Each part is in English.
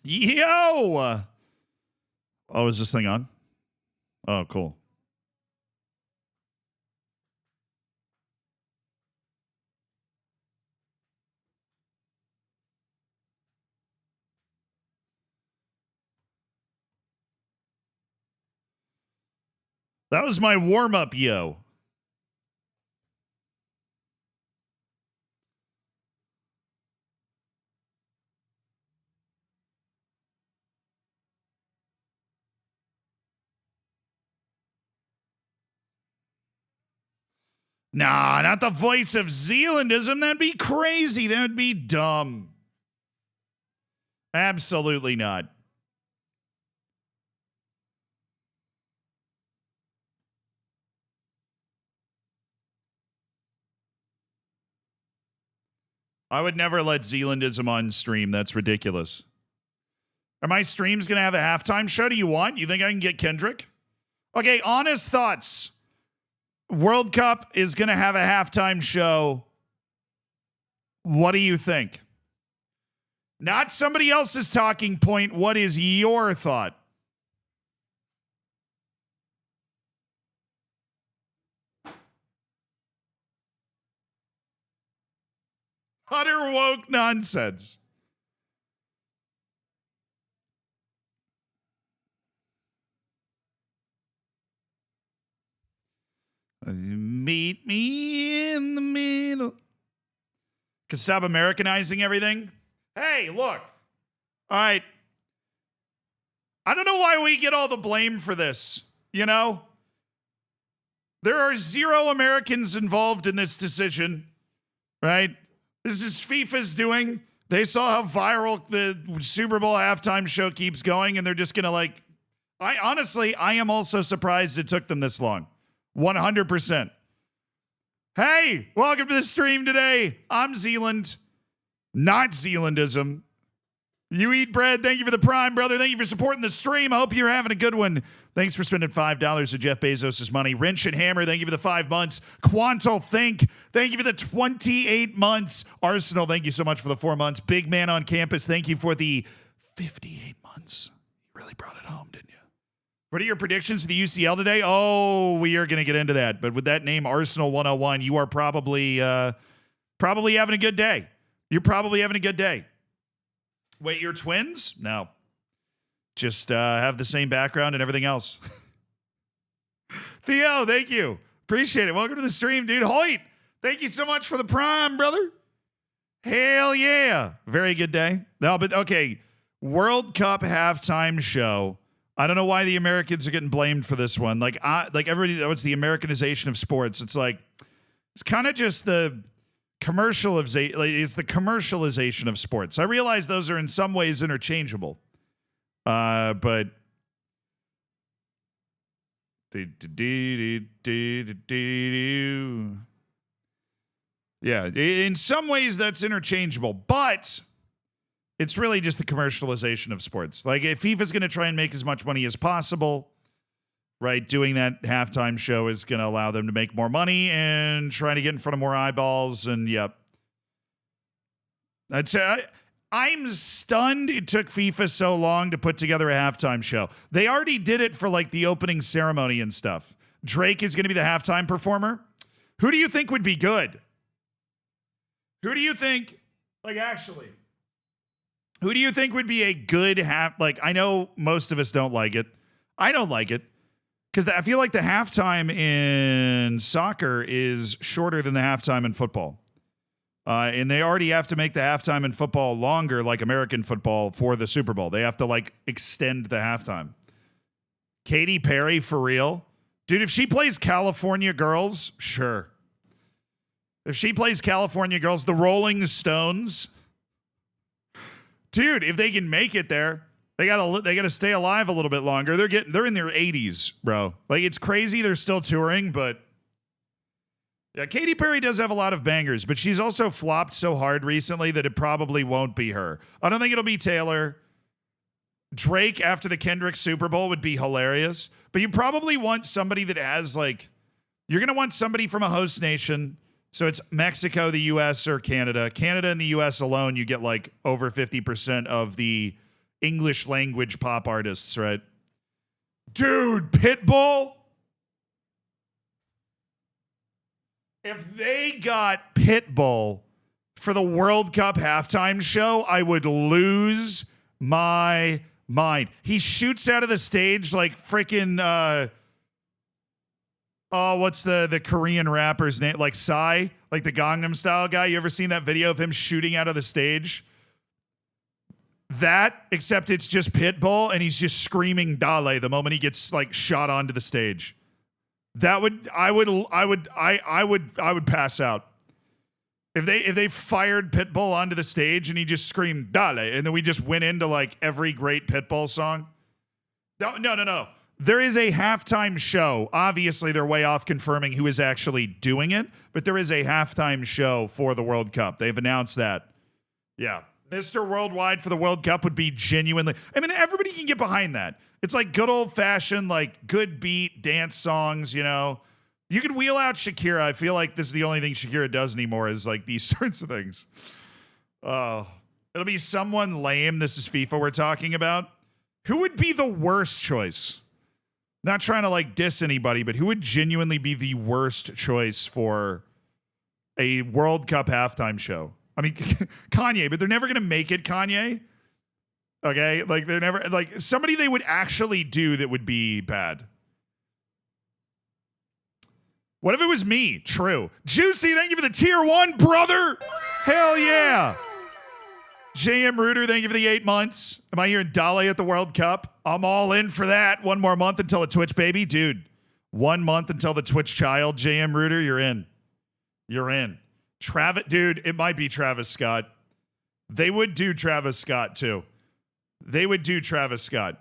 Yo! Oh, is this thing on? Oh, cool. That was my warm-up, yo. Nah, not the voice of Zealandism. That'd be crazy. That would be dumb. Absolutely not. I would never let Zealandism on stream. That's ridiculous. Are my streams going to have a halftime show? Do you want? You think I can get Kendrick? Okay, honest thoughts. World Cup is going to have a halftime show. What do you think? Not somebody else's talking point. What is your thought? Utter woke nonsense. Meet me in the middle. Can stop Americanizing everything. Hey, look. All right. I don't know why we get all the blame for this, you know? There are 0 Americans involved in this decision, right? This is FIFA's doing. They saw how viral the Super Bowl halftime show keeps going, and they're just going to I am also surprised it took them this long. 100%. Hey, welcome to the stream today. I'm Zealand, not Zealandism. You eat bread. Thank you for the prime, brother. Thank you for supporting the stream. I hope you're having a good one. Thanks for spending $5 of Jeff Bezos' money. Wrench and Hammer, thank you for the 5 months. Quantal Think, thank you for the 28 months. Arsenal, thank you so much for the 4 months. Big Man on Campus, thank you for the 58 months. You really brought it home, didn't you? What are your predictions to the UCL today? Oh, we are going to get into that. But with that name, Arsenal 101, you are probably having a good day. You're probably having a good day. Wait, you're twins? No. Just have the same background and everything else. Theo, thank you. Appreciate it. Welcome to the stream, dude. Hoyt, thank you so much for the prime, brother. Hell yeah. Very good day. No, but okay. World Cup halftime show. I don't know why the Americans are getting blamed for this one. Like everybody knows, it's the Americanization of sports. It's kind of just the it's the commercialization of sports. I realize those are in some ways interchangeable. But yeah, in some ways that's interchangeable, but it's really just the commercialization of sports. Like, if FIFA's going to try and make as much money as possible, right, doing that halftime show is going to allow them to make more money and trying to get in front of more eyeballs. And yep. I'm stunned it took FIFA so long to put together a halftime show. They already did it for like the opening ceremony and stuff. Drake is going to be the halftime performer. Who do you think would be good? Who do you think, actually, who do you think would be a good I know most of us don't like it. I don't like it because I feel like the halftime in soccer is shorter than the halftime in football. And they already have to make the halftime in football longer, like American football, for the Super Bowl. They have to, extend the halftime. Katy Perry, for real? Dude, if she plays California Girls, sure. If she plays California Girls, the Rolling Stones, dude, if they can make it there, they gotta stay alive a little bit longer. They're in their 80s, bro. It's crazy they're still touring, but yeah, Katy Perry does have a lot of bangers, but she's also flopped so hard recently that it probably won't be her. I don't think it'll be Taylor. Drake after the Kendrick Super Bowl would be hilarious, but you probably want somebody that has you're going to want somebody from a host nation, So it's Mexico, the US, or Canada. Canada and the US alone, you get like over 50% of the English language pop artists, right? Dude, Pitbull. If they got Pitbull for the World Cup halftime show, I would lose my mind. He shoots out of the stage like freaking what's the Korean rapper's name? Like Psy, like the Gangnam Style guy. You ever seen that video of him shooting out of the stage? That, except it's just Pitbull and he's just screaming Dale the moment he gets like shot onto the stage. I would pass out. If they fired Pitbull onto the stage and he just screamed Dale, and then we just went into like every great Pitbull song. No. There is a halftime show. Obviously, they're way off confirming who is actually doing it, but there is a halftime show for the World Cup. They've announced that. Yeah. Mr. Worldwide for the World Cup would be genuinely. I mean, everybody can get behind that. It's like good old fashioned, like good beat dance songs, you know. You could wheel out Shakira. I feel like this is the only thing Shakira does anymore is like these sorts of things. It'll be someone lame. This is FIFA we're talking about. Who would be the worst choice? Not trying to like diss anybody, but who would genuinely be the worst choice for a World Cup halftime show? I mean, Kanye, but they're never going to make it Kanye. Okay? Like, they're never, like, somebody they would actually do that would be bad. What if it was me? True. Juicy, thank you for the tier 1, brother. Hell yeah. JM Reuter, thank you for the 8 months. Am I hearing Dale at the World Cup? I'm all in for that. 1 more month until the Twitch baby. Dude, 1 month until the Twitch child, JM Reuter, you're in. You're in. Travis, dude, it might be Travis Scott. They would do Travis Scott too. They would do Travis Scott.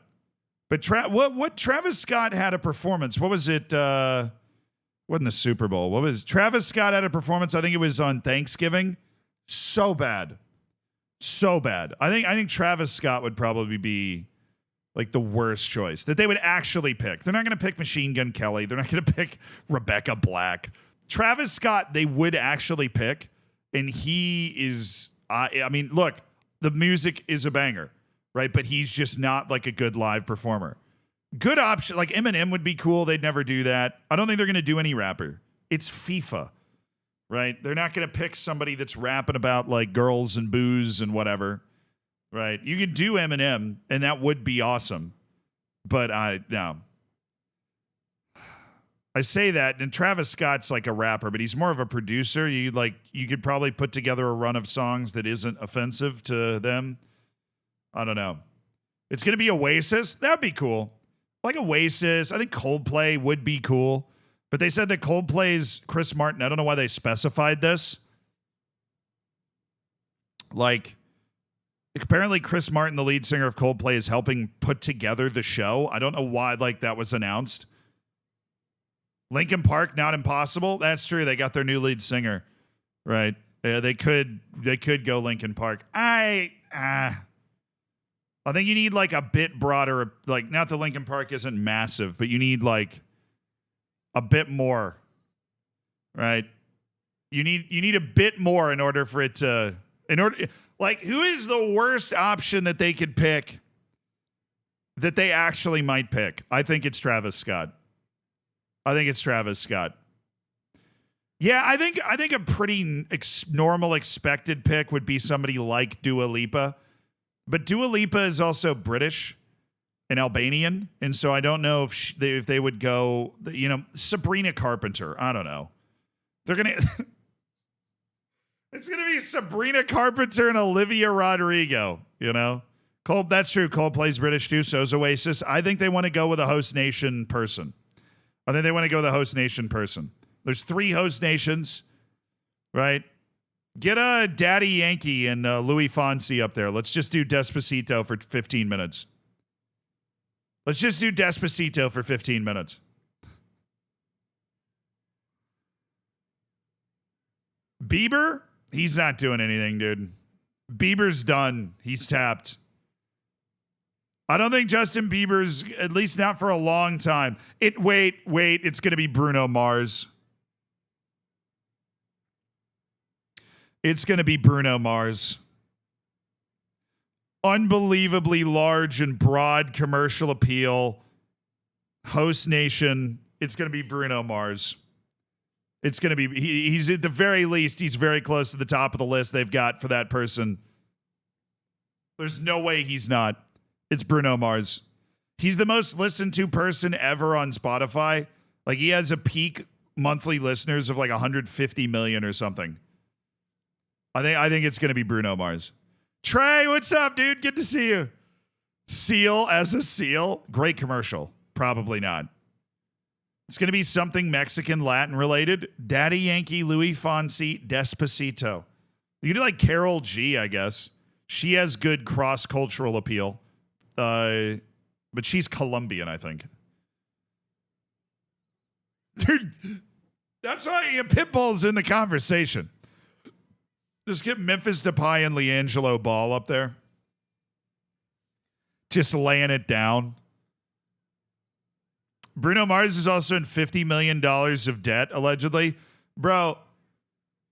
But what Travis Scott had a performance. What was it? Wasn't the Super Bowl. What was Travis Scott had a performance? I think it was on Thanksgiving. So bad. So bad. I think Travis Scott would probably be like the worst choice that they would actually pick. They're not going to pick Machine Gun Kelly. They're not going to pick Rebecca Black. Travis Scott, they would actually pick, and he is, I mean, look, the music is a banger, right? But he's just not like a good live performer. Good option, like Eminem would be cool. They'd never do that. I don't think they're going to do any rapper. It's FIFA, right? They're not going to pick somebody that's rapping about like girls and booze and whatever, right? You could do Eminem, and that would be awesome. But no. I say that, and Travis Scott's like a rapper, but he's more of a producer. You could probably put together a run of songs that isn't offensive to them. I don't know. It's going to be Oasis. That'd be cool. Like Oasis. I think Coldplay would be cool. But they said that Coldplay's Chris Martin. I don't know why they specified this. Like, apparently Chris Martin, the lead singer of Coldplay, is helping put together the show. I don't know why like that was announced. Linkin Park, not impossible. That's true. They got their new lead singer, right? Yeah, they could go Linkin Park. I think you need like a bit broader, like not that Linkin Park isn't massive, but you need like a bit more, right? You need a bit more in order for it to, like, who is the worst option that they could pick that they actually might pick? I think it's Travis Scott. Yeah, I think a pretty normal expected pick would be somebody like Dua Lipa. But Dua Lipa is also British and Albanian, and so I don't know if they would go, you know, Sabrina Carpenter. I don't know. They're going to it's going to be Sabrina Carpenter and Olivia Rodrigo, you know? That's true. Coldplay's British too, so's Oasis. I think they want to go with a host nation person. There's 3 host nations, right? Get a Daddy Yankee and Louis Fonsi up there. Let's just do Despacito for 15 minutes. Bieber? He's not doing anything, dude. Bieber's done. He's tapped. I don't think Justin Bieber's, at least not for a long time. Wait, it's going to be Bruno Mars. It's going to be Bruno Mars. Unbelievably large and broad commercial appeal. Host nation. It's going to be Bruno Mars. It's going to be, he's at the very least, he's very close to the top of the list they've got for that person. There's no way he's not. It's Bruno Mars. He's the most listened to person ever on Spotify. Like, he has a peak monthly listeners of like 150 million or something. I think it's going to be Bruno Mars. Trey, what's up, dude? Good to see you. Seal as a seal. Great commercial. Probably not. It's going to be something Mexican Latin related. Daddy Yankee, Louis Fonsi, Despacito. You could do like Carol G, I guess. She has good cross-cultural appeal. But she's Colombian, I think. Dude, that's why Pitbull's in the conversation. Just get Memphis Depay and LiAngelo Ball up there. Just laying it down. Bruno Mars is also in $50 million of debt, allegedly. Bro,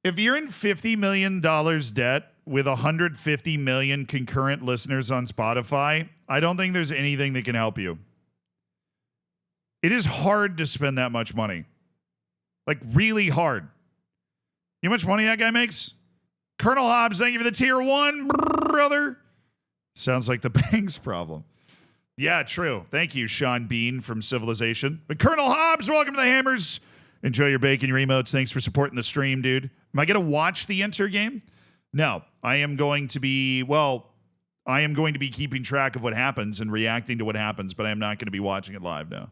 if you're in $50 million debt with 150 million concurrent listeners on Spotify, I don't think there's anything that can help you. It is hard to spend that much money. Like, really hard. You know how much money that guy makes? Colonel Hobbs, thank you for the tier 1, brother. Sounds like the Banks problem. Yeah, true. Thank you, Sean Bean from Civilization. But Colonel Hobbs, welcome to the Hammers. Enjoy your bacon, your emotes. Thanks for supporting the stream, dude. Am I going to watch the Inter game? No. I am going to be keeping track of what happens and reacting to what happens, but I am not going to be watching it live now.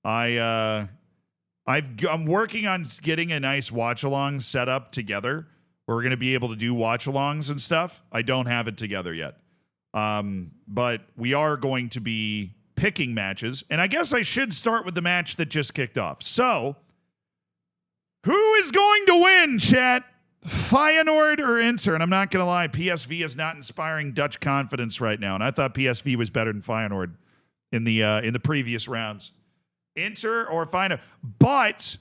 I'm working on getting a nice watch-along set up together where we're going to be able to do watch-alongs and stuff. I don't have it together yet. But we are going to be picking matches. And I guess I should start with the match that just kicked off. So, who is going to win, chat? Feyenoord or Inter? And I'm not going to lie, PSV is not inspiring Dutch confidence right now. And I thought PSV was better than Feyenoord in the previous rounds. Inter or Feyenoord? But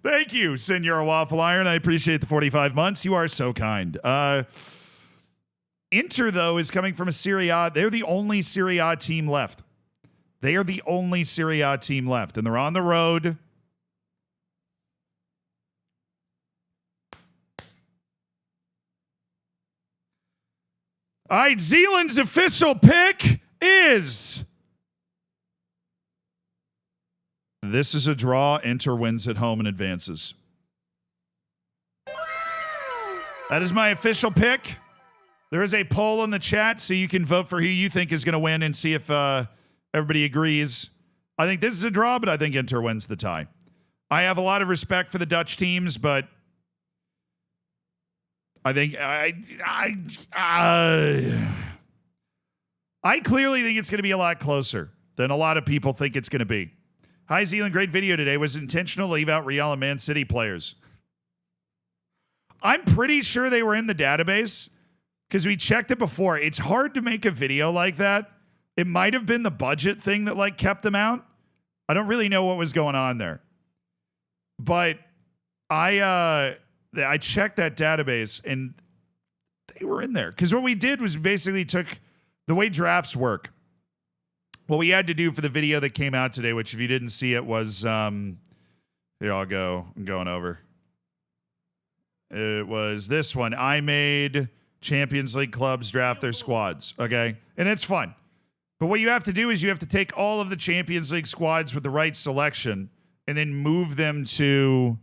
thank you, Senor Waffle Iron. I appreciate the 45 months. You are so kind. Inter, though, is coming from a Serie A. They're the only Serie A team left. They are the only Serie A team left, and they're on the road. All right, Zealand's official pick is... This is a draw. Inter wins at home and advances. That is my official pick. There is a poll in the chat, so you can vote for who you think is going to win and see if everybody agrees. I think this is a draw, but I think Inter wins the tie. I have a lot of respect for the Dutch teams, but I think I clearly think it's going to be a lot closer than a lot of people think it's going to be. Hi, Zealand. Great video today. Was it intentional to leave out Real and Man City players? I'm pretty sure they were in the database because we checked it before. It's hard to make a video like that. It might have been the budget thing that like kept them out. I don't really know what was going on there. But I checked that database and they were in there. Because what we did was basically took the way drafts work. What we had to do for the video that came out today, which if you didn't see it was, here I'll go. I'm going over. It was this one. I made Champions League clubs draft their squads. Okay. And it's fun. But what you have to do is you have to take all of the Champions League squads with the right selection and then move them to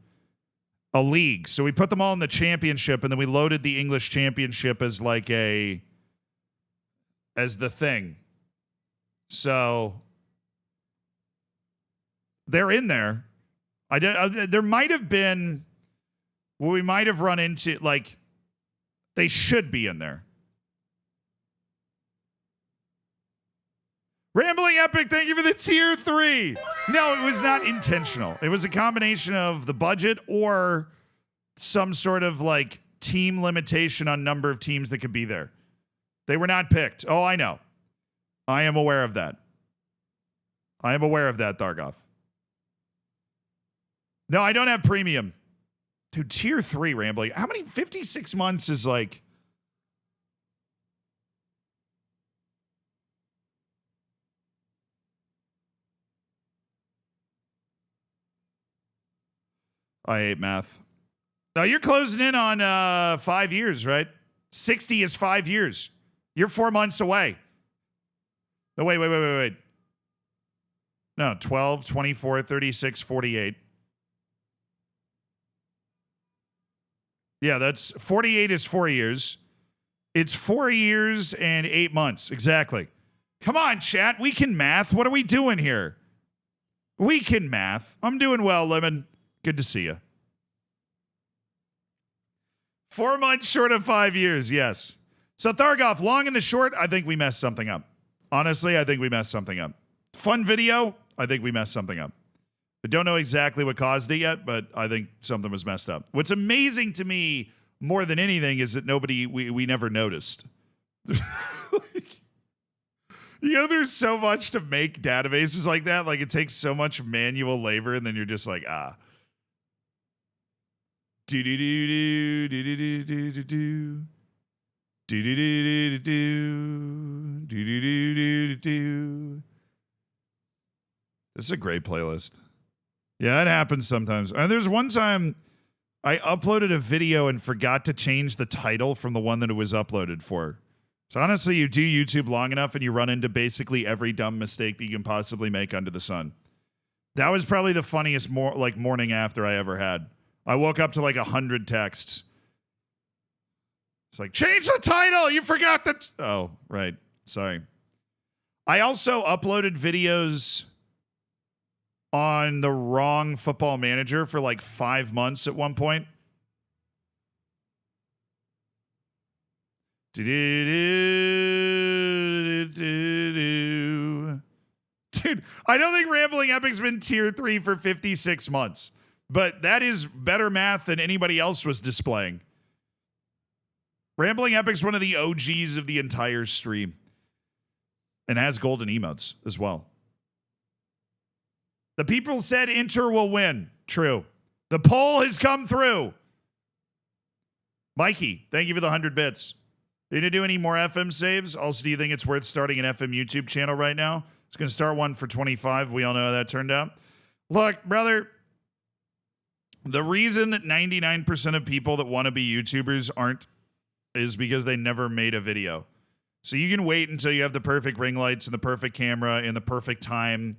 a league. So we put them all in the championship and then we loaded the English championship as like as the thing. So they're in there. There might have been, well, we might have run into, like, they should be in there. Rambling Epic, thank you for the tier 3. No, it was not intentional. It was a combination of the budget or some sort of, like, team limitation on number of teams that could be there. They were not picked. Oh, I know. I am aware of that. Dargoff. No, I don't have premium. Dude, tier 3 rambling. How many? 56 months is like... I hate math. Now you're closing in on 5 years, right? 60 is 5 years. You're 4 months away. No, wait. No, 12, 24, 36, 48. Yeah, that's 48 is 4 years. It's 4 years and 8 months. Exactly. Come on, chat. We can math. What are we doing here? We can math. I'm doing well, Lemon. Good to see you. 4 months short of 5 years, yes. So Thargoff, long and the short, I think we messed something up. Honestly, I think we messed something up. Fun video, I think we messed something up. I don't know exactly what caused it yet, but I think something was messed up. What's amazing to me more than anything is that we never noticed. You know, there's so much to make databases like that. Like, it takes so much manual labor, and then you're just like, do-do-do-do, do-do-do-do-do-do. Do-do-do-do-do-do. Do-do-do-do-do-do. This is a great playlist. Yeah, it happens sometimes. There's one time I uploaded a video and forgot to change the title from the one that it was uploaded for. So honestly, you do YouTube long enough and you run into basically every dumb mistake that you can possibly make under the sun. That was probably the funniest morning after I ever had. I woke up to like 100 texts. It's like, change the title. You forgot that. Oh, right. Sorry. I also uploaded videos on the wrong Football Manager for like 5 months at one point. Dude, I don't think Rambling Epic's been tier 3 for 56 months, but that is better math than anybody else was displaying. Rambling Epic's one of the OGs of the entire stream and has golden emotes as well. The people said Inter will win. True. The poll has come through. Mikey, thank you for the 100 bits. Are you going to do any more FM saves? Also, do you think it's worth starting an FM YouTube channel right now? It's going to start one for 25. We all know how that turned out. Look, brother, the reason that 99% of people that want to be YouTubers aren't is because they never made a video. So you can wait until you have the perfect ring lights and the perfect camera and the perfect time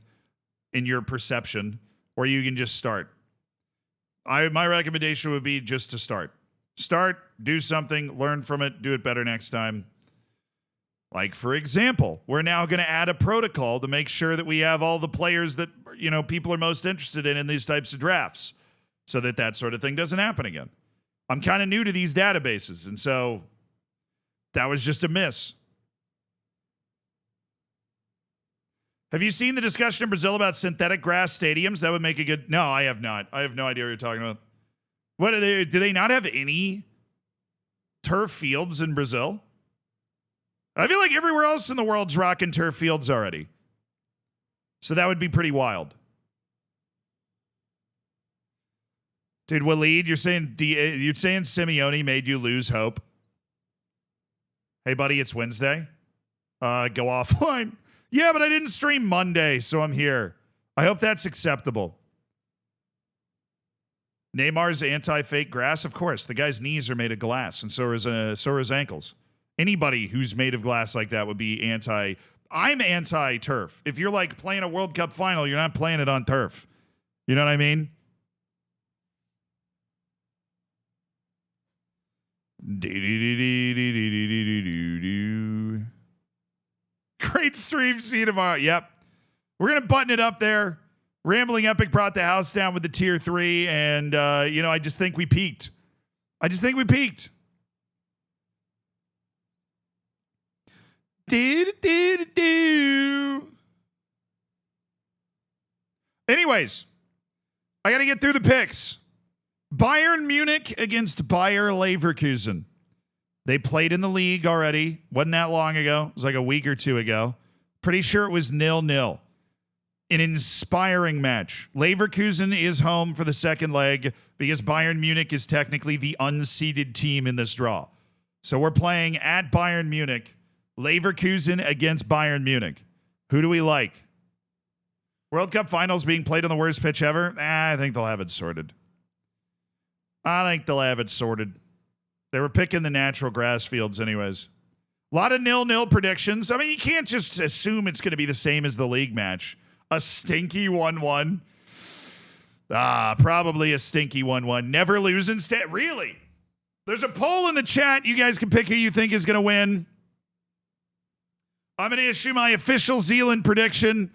in your perception, or you can just start. My recommendation would be just to start. Start, do something, learn from it, do it better next time. Like, for example, we're now going to add a protocol to make sure that we have all the players that, you know, people are most interested in these types of drafts so that that sort of thing doesn't happen again. I'm kind of new to these databases, and so that was just a miss. Have you seen the discussion in Brazil about synthetic grass stadiums? That would make a good... No, I have not. I have no idea what you're talking about. What are they? Do they not have any turf fields in Brazil? I feel like everywhere else in the world's rocking turf fields already. So that would be pretty wild. Dude, Waleed, you're saying Simeone made you lose hope? Hey, buddy, it's Wednesday. Go offline. Yeah, but I didn't stream Monday, so I'm here. I hope that's acceptable. Neymar's anti-fake grass? Of course. The guy's knees are made of glass, and so are his ankles. Anybody who's made of glass like that would be anti... I'm anti-turf. If you're like playing a World Cup final, you're not playing it on turf. You know what I mean? Great stream. See you tomorrow. Yep. We're going to button it up there. Rambling Epic brought the house down with the tier 3, and, I just think we peaked. Anyways, I got to get through the picks. Bayern Munich against Bayer Leverkusen. They played in the league already. Wasn't that long ago. It was like a week or two ago. Pretty sure it was 0-0. an inspiring match. Leverkusen is home for the second leg because Bayern Munich is technically the unseeded team in this draw. So we're playing at Bayern Munich, Leverkusen against Bayern Munich. Who do we like? World Cup finals being played on the worst pitch ever? I think they'll have it sorted. They were picking the natural grass fields anyways. A lot of 0-0 predictions. I mean, you can't just assume it's going to be the same as the league match. A stinky 1-1. Probably a stinky 1-1. Never lose instead. Really? There's a poll in the chat. You guys can pick who you think is going to win. I'm going to issue my official Zealand prediction.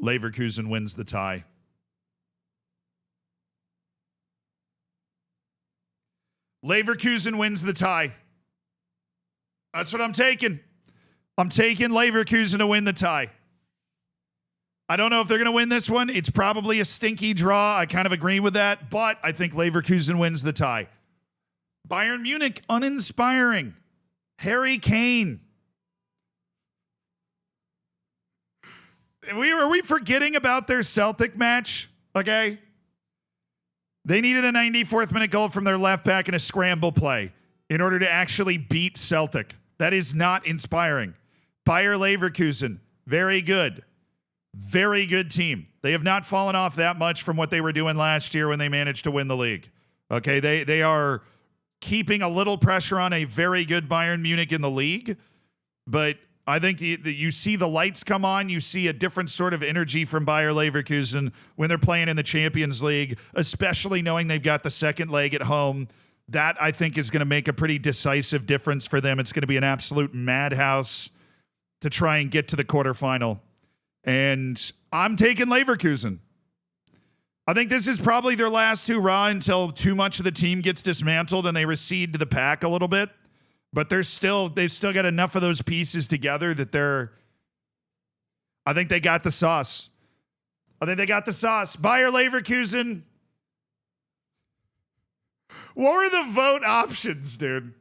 Leverkusen wins the tie. Leverkusen wins the tie. That's what I'm taking. I'm taking Leverkusen to win the tie. I don't know if they're going to win this one. It's probably a stinky draw. I kind of agree with that, but I think Leverkusen wins the tie. Bayern Munich, uninspiring. Harry Kane. Are we forgetting about their Celtic match? Okay. They needed a 94th minute goal from their left back in a scramble play in order to actually beat Celtic. That is not inspiring. Bayer Leverkusen, very good. Very good team. They have not fallen off that much from what they were doing last year when they managed to win the league. Okay, they are keeping a little pressure on a very good Bayern Munich in the league, but I think you see the lights come on. You see a different sort of energy from Bayer Leverkusen when they're playing in the Champions League, especially knowing they've got the second leg at home. That, I think, is going to make a pretty decisive difference for them. It's going to be an absolute madhouse to try and get to the quarterfinal. And I'm taking Leverkusen. I think this is probably their last hurrah until too much of the team gets dismantled and they recede to the pack a little bit. But they've still got enough of those pieces together that I think they got the sauce. Bayer Leverkusen. What were the vote options, dude?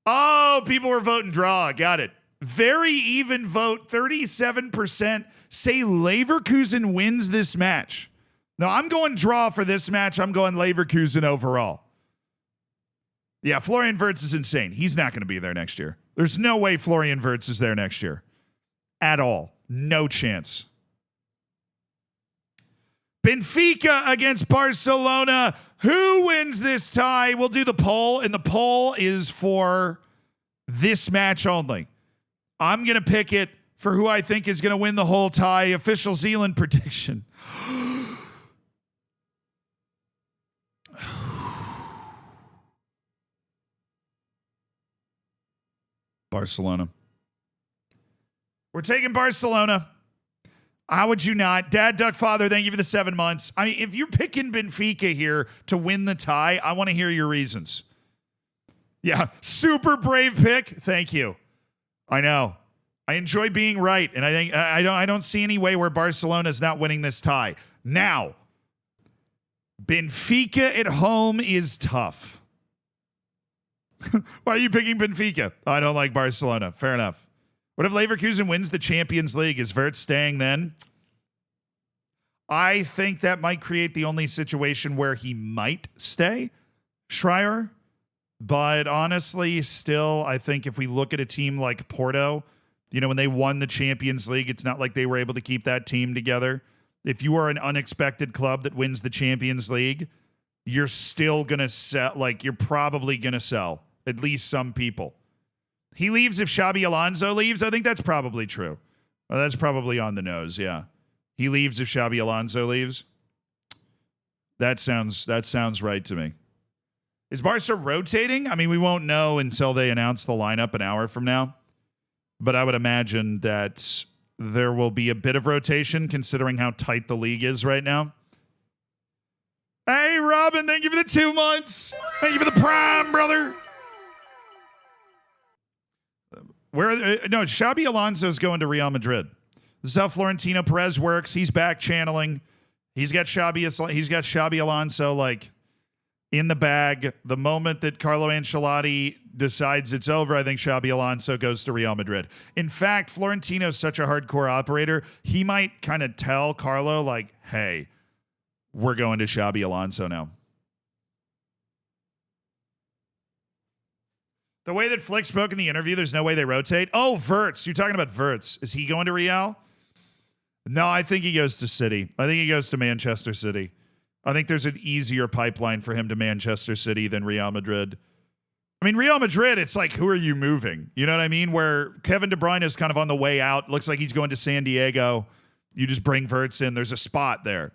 Oh, people were voting draw. Got it. Very even vote. 37% say Leverkusen wins this match. Now, I'm going draw for this match. I'm going Leverkusen overall. Yeah, Florian Wirtz is insane. He's not going to be there next year. There's no way Florian Wirtz is there next year. At all. No chance. Benfica against Barcelona. Who wins this tie? We'll do the poll, and the poll is for this match only. I'm going to pick it for who I think is going to win the whole tie. Official Zealand prediction. Barcelona. We're taking Barcelona. How would you not? Dad, Duck, Father, thank you for the 7 months. I mean, if you're picking Benfica here to win the tie, I want to hear your reasons. Yeah, super brave pick. Thank you. I know. I enjoy being right, and I think I don't see any way where Barcelona is not winning this tie. Now, Benfica at home is tough. Why are you picking Benfica? I don't like Barcelona. Fair enough. What if Leverkusen wins the Champions League? Is Wirtz staying then? I think that might create the only situation where he might stay, Schreier. But honestly, still, I think if we look at a team like Porto, when they won the Champions League, it's not like they were able to keep that team together. If you are an unexpected club that wins the Champions League, you're still going to sell, you're probably going to sell at least some people. He leaves if Xabi Alonso leaves. I think that's probably true. Well, that's probably on the nose, yeah. He leaves if Xabi Alonso leaves. That sounds right to me. Is Barca rotating? I mean, we won't know until they announce the lineup an hour from now. But I would imagine that there will be a bit of rotation considering how tight the league is right now. Hey, Robin, thank you for the 2 months. Thank you for the prime, brother. Xabi Alonso's going to Real Madrid. This is how Florentino Perez works. He's back channeling. He's got Xabi Alonso in the bag. The moment that Carlo Ancelotti decides it's over, I think Xabi Alonso goes to Real Madrid. In fact, Florentino's such a hardcore operator, he might kind of tell Carlo, like, hey, we're going to Xabi Alonso now. The way that Flick spoke in the interview, there's no way they rotate. Oh, Wirtz. You're talking about Wirtz. Is he going to Real? No, I think he goes to City. I think he goes to Manchester City. I think there's an easier pipeline for him to Manchester City than Real Madrid. I mean, Real Madrid, it's like, who are you moving? You know what I mean? Where Kevin De Bruyne is kind of on the way out. Looks like he's going to San Diego. You just bring Wirtz in. There's a spot there,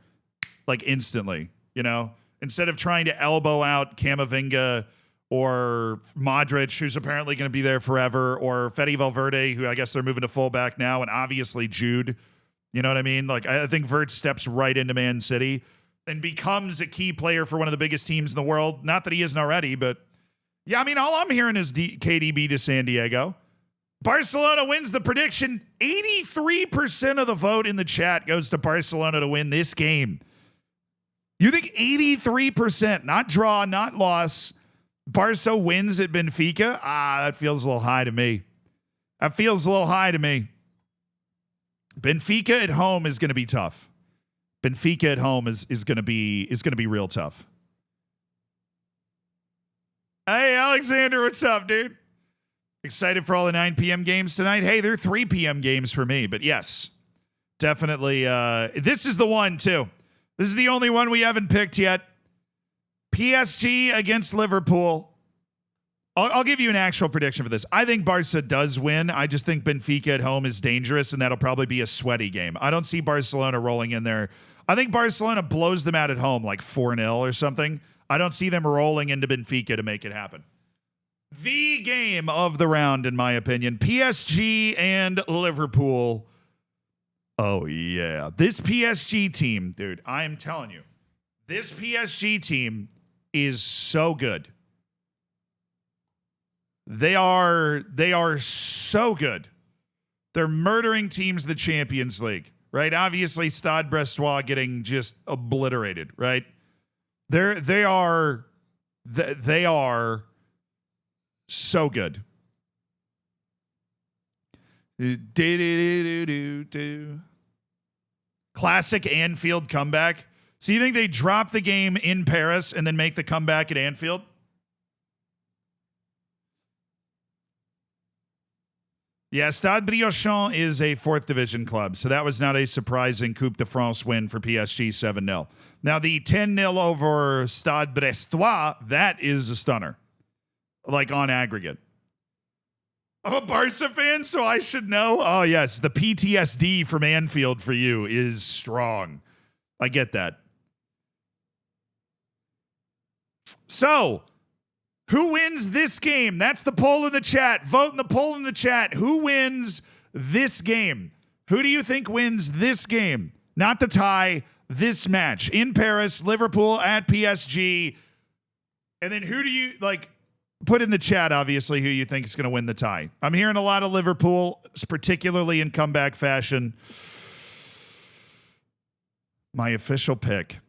like instantly, you know? Instead of trying to elbow out Camavinga or Modric, who's apparently going to be there forever, or Fede Valverde, who I guess they're moving to fullback now, and obviously Jude. You know what I mean? Like, I think Wirtz steps right into Man City and becomes a key player for one of the biggest teams in the world. Not that he isn't already, but yeah, I mean, all I'm hearing is KDB to San Diego. Barcelona wins the prediction. 83% of the vote in the chat goes to Barcelona to win this game. You think 83%, not draw, not loss, Barca wins at Benfica? That feels a little high to me. That feels a little high to me. Benfica at home is going to be tough. Benfica at home is going to be real tough. Hey, Alexander, what's up, dude? Excited for all the 9 p.m. games tonight? Hey, they're 3 p.m. games for me, but yes, definitely. This is the one, too. This is the only one we haven't picked yet. PSG against Liverpool. I'll give you an actual prediction for this. I think Barca does win. I just think Benfica at home is dangerous, and that'll probably be a sweaty game. I don't see Barcelona rolling in there. I think Barcelona blows them out at home, like 4-0 or something. I don't see them rolling into Benfica to make it happen. The game of the round, in my opinion, PSG and Liverpool. Oh, yeah. This PSG team, dude, I am telling you, this PSG team is so good. They are so good. They're murdering teams in the Champions League, right? Obviously, Stade Brestois getting just obliterated, right? They are so good. Classic Anfield comeback. So you think they drop the game in Paris and then make the comeback at Anfield? Yeah, Stade Briochin is a 4th division club, so that was not a surprising Coupe de France win for PSG 7-0. Now, the 10-0 over Stade Brestois, that is a stunner, like on aggregate. I'm a Barca fan, so I should know. Oh, yes, the PTSD from Anfield for you is strong. I get that. So, who wins this game? That's the poll in the chat. Vote in the poll in the chat. Who wins this game? Who do you think wins this game? Not the tie, this match. In Paris, Liverpool at PSG. And then who do you, like, put in the chat, obviously, who you think is going to win the tie. I'm hearing a lot of Liverpool, particularly in comeback fashion. My official pick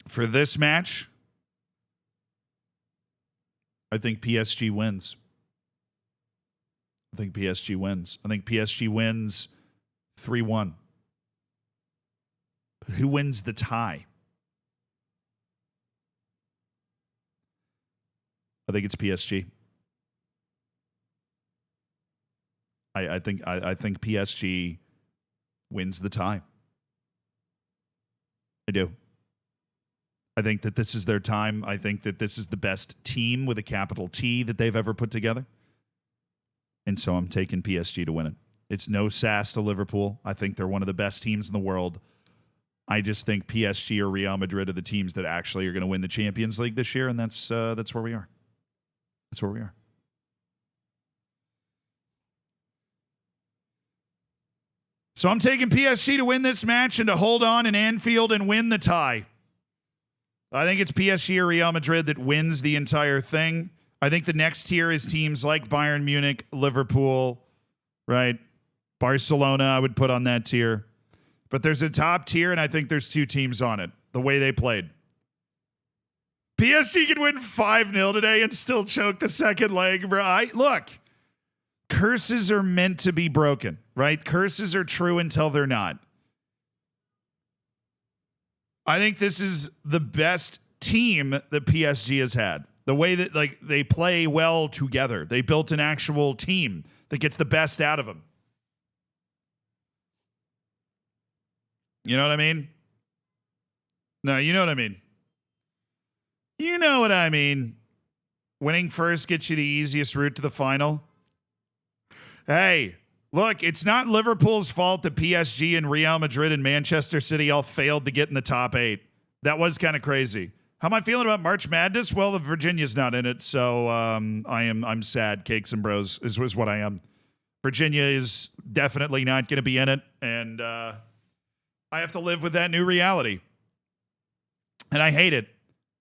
for this match, I think PSG wins. I think PSG wins. I think PSG wins 3-1. But who wins the tie? I think it's PSG. I think PSG wins the tie. I do. I think that this is their time. I think that this is the best team with a capital T that they've ever put together. And so I'm taking PSG to win it. It's no sass to Liverpool. I think they're one of the best teams in the world. I just think PSG or Real Madrid are the teams that actually are going to win the Champions League this year, and that's where we are. That's where we are. So I'm taking PSG to win this match and to hold on in Anfield and win the tie. I think it's PSG or Real Madrid that wins the entire thing. I think the next tier is teams like Bayern Munich, Liverpool, right? Barcelona, I would put on that tier. But there's a top tier, and I think there's 2 teams on it, the way they played. PSG could win 5-0 today and still choke the second leg, bro. Look, curses are meant to be broken, right? Curses are true until they're not. I think this is the best team that PSG has had. The way that they play well together. They built an actual team that gets the best out of them. You know what I mean? No, you know what I mean. You know what I mean. Winning first gets you the easiest route to the final. Hey, look, it's not Liverpool's fault that PSG and Real Madrid and Manchester City all failed to get in the top 8. That was kind of crazy. How am I feeling about March Madness? Well, the Virginia's not in it, so I'm sad. Cakes and bros is what I am. Virginia is definitely not going to be in it, and I have to live with that new reality. And I hate it.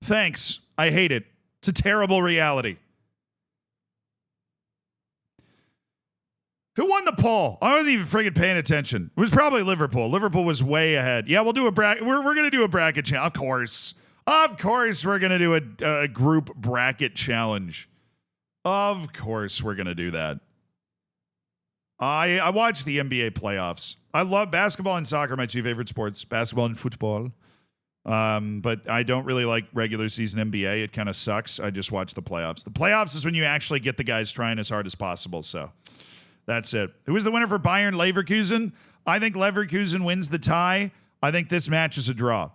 Thanks. I hate it. It's a terrible reality. Who won the poll? I wasn't even friggin' paying attention. It was probably Liverpool. Liverpool was way ahead. Yeah, we'll do a bracket. We're going to do a bracket challenge. Of course, we're going to do a group bracket challenge. Of course, we're going to do that. I watch the NBA playoffs. I love basketball and soccer, my two favorite sports, basketball and football. But I don't really like regular season NBA. It kind of sucks. I just watch the playoffs. The playoffs is when you actually get the guys trying as hard as possible. So that's it. Who is the winner for Bayern Leverkusen? I think Leverkusen wins the tie. I think this match is a draw.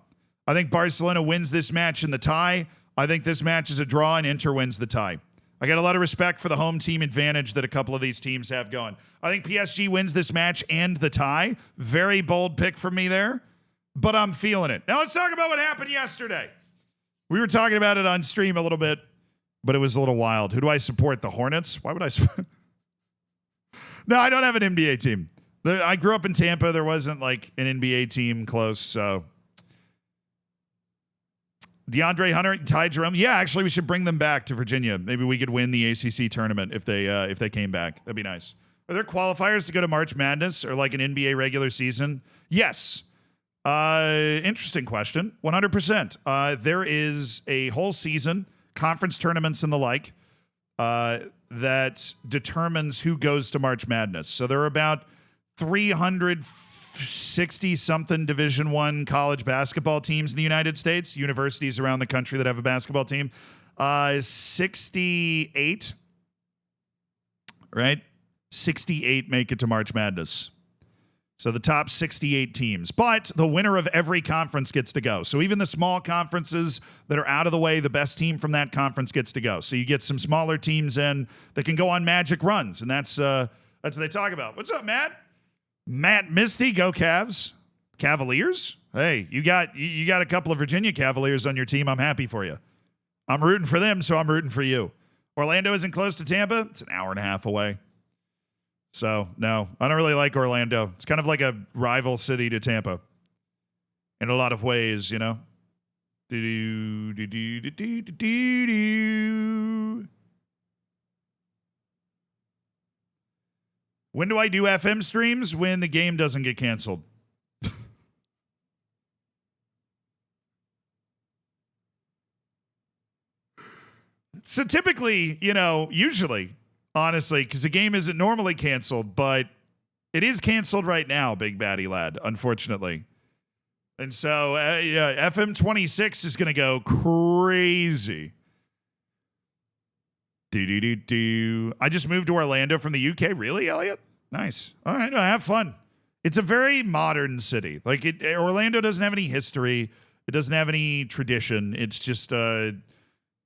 I think Barcelona wins this match in the tie. I think this match is a draw and Inter wins the tie. I got a lot of respect for the home team advantage that a couple of these teams have going. I think PSG wins this match and the tie. Very bold pick from me there, but I'm feeling it. Now let's talk about what happened yesterday. We were talking about it on stream a little bit, but it was a little wild. Who do I support? The Hornets? Why would I support? No, I don't have an NBA team. I grew up in Tampa. There wasn't like an NBA team close, so DeAndre Hunter and Ty Jerome. Yeah, actually, we should bring them back to Virginia. Maybe we could win the ACC tournament if they came back. That'd be nice. Are there qualifiers to go to March Madness or like an NBA regular season? Yes. Interesting question. 100%. There is a whole season, conference tournaments and the like, that determines who goes to March Madness. So there are about 360 something Division I college basketball teams in the United States, universities around the country that have a basketball team. 68, right? 68 make it to March Madness. So the top 68 teams. But the winner of every conference gets to go. So even the small conferences that are out of the way, the best team from that conference gets to go. So you get some smaller teams in that can go on magic runs. And that's what they talk about. What's up, Matt? Matt Misty, go Cavs. Cavaliers? Hey, you got a couple of Virginia Cavaliers on your team. I'm happy for you. I'm rooting for them, so I'm rooting for you. Orlando isn't close to Tampa. It's an hour and a half away. So, no, I don't really like Orlando. It's kind of like a rival city to Tampa in a lot of ways, you know? When do I do FM streams? When the game doesn't get canceled. So typically, usually, honestly, because the game isn't normally canceled, but it is canceled right now, Big Baddie Lad, unfortunately. And so, FM 26 is going to go crazy. I just moved to Orlando from the UK. Really, Elliot? Nice. All right, have fun. It's a very modern city. Like Orlando doesn't have any history. It doesn't have any tradition. It's just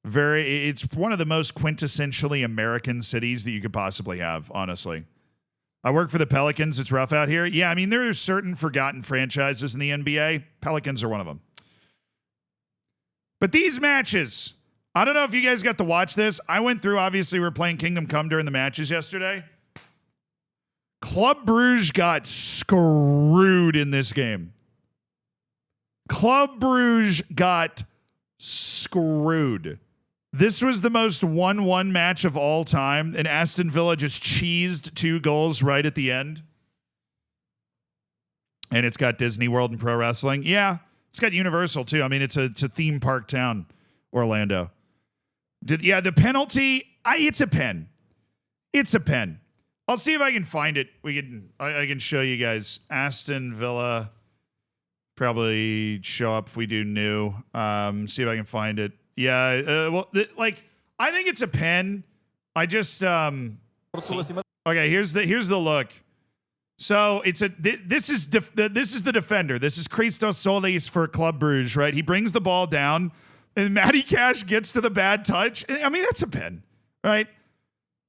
it's one of the most quintessentially American cities that you could possibly have, honestly. I work for the Pelicans. It's rough out here. Yeah, I mean, there are certain forgotten franchises in the NBA. Pelicans are one of them. But these matches, I don't know if you guys got to watch this. I went through, obviously, we were playing Kingdom Come during the matches yesterday. Club Brugge got screwed in this game. Club Brugge got screwed. This was the most 1-1 match of all time, and Aston Villa just cheesed 2 goals right at the end. And it's got Disney World and pro wrestling. Yeah, it's got Universal, too. I mean, it's a theme park town. Orlando. The penalty, it's a pen. It's a pen. I'll see if I can find it. I can show you guys. Aston Villa. Probably show up if we do new. See if I can find it. Yeah, I think it's a pen. I just okay. Here's the look. So this is the defender. This is Christos Solis for Club Brugge, right? He brings the ball down, and Matty Cash gets to the bad touch. I mean, that's a pen, right?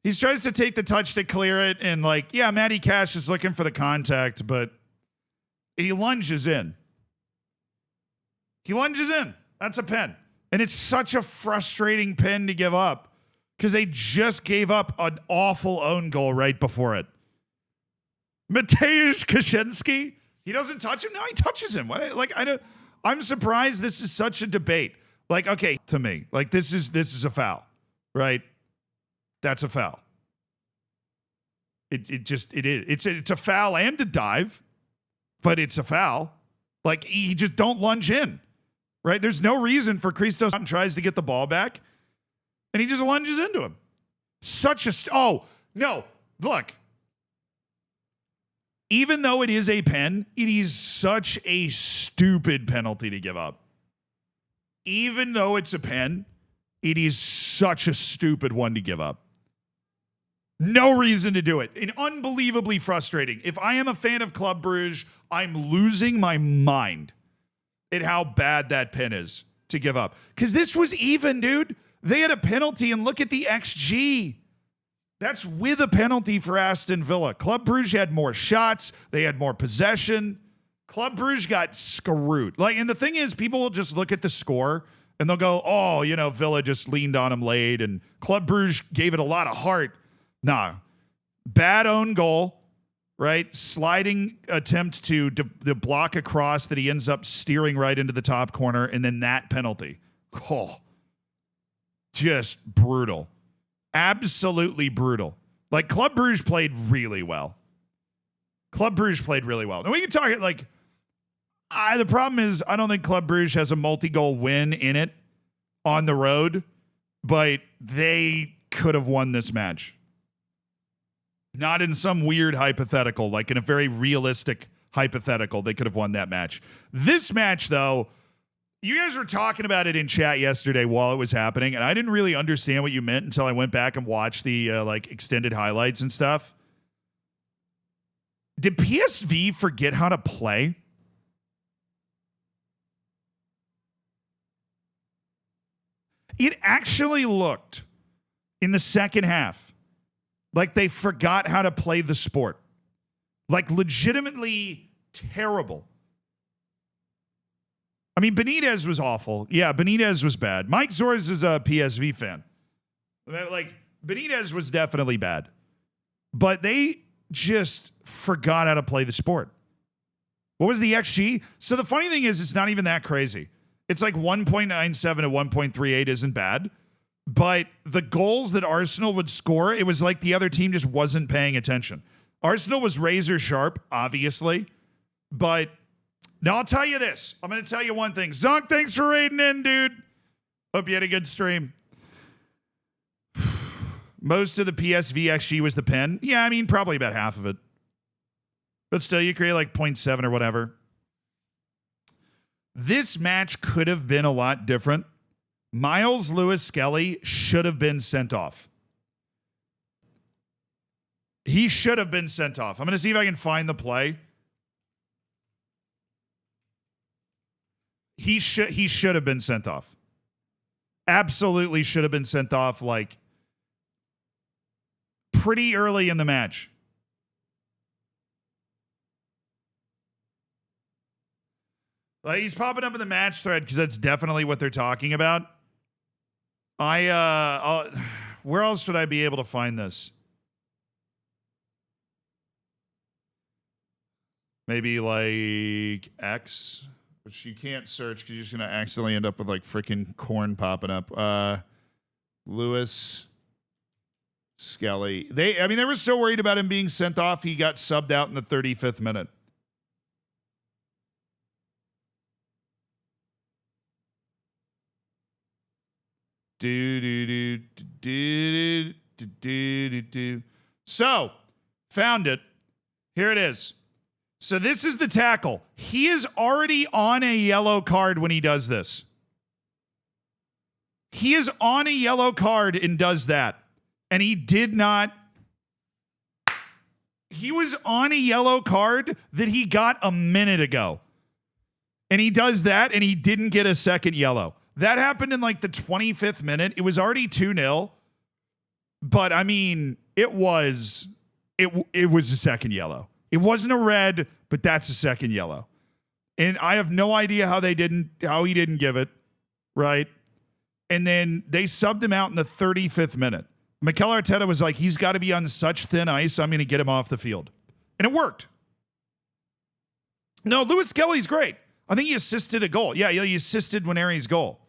He tries to take the touch to clear it, and Matty Cash is looking for the contact, but he lunges in. That's a pen. And it's such a frustrating pen to give up because they just gave up an awful own goal right before it. Mateusz Kaczynski, he doesn't touch him. No, he touches him. I'm surprised this is such a debate. To me, this is a foul, right? That's a foul. It is. It's a foul and a dive, but it's a foul. You just don't lunge in, right? There's no reason for Christos tries to get the ball back, and he just lunges into him. Look. Even though it is a pen, it is such a stupid penalty to give up. Even though it's a pen, it is such a stupid one to give up. No reason to do it. And unbelievably frustrating. If I am a fan of Club Brugge, I'm losing my mind at how bad that pen is to give up. Because this was even, dude. They had a penalty, and look at the XG. That's with a penalty for Aston Villa. Club Brugge had more shots. They had more possession. Club Brugge got screwed. And the thing is, people will just look at the score and they'll go, Villa just leaned on him late and Club Brugge gave it a lot of heart. Nah. Bad own goal, right? Sliding attempt to block a cross that he ends up steering right into the top corner, and then that penalty. Oh, just brutal. Absolutely brutal. Club Brugge played really well. Now we can talk the problem is I don't think Club Brugge has a multi-goal win in it on the road, but they could have won this match. Not in some weird hypothetical, in a very realistic hypothetical, they could have won that match. This match, though, you guys were talking about it in chat yesterday while it was happening, and I didn't really understand what you meant until I went back and watched the extended highlights and stuff. Did PSV forget how to play? It actually looked in the second half like they forgot how to play the sport. Legitimately terrible. I mean, Benitez was awful. Yeah, Benitez was bad. Mike Zorz is a PSV fan. Benitez was definitely bad. But they just forgot how to play the sport. What was the XG? So the funny thing is, it's not even that crazy. It's 1.97 to 1.38 isn't bad. But the goals that Arsenal would score, it was like the other team just wasn't paying attention. Arsenal was razor sharp, obviously. But now I'll tell you this. I'm going to tell you one thing. Zonk, thanks for raiding in, dude. Hope you had a good stream. Most of the PSV XG was the pen. Yeah, I mean, probably about half of it. But still, you create 0.7 or whatever. This match could have been a lot different. Miles Lewis-Skelly should have been sent off. He should have been sent off. I'm going to see if I can find the play. He should have been sent off. Absolutely should have been sent off pretty early in the match. He's popping up in the match thread because that's definitely what they're talking about. Where else would I be able to find this? Maybe X, which you can't search because you're just going to accidentally end up with freaking corn popping up. Lewis Skelly. They were so worried about him being sent off, he got subbed out in the 35th minute. So, found it. Here it is. So this is the tackle. He is already on a yellow card when he does this. He is on a yellow card and does that. And he did not. He was on a yellow card that he got a minute ago. And he does that and he didn't get a second yellow. That happened in like the 25th minute. It was already 2-0. But I mean, it was a second yellow. It wasn't a red, but that's a second yellow. And I have no idea how he didn't give it, right? And then they subbed him out in the 35th minute. Mikel Arteta was like, he's got to be on such thin ice, I'm going to get him off the field. And it worked. No, Lewis Kelly's great. I think he assisted a goal. Yeah, he assisted Nwaneri's goal.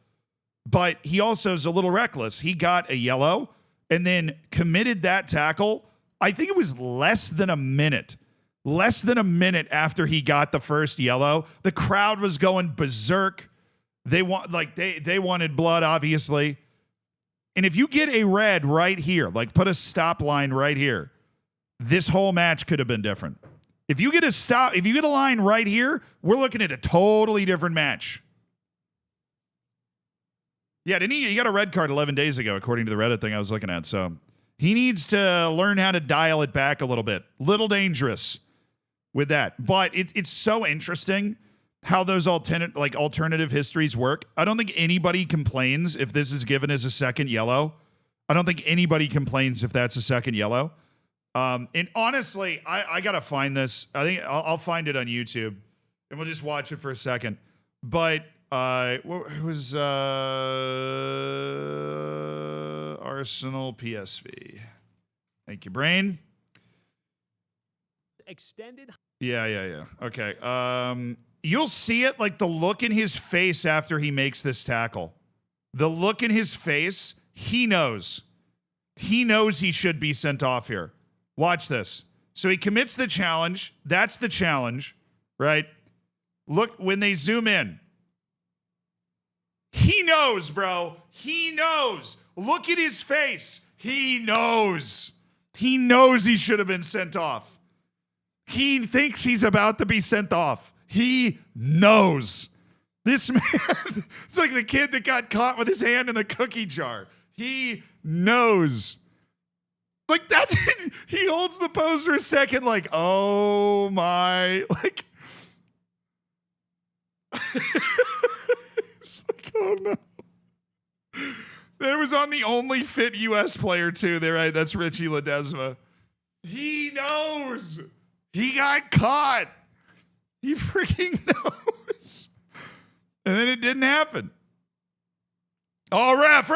But he also is a little reckless. He got a yellow and then committed that tackle. I think it was less than a minute. Less than a minute after he got the first yellow. The crowd was going berserk. They wanted blood, obviously. And if you get a red right here, like put a stop line right here, this whole match could have been different. If you get a line right here, we're looking at a totally different match. Yeah, didn't he got a red card 11 days ago, according to the Reddit thing I was looking at. So he needs to learn how to dial it back a little bit. Little dangerous with that. But it's so interesting how those alternative histories work. I don't think anybody complains if this is given as a second yellow. I don't think anybody complains if that's a second yellow. And honestly, I got to find this. I think I'll find it on YouTube and we'll just watch it for a second. But it was Arsenal PSV. Thank you, brain. Extended. Yeah. Okay. You'll see it, like the look in his face after he makes this tackle. The look in his face, he knows. He knows he should be sent off here. Watch this. So he commits the challenge. That's the challenge, right? Look, when they zoom in. He knows, bro. He knows. Look at his face. He knows. He knows he should have been sent off. He thinks he's about to be sent off. He knows. This man, it's like the kid that got caught with his hand in the cookie jar. He knows. Like that, he holds the pose for a second like, oh my, like, it's like, oh no. That was on the only fit U.S. player too. There, right? That's Richie Ledesma. He knows. He got caught. He freaking knows. And then it didn't happen. Oh, ref.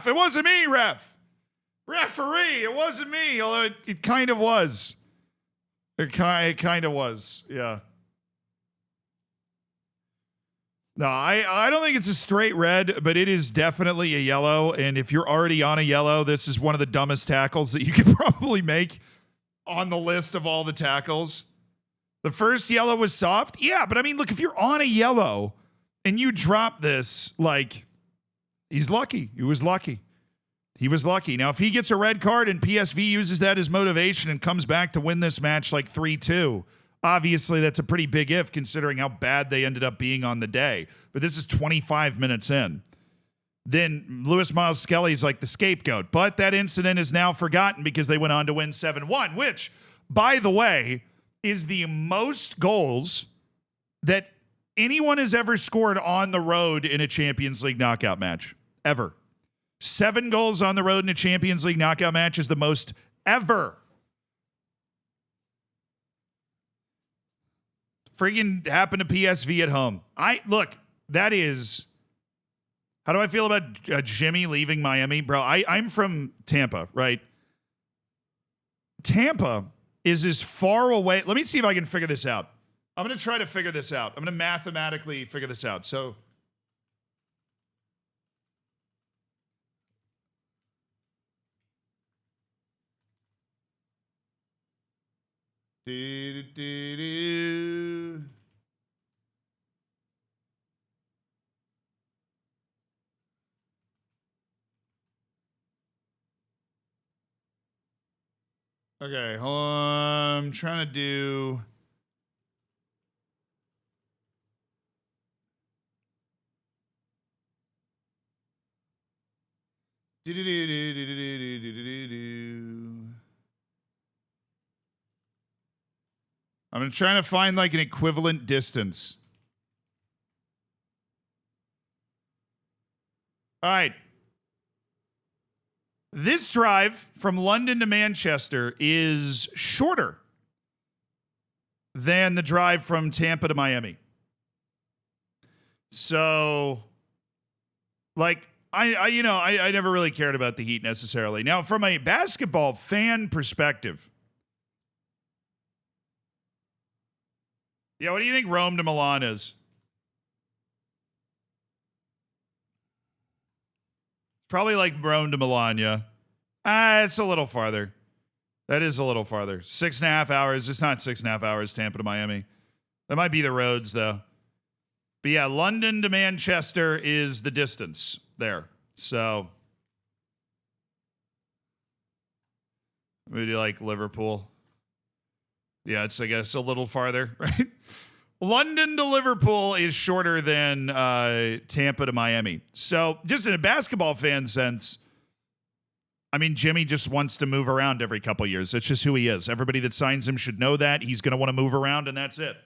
It wasn't me, ref. Referee, it wasn't me. Although it kind of was. It kind of was. Yeah. No, I don't think it's a straight red, but it is definitely a yellow. And if you're already on a yellow, this is one of the dumbest tackles that you could probably make on the list of all the tackles. The first yellow was soft. Yeah, but I mean, look, if you're on a yellow and you drop this, like, he's lucky. He was lucky. He was lucky. Now, if he gets a red card and PSV uses that as motivation and comes back to win this match like 3-2, obviously that's a pretty big if considering how bad they ended up being on the day. But this is 25 minutes in. Then Lewis Miles Skelly's like the scapegoat. But that incident is now forgotten because they went on to win 7-1, which, by the way, is the most goals that anyone has ever scored on the road in a Champions League knockout match. Ever. 7 goals on the road in a Champions League knockout match is the most ever. Friggin' happened to PSV at home. Look, that is... How do I feel about Jimmy leaving Miami? Bro, I'm from Tampa, right? Tampa is as far away. Let me see if I can figure this out. I'm going to try to figure this out. I'm going to mathematically figure this out. So, Okay, hold on. I'm trying to do. I'm trying to find like an equivalent distance. All right. This drive from London to Manchester is shorter than the drive from Tampa to Miami. So, like, I never really cared about the Heat necessarily. Now, from a basketball fan perspective, yeah, what do you think Rome to Milan is? Probably like Rome to Milan, yeah. It's a little farther. That is a little farther. 6.5 hours. It's not 6.5 hours, Tampa to Miami. That might be the roads, though. But yeah, London to Manchester is the distance there. So, maybe like Liverpool. Yeah, it's, I guess, a little farther, right? London to Liverpool is shorter than Tampa to Miami. So, just in a basketball fan sense, I mean, Jimmy just wants to move around every couple years. That's just who he is. Everybody that signs him should know that. He's going to want to move around, and that's it.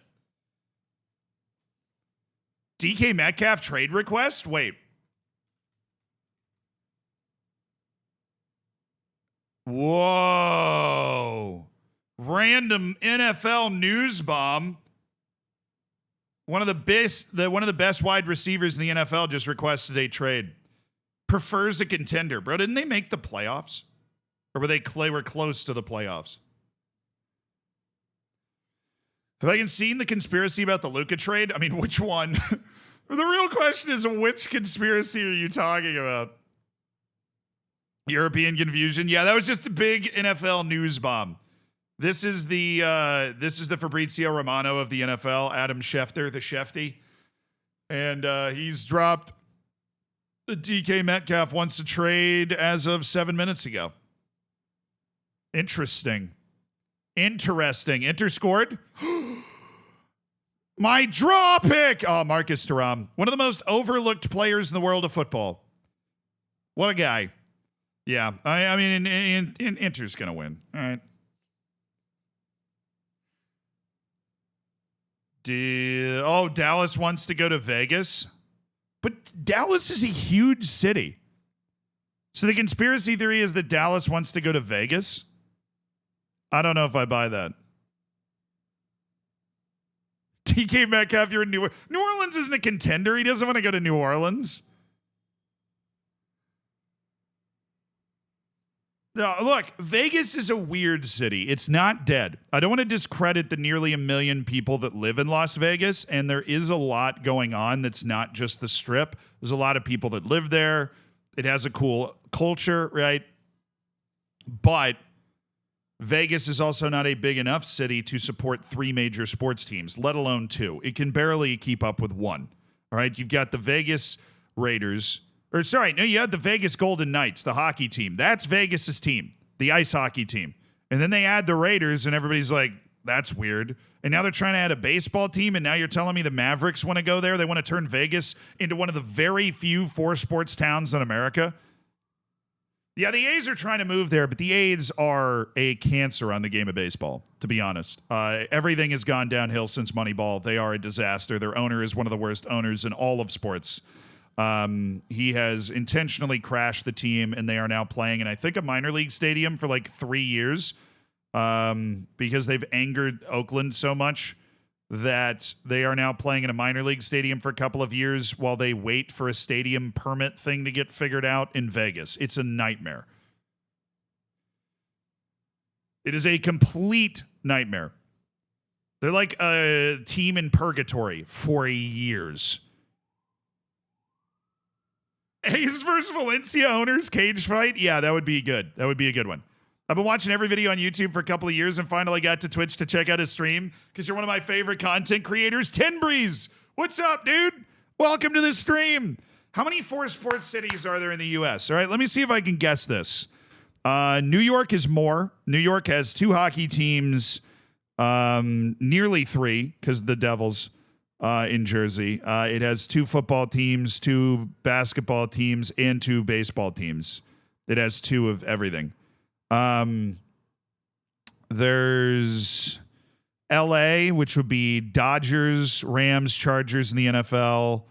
DK Metcalf trade request? Wait. Whoa. Random NFL news bomb. One of the best wide receivers in the NFL just requested a trade. Prefers a contender. Bro, didn't they make the playoffs? Or were close to the playoffs? Have I seen the conspiracy about the Luka trade? I mean, which one? The real question is, which conspiracy are you talking about? European confusion? Yeah, that was just a big NFL news bomb. This is the Fabrizio Romano of the NFL, Adam Schefter, the Shefty. And he's dropped the DK Metcalf wants to trade as of 7 minutes ago. Interesting. Enter scored. My draw pick. Oh, Marcus Thuram. One of the most overlooked players in the world of football. What a guy. Yeah. I mean, Inter's going to win. All right. Dallas wants to go to Vegas. But Dallas is a huge city. So the conspiracy theory is that Dallas wants to go to Vegas. I don't know if I buy that. DK Metcalf, you're in New Orleans isn't a contender. He doesn't want to go to New Orleans. No, look, Vegas is a weird city. It's not dead. I don't want to discredit the nearly 1 million people that live in Las Vegas, and there is a lot going on that's not just the Strip. There's a lot of people that live there. It has a cool culture, right? But Vegas is also not a big enough city to support 3 major sports teams, let alone 2. It can barely keep up with 1. All right, you've got the Vegas Raiders. You had the Vegas Golden Knights, the hockey team. That's Vegas's team, the ice hockey team. And then they add the Raiders, and everybody's like, that's weird. And now they're trying to add a baseball team, and now you're telling me the Mavericks want to go there? They want to turn Vegas into one of the very few 4 sports towns in America? Yeah, the A's are trying to move there, but the A's are a cancer on the game of baseball, to be honest. Everything has gone downhill since Moneyball. They are a disaster. Their owner is one of the worst owners in all of sports. He has intentionally crashed the team, and they are now playing in, I think, a minor league stadium for like 3 years because they've angered Oakland so much that they are now playing in a minor league stadium for a couple of years while they wait for a stadium permit thing to get figured out in Vegas. It's a nightmare. It is a complete nightmare. They're like a team in purgatory for years. A's versus Valencia owners cage fight? Yeah, that would be good. That would be a good one. I've been watching every video on YouTube for a couple of years and finally got to Twitch to check out his stream because you're one of my favorite content creators. Tinbreeze, what's up, dude? Welcome to the stream. How many 4 sports cities are there in the U.S.? All right, let me see if I can guess this. New York is more. New York has 2 hockey teams, nearly 3 because the Devils in Jersey. It has 2 football teams, 2 basketball teams, and 2 baseball teams. It has 2 of everything. There's LA, which would be Dodgers, Rams, Chargers in the NFL,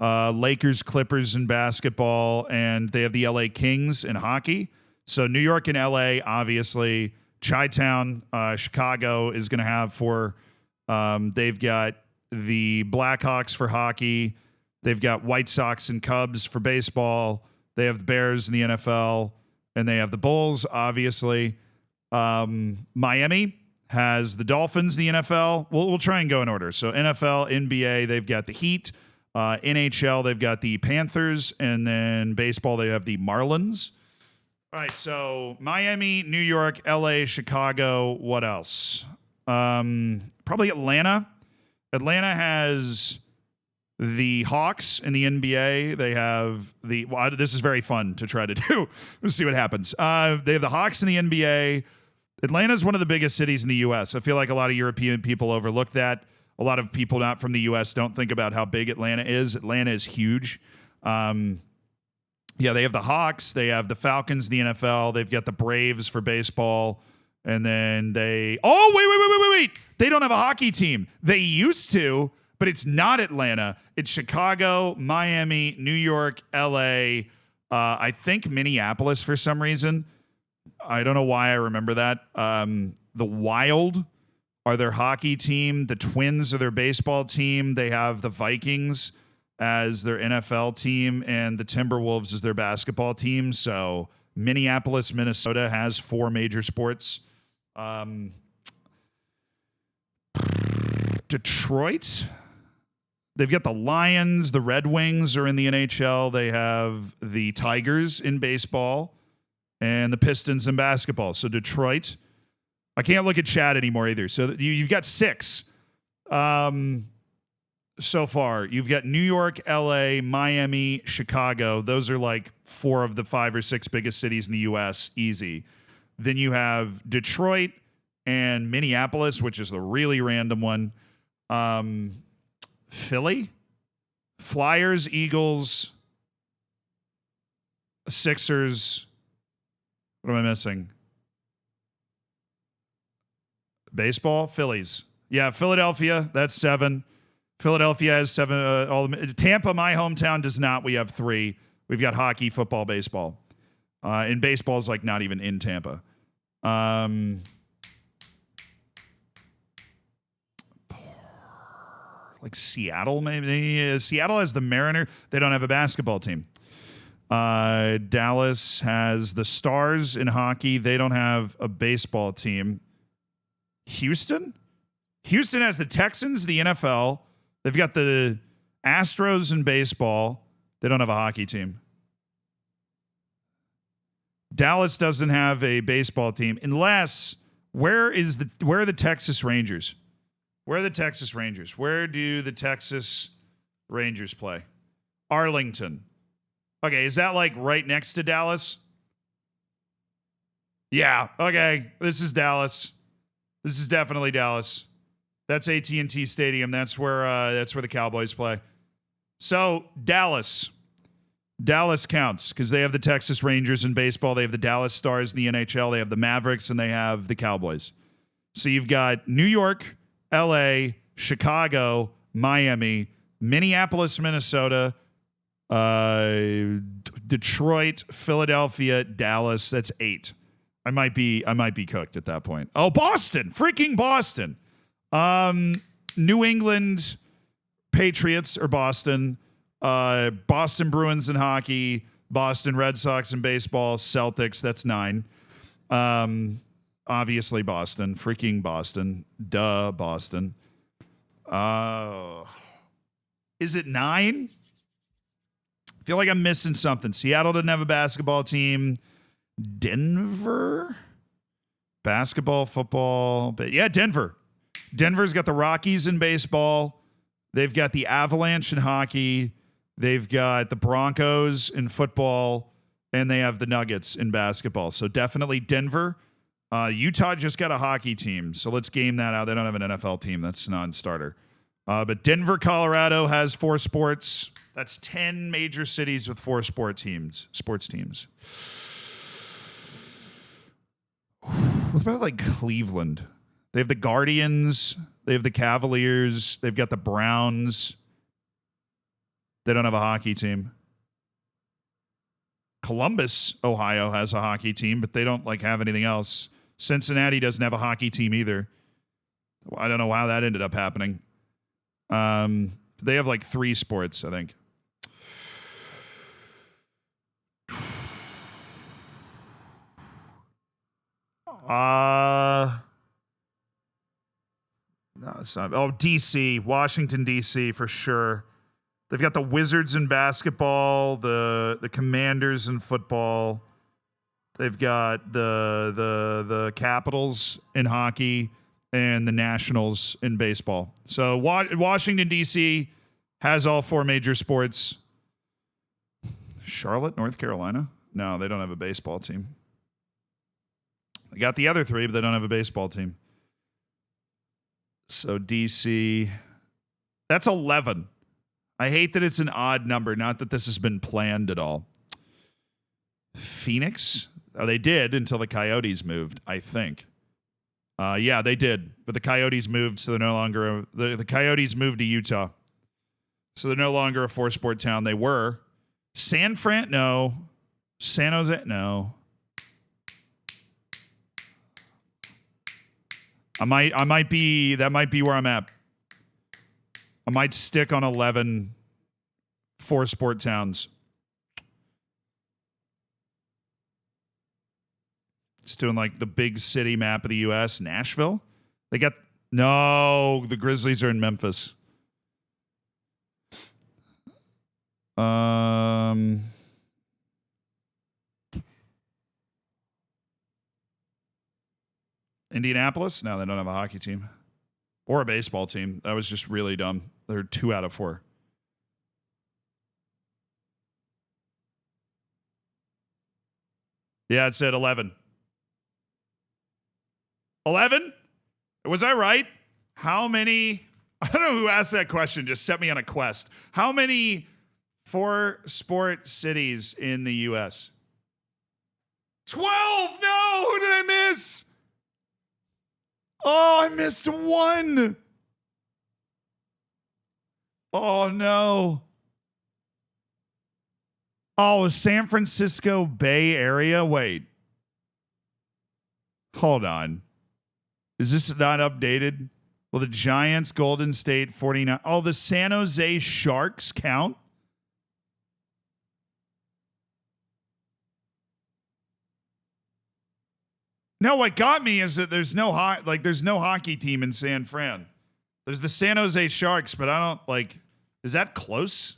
Lakers, Clippers in basketball, and they have the LA Kings in hockey. So New York and LA, obviously. Chi-Town, Chicago is going to have they've got the Blackhawks for hockey. They've got White Sox and Cubs for baseball. They have the Bears in the NFL, and they have the Bulls, obviously. Miami has the Dolphins in the NFL. We'll try and go in order. So NFL, NBA, they've got the Heat. NHL, they've got the Panthers. And then baseball, they have the Marlins. All right, so Miami, New York, LA, Chicago, what else? Probably Atlanta. Atlanta has the Hawks in the NBA. They have this is very fun to try to do. Let's see what happens. They have the Hawks in the NBA. Atlanta is one of the biggest cities in the U.S. I feel like a lot of European people overlook that. A lot of people not from the U.S. don't think about how big Atlanta is. Atlanta is huge. Yeah, they have the Hawks. They have the Falcons in the NFL. They've got the Braves for baseball. And then wait. They don't have a hockey team. They used to, but it's not Atlanta. It's Chicago, Miami, New York, LA, I think Minneapolis for some reason. I don't know why I remember that. The Wild are their hockey team. The Twins are their baseball team. They have the Vikings as their NFL team, and the Timberwolves is their basketball team. So Minneapolis, Minnesota has 4 major sports. Detroit, they've got the Lions. The Red Wings are in the NHL. They have the Tigers in baseball and the Pistons in basketball. So Detroit, I can't look at chat anymore either. So you've got 6 so far. You've got New York, LA, Miami, Chicago. Those are like 4 of the 5 or 6 biggest cities in the U.S. Easy. Then you have Detroit and Minneapolis, which is the really random one. Philly, Flyers, Eagles, Sixers. What am I missing? Baseball, Phillies. Yeah, Philadelphia, that's 7. Philadelphia has 7. Tampa, my hometown, does not. We have 3. We've got hockey, football, baseball. And baseball's like not even in Tampa. Like Seattle, maybe. Seattle has the Mariner. They don't have a basketball team. Dallas has the Stars in hockey. They don't have a baseball team. Houston has the Texans, the NFL. They've got the Astros in baseball. They don't have a hockey team. Dallas doesn't have a baseball team unless where are the Texas Rangers? Where are the Texas Rangers? Where do the Texas Rangers play? Arlington. Okay, is that like right next to Dallas? Yeah, okay. This is Dallas. This is definitely Dallas. That's AT&T Stadium. That's where the Cowboys play. So, Dallas counts because they have the Texas Rangers in baseball. They have the Dallas Stars in the NHL. They have the Mavericks, and they have the Cowboys. So you've got New York, LA, Chicago, Miami, Minneapolis, Minnesota, Detroit, Philadelphia, Dallas. That's 8. I might be cooked at that point. Oh, Boston, freaking Boston. New England Patriots or Boston, Boston Bruins in hockey, Boston Red Sox in baseball, Celtics. That's 9. Obviously Boston, freaking Boston. Duh, Boston. Is it 9? I feel like I'm missing something. Seattle didn't have a basketball team. Denver? Basketball, football. But yeah, Denver. Denver's got the Rockies in baseball. They've got the Avalanche in hockey. They've got the Broncos in football. and they have the Nuggets in basketball. So definitely Denver. Utah just got a hockey team, so let's game that out. They don't have an NFL team. That's non-starter. But Denver, Colorado has 4 sports. That's 10 major cities with 4 sports teams. What about like Cleveland? They have the Guardians. They have the Cavaliers. They've got the Browns. They don't have a hockey team. Columbus, Ohio has a hockey team, but they don't like have anything else. Cincinnati doesn't have a hockey team either. I don't know how that ended up happening. They have like 3 sports, I think. No, it's not. Oh, DC, Washington, DC for sure. They've got the Wizards in basketball, the Commanders in football. They've got the Capitals in hockey and the Nationals in baseball. So Washington, D.C. has all 4 major sports. Charlotte, North Carolina? No, they don't have a baseball team. They got the other 3, but they don't have a baseball team. So D.C. That's 11. I hate that it's an odd number, not that this has been planned at all. Phoenix? Oh, they did until the Coyotes moved, I think. Yeah, they did. But the Coyotes moved, so they're no longer... The Coyotes moved to Utah. So they're no longer a 4-sport town. They were. San Fran? No. San Jose? No. That might be where I'm at. I might stick on 11 4-sport towns. Just doing like the big city map of the U.S. Nashville. No, the Grizzlies are in Memphis. Indianapolis? No, they don't have a hockey team. Or a baseball team. That was just really dumb. They're 2 out of 4. Yeah, it said 11. 11? Was I right? How many? I don't know who asked that question. Just set me on a quest. How many 4-sport cities in the U.S.? 12! No! Who did I miss? Oh, I missed 1. Oh, no. Oh, San Francisco Bay Area? Wait. Hold on. Is this not updated? Well, the Giants, Golden State, 49. Oh, the San Jose Sharks count? No, what got me is that there's no hockey team in San Fran. There's the San Jose Sharks, but I don't is that close?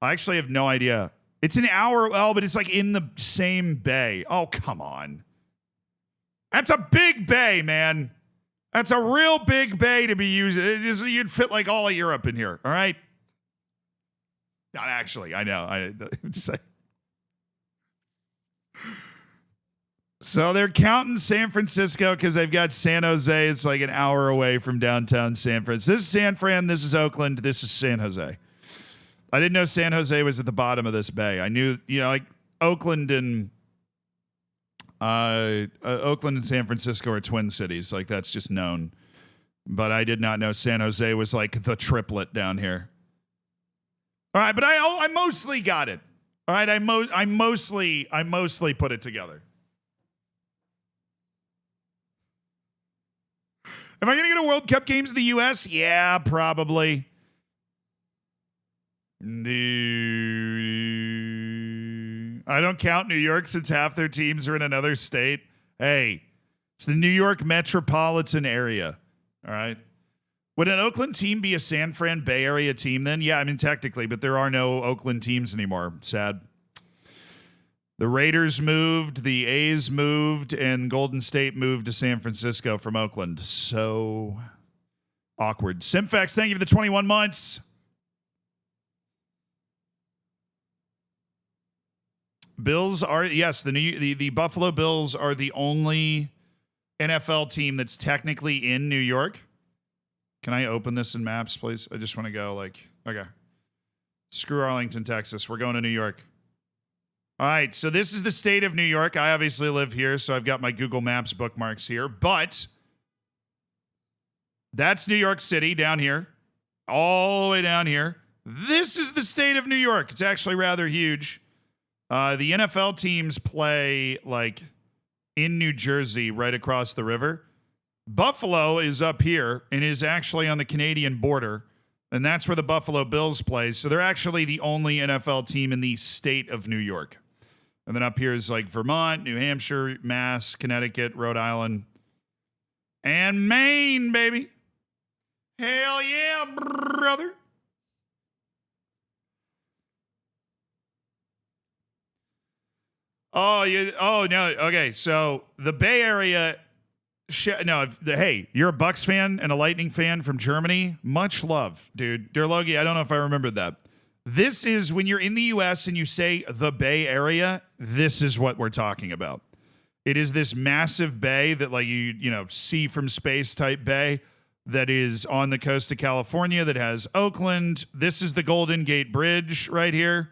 I actually have no idea. It's an hour, but it's like in the same bay. Oh, come on. That's a big bay, man. That's a real big bay to be using. You'd fit like all of Europe in here, all right? Not actually, I know. Just say. So they're counting San Francisco because they've got San Jose. It's like an hour away from downtown San Francisco. This is San Fran. This is Oakland. This is San Jose. I didn't know San Jose was at the bottom of this bay. I knew, like Oakland and San Francisco are twin cities. Like that's just known. But I did not know San Jose was like the triplet down here. All right, but I mostly got it. All right, I mostly put it together. Am I going to go to World Cup games in the U.S.? Yeah, probably. I don't count New York since half their teams are in another state. Hey, it's the New York metropolitan area. All right. Would an Oakland team be a San Fran Bay Area team then? Yeah, I mean, technically, but there are no Oakland teams anymore. Sad. The Raiders moved, the A's moved, and Golden State moved to San Francisco from Oakland. So awkward. Simfax, thank you for the 21 months. Bills are, yes, the Buffalo Bills are the only NFL team that's technically in New York. Can I open this in maps, please? I just want to go like, okay. Screw Arlington, Texas. We're going to New York. All right, so this is the state of New York. I obviously live here, so I've got my Google Maps bookmarks here. But that's New York City down here, all the way down here. This is the state of New York. It's actually rather huge. The NFL teams play like in New Jersey, right across the river. Buffalo is up here and is actually on the Canadian border, and that's where the Buffalo Bills play. So they're actually the only NFL team in the state of New York. And then up here is like Vermont, New Hampshire, Mass, Connecticut, Rhode Island, and Maine, baby. Hell yeah, brother. Oh no. Okay, so the Bay Area. Hey, you're a Bucks fan and a Lightning fan from Germany. Much love, dude. Dear Logie, I don't know if I remembered that. This is when you're in the U.S. and you say the Bay Area. This is what we're talking about. It is this massive bay that, like you know, see from space type bay that is on the coast of California. That has Oakland. This is the Golden Gate Bridge right here.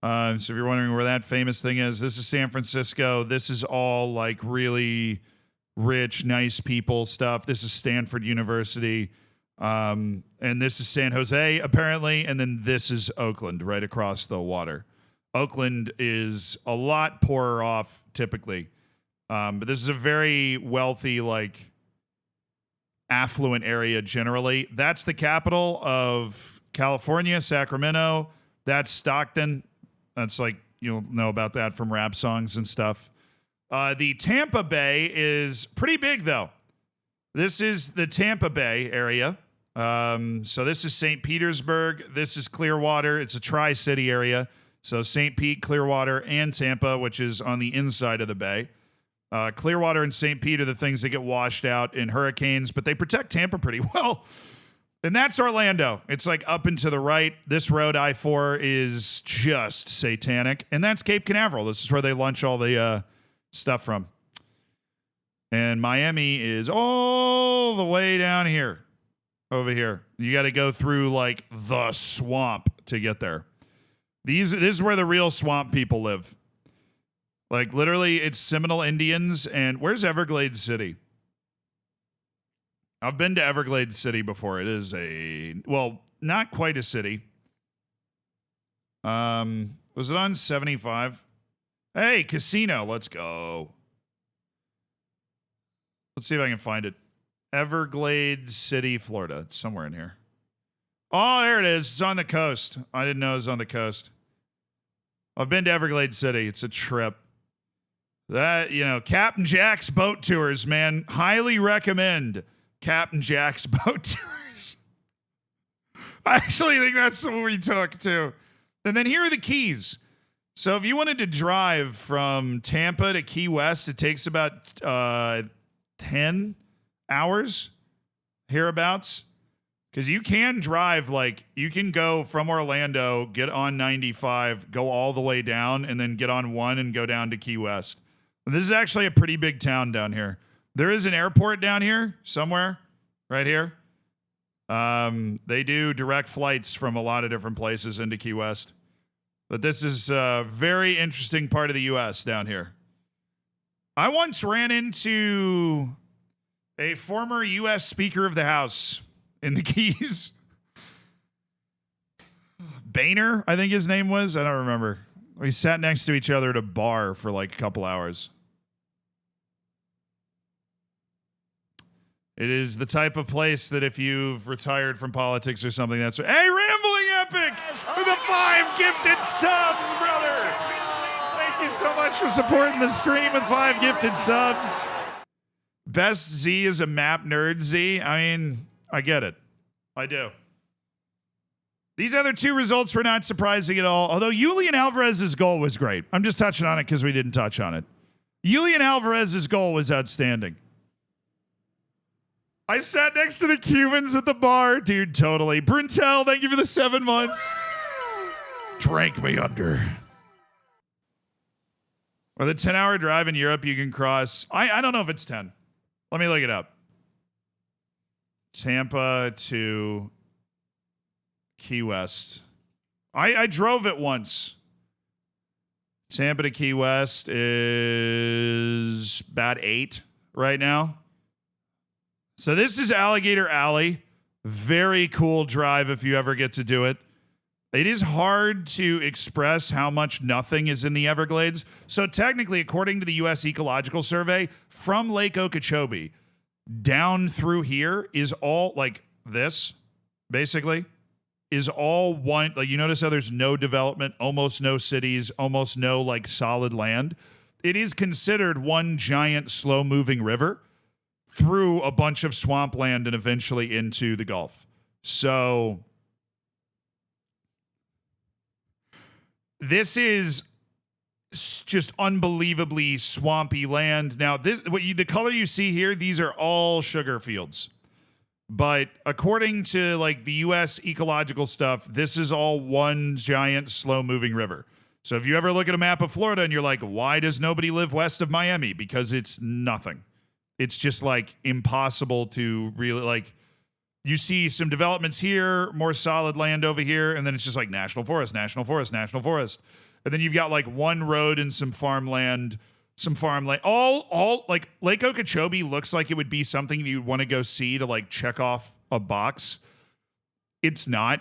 So if you're wondering where that famous thing is, this is San Francisco. This is all like really rich, nice people stuff. This is Stanford University. And this is San Jose, apparently. And then this is Oakland, right across the water. Oakland is a lot poorer off, typically. But this is a very wealthy, like, affluent area generally. That's the capital of California, Sacramento. That's Stockton. That's like, you'll know about that from rap songs and stuff. The Tampa Bay is pretty big, though. This is the Tampa Bay area. So this is St. Petersburg. This is Clearwater. It's a tri-city area. So St. Pete, Clearwater, and Tampa, which is on the inside of the bay. Clearwater and St. Pete are the things that get washed out in hurricanes, but they protect Tampa pretty well. And that's Orlando. It's like up and to the right. This road, I-4, is just satanic. And that's Cape Canaveral. This is where they launch all the stuff from. And Miami is all the way down here. Over here. You got to go through like the swamp to get there. This is where the real swamp people live. Like literally it's Seminole Indians. And where's Everglades City? I've been to Everglades City before. It is not quite a city. Was it on 75? Hey, casino. Let's go. Let's see if I can find it. Everglades City, Florida. It's somewhere in here. Oh, there it is. It's on the coast. I didn't know it was on the coast. I've been to Everglades City. It's a trip. That, you know, Captain Jack's boat tours, man. Highly recommend Captain Jack's boat tours. I actually think that's what we took, too. And then here are the keys. So if you wanted to drive from Tampa to Key West, it takes about 10 hours, hereabouts. Because you can drive, like, you can go from Orlando, get on 95, go all the way down, and then get on 1 and go down to Key West. And this is actually a pretty big town down here. There is an airport down here somewhere, right here. They do direct flights from a lot of different places into Key West. But this is a very interesting part of the U.S. down here. I once ran into a former U.S. Speaker of the House in the Keys. Boehner, I think his name was. I don't remember. We sat next to each other at a bar for like a couple hours. It is the type of place that if you've retired from politics or something, that's... Hey, Rambling Epic with the 5 gifted subs, brother. Thank you so much for supporting the stream with 5 gifted subs. Best Z is a map nerd Z. I mean, I get it. I do. These other 2 results were not surprising at all, although Julian Alvarez's goal was great. I'm just touching on it because we didn't touch on it. Julian Alvarez's goal was outstanding. I sat next to the Cubans at the bar. Dude, totally. Bruntel, thank you for the 7 months. Drank me under. Or the 10-hour drive in Europe you can cross. I don't know if it's 10. Let me look it up. Tampa to Key West. I drove it once. Tampa to Key West is about 8 right now. So this is Alligator Alley. Very cool drive if you ever get to do it. It is hard to express how much nothing is in the Everglades. So technically, according to the U.S. Ecological Survey, from Lake Okeechobee down through here is all like this, basically, is all one. Like, you notice how there's no development, almost no cities, almost no like solid land. It is considered one giant slow-moving river through a bunch of swampland and eventually into the Gulf. So this is just unbelievably swampy land. Now, the color you see here, these are all sugar fields. But according to like the U.S. ecological stuff, this is all one giant slow-moving river. So if you ever look at a map of Florida and you're like, why does nobody live west of Miami? Because it's nothing. It's just like impossible to really like. You see some developments here, more solid land over here, and then it's just like national forest, national forest, national forest. And then you've got like one road and some farmland. All like Lake Okeechobee looks like it would be something you'd want to go see to like check off a box. It's not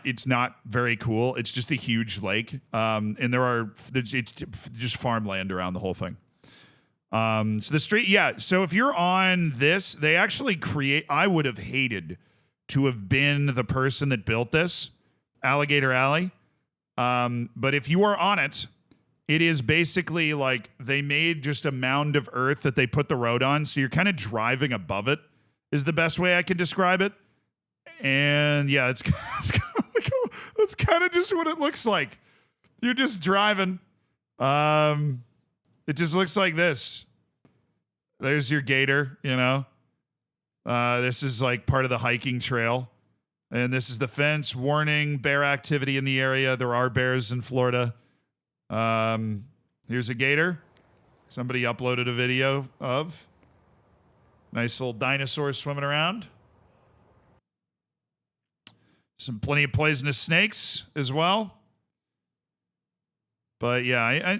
very cool. It's just a huge lake. And it's just farmland around the whole thing. So the street, yeah. So if you're on this, they actually I would have hated to have been the person that built this, Alligator Alley. But if you are on it, it is basically like they made just a mound of earth that they put the road on. So you're kind of driving above it is the best way I can describe it. And yeah, it's that's kind of just what it looks like. You're just driving. It just looks like this. There's your gator, you know. This is like part of the hiking trail. And this is the fence. Warning, bear activity in the area. There are bears in Florida. Here's a gator. Somebody uploaded a video of. Nice little dinosaur swimming around. Plenty of poisonous snakes as well. But yeah,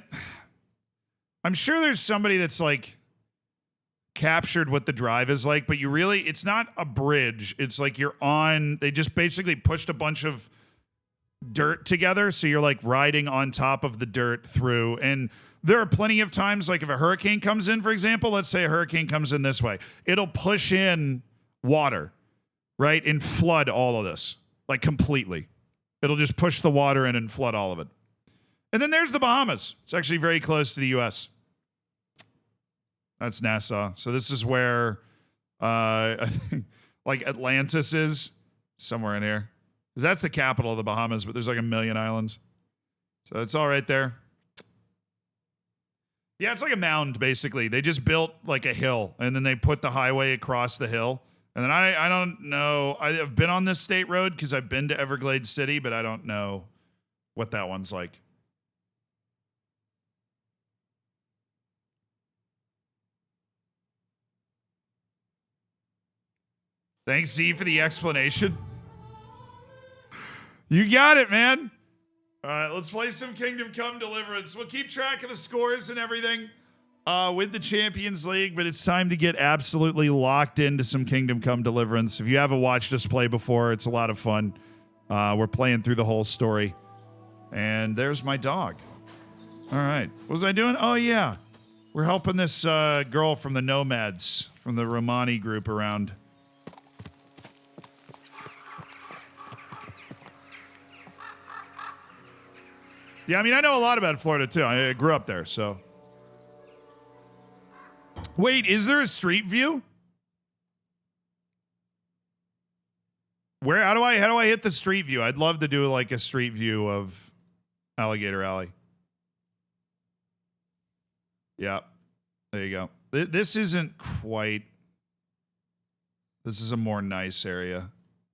I'm sure there's somebody that's like captured what the drive is like, but it's not a bridge. It's like they just basically pushed a bunch of dirt together. So you're like riding on top of the dirt through. And there are plenty of times, like if a hurricane comes in, for example, let's say a hurricane comes in this way, it'll push in water, right? And flood all of this, like completely. It'll just push the water in and flood all of it. And then there's the Bahamas. It's actually very close to the U.S. That's Nassau. So this is where I think like Atlantis is somewhere in here. Because that's the capital of the Bahamas, but there's like a million islands. So it's all right there. Yeah, it's like a mound, basically. They just built like a hill, and then they put the highway across the hill. And then I don't know. I've been on this state road because I've been to Everglades City, but I don't know what that one's like. Thanks, Z, for the explanation. You got it, man. All right, let's play some Kingdom Come Deliverance. We'll keep track of the scores and everything with the Champions League, but it's time to get absolutely locked into some Kingdom Come Deliverance. If you haven't watched us play before, it's a lot of fun. We're playing through the whole story. And there's my dog. All right. What was I doing? Oh, yeah. We're helping this girl from the Nomads, from the Romani group around. Yeah, I mean, I know a lot about Florida, too. I grew up there, so. Wait, is there a street view? How do I hit the street view? I'd love to do like a street view of Alligator Alley. Yeah, there you go. This isn't quite. This is a more nice area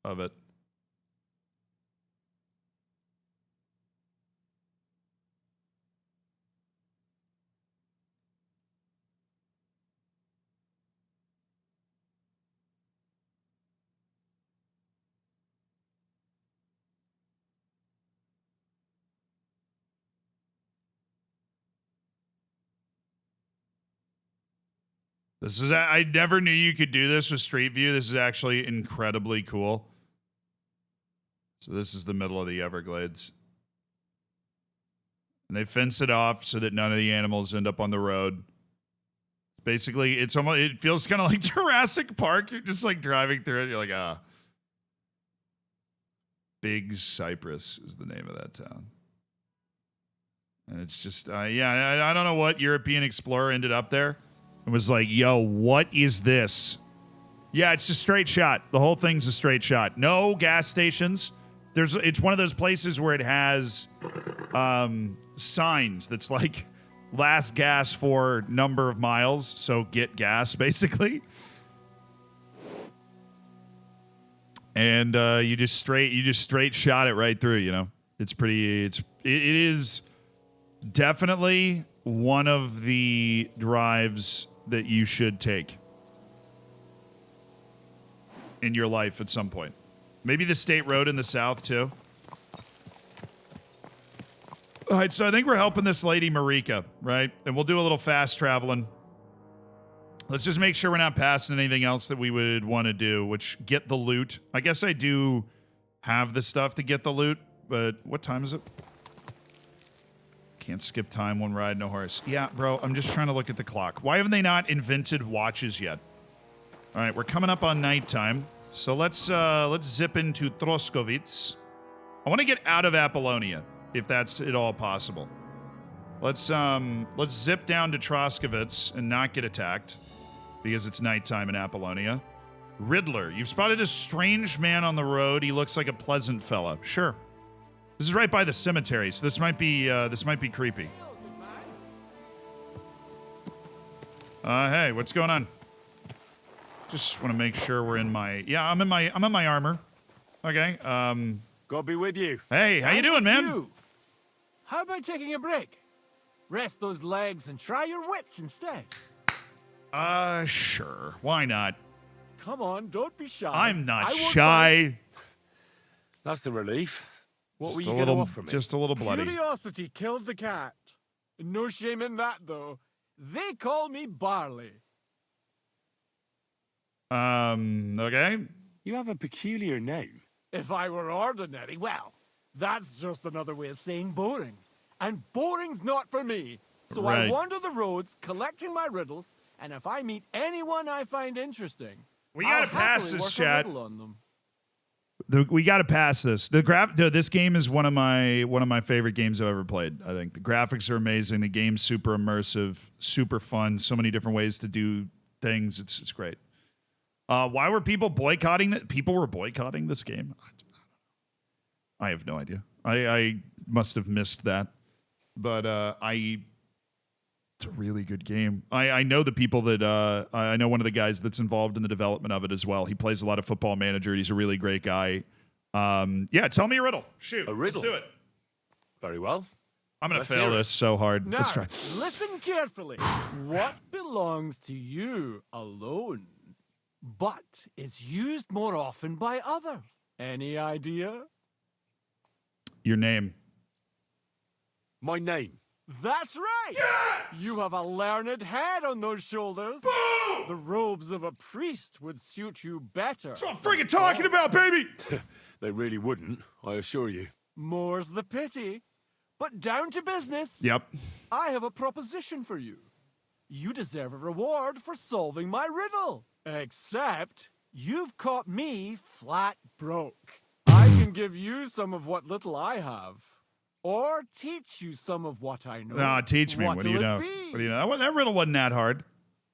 of it. This is, I never knew you could do this with Street View. This is actually incredibly cool. So this is the middle of the Everglades. And they fence it off so that none of the animals end up on the road. Basically, it's almost, it feels kind of like Jurassic Park. You're just like driving through it. You're like, ah. Big Cypress is the name of that town. And it's just, yeah, I don't know what European explorer ended up there. It was like, yo, what is this? Yeah, it's a straight shot. The whole thing's a straight shot. No gas stations. It's one of those places where it has signs that's like last gas for number of miles, so get gas basically. And you just straight shot it right through, you know. It is definitely one of the drives that you should take in your life at some point. Maybe the state road in the south, too. All right, so I think we're helping this lady, Marika, right? And we'll do a little fast traveling. Let's just make sure we're not passing anything else that we would want to do, which get the loot. I guess I do have the stuff to get the loot, but what time is it? Can't skip time, one ride, no horse. Yeah, bro, I'm just trying to look at the clock. Why haven't they not invented watches yet? All right, we're coming up on nighttime. So let's zip into Troskowitz. I want to get out of Apollonia, if that's at all possible. Let's zip down to Troskowitz and not get attacked, because it's nighttime in Apollonia. Riddler, you've spotted a strange man on the road. He looks like a pleasant fella. Sure. This is right by the cemetery, so this might be creepy. Hey, what's going on? Just want to make sure we're in my... Yeah, I'm in my armor. Okay, God be with you. Hey, how you doing, man? You. How about taking a break? Rest those legs and try your wits instead. Sure. Why not? Come on, don't be shy. I'm not shy. That's a relief. What Just were a you going to little, offer me? just a little bloody. Curiosity killed the cat. No shame in that, though. They call me Barley. Okay. You have a peculiar name. If I were ordinary, well, that's just another way of saying boring. And boring's not for me. So Right. I wander the roads collecting my riddles, and if I meet anyone I find interesting, We gotta I'll pass happily this, work a chat. riddle on them. We got to pass this. This game is one of my favorite games I've ever played. I think the graphics are amazing. The game's super immersive, super fun. So many different ways to do things. It's great. Why were people boycotting that? People were boycotting this game. I have no idea. I must have missed that, but it's a really good game. I know the people that I know one of the guys that's involved in the development of it as well. He plays a lot of Football Manager. He's a really great guy. Yeah, tell me a riddle. Shoot, A riddle? let's do it. Very well. I'm gonna Let's fail hear it. this so hard. Now, Let's try. listen carefully. What belongs to you alone, but is used more often by others? Any idea? Your name. My name. That's right! Yes! You have a learned head on those shoulders. Boom! The robes of a priest would suit you better. That's what I'm freaking talking about, baby. They really wouldn't, I assure you. More's the pity. But down to business. Yep. I have a proposition for you. You deserve a reward for solving my riddle. Except, you've caught me flat broke. I can give you some of what little I have. Or teach you some of what I know. No, teach me. What do you know? Be? What do you know? That riddle wasn't that hard.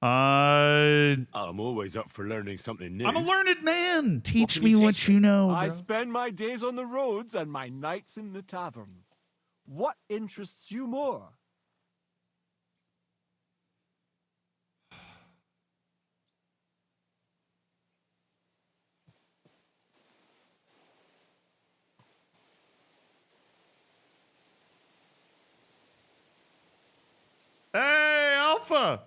I'm always up for learning something new. I'm a learned man. Teach can me you what teach you know. I bro. spend my days on the roads and my nights in the taverns. What interests you more? Hey, Alpha.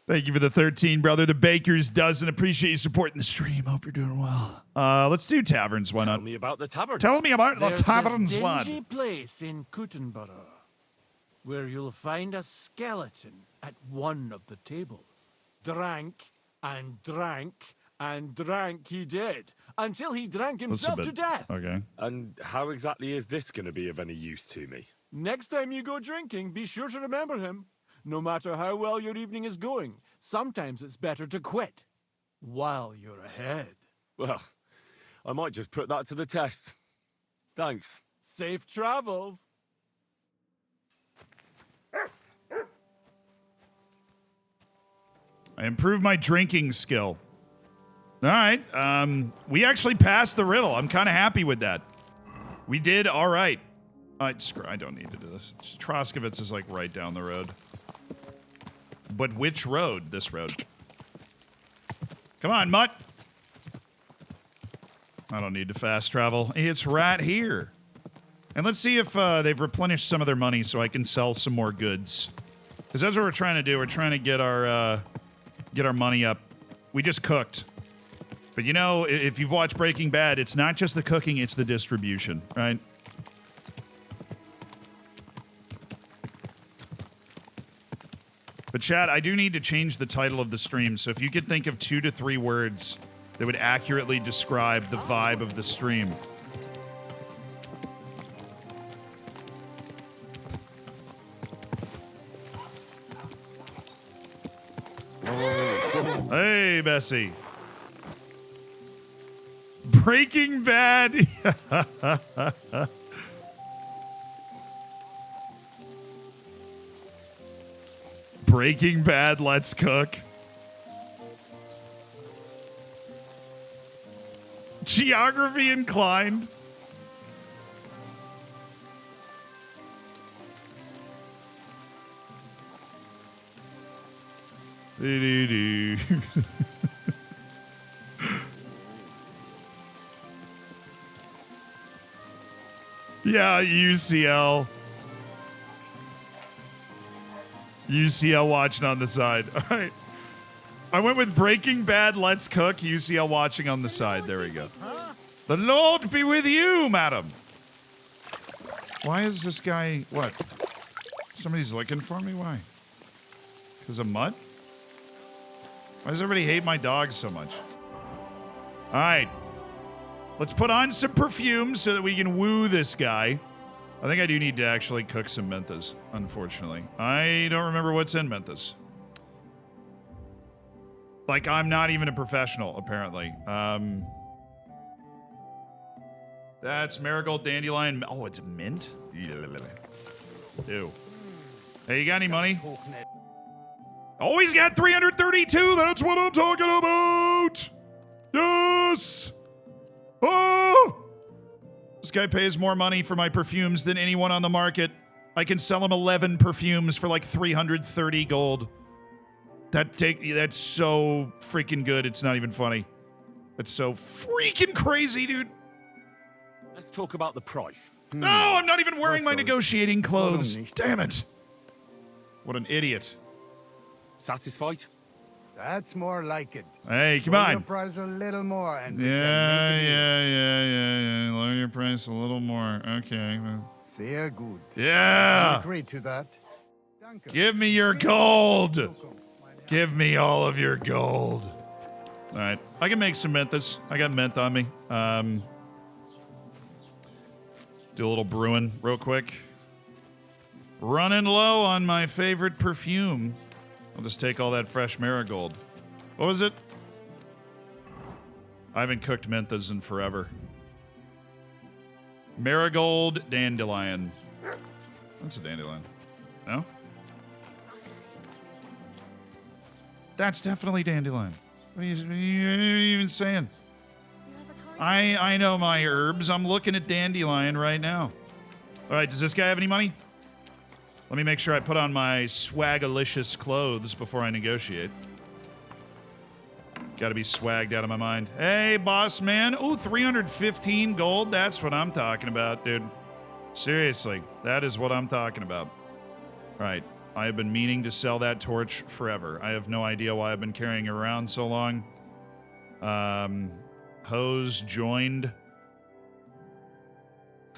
Thank you for the 13, brother. The Baker's dozen. Appreciate you supporting the stream. Hope you're doing well. Let's do taverns. Why Tell not? me about the tavern. Tell me about the There's taverns, this lad. dingy place in Kuttenborough where you'll find a skeleton at one of the tables. drank, and drank, and drank he did, until he drank That's a himself to bit- death. Okay. And how exactly is this going to be of any use to me? Next time you go drinking, be sure to remember him. No matter how well your evening is going, sometimes it's better to quit while you're ahead. Well, I might just put that to the test. Thanks. Safe travels. I improved my drinking skill. All right. We actually passed the riddle. I'm kind of happy with that. We did all right. I don't need to do this. Troskovitz is like right down the road. But which road? This road. Come on, Mutt. I don't need to fast travel. It's right here. And let's see if they've replenished some of their money so I can sell some more goods. Because that's what we're trying to do. We're trying to get our money up. We just cooked. But you know, if you've watched Breaking Bad, it's not just the cooking, it's the distribution, right? But chat, I do need to change the title of the stream. So if you could think of 2 to 3 words that would accurately describe the vibe of the stream. Hey, Bessie. Breaking Bad. Breaking Bad, let's cook. Geography inclined. Do-do-do. Yeah, UCL. UCL watching on the side. All right. I went with Breaking Bad, Let's Cook, UCL watching on the side. There we go. The Lord be with you, madam. Why is this guy... What? Somebody's looking for me? Why? Because of mud? Why does everybody hate my dog so much? All right. Let's put on some perfume so that we can woo this guy. I think I do need to actually cook some menthas, unfortunately. I don't remember what's in menthas. Like, I'm not even a professional, apparently. That's marigold, dandelion. Oh, it's mint? Ew. Hey, you got any money? Oh, he's got 332. That's what I'm talking about. Yes. Oh. This guy pays more money for my perfumes than anyone on the market. I can sell him 11 perfumes for like 330 gold. That's so freaking good. It's not even funny. That's so freaking crazy, dude. Let's talk about the price. No, I'm not even wearing my negotiating clothes. Damn it. What an idiot. Satisfied? That's more like it. Hey, come Lower on. your price a little more and we Yeah. can make a deal. Lower your price a little more. Okay. Sehr gut. I Yeah. agree to that. Danke. Give me your gold. Give me all of your gold. All right. I can make some menthas. I got mint on me. Do a little brewing real quick. Running low on my favorite perfume. I'll just take all that fresh marigold. What was it? I haven't cooked menthas in forever. Marigold dandelion. That's a dandelion. No? That's definitely dandelion. What are you even saying? I know my herbs. I'm looking at dandelion right now. All right, does this guy have any money? Let me make sure I put on my swagalicious clothes before I negotiate. Gotta be swagged out of my mind. Hey, boss man. Ooh, 315 gold. That's what I'm talking about, dude. Seriously, that is what I'm talking about. All right, I have been meaning to sell that torch forever. I have no idea why I've been carrying it around so long. Hose joined.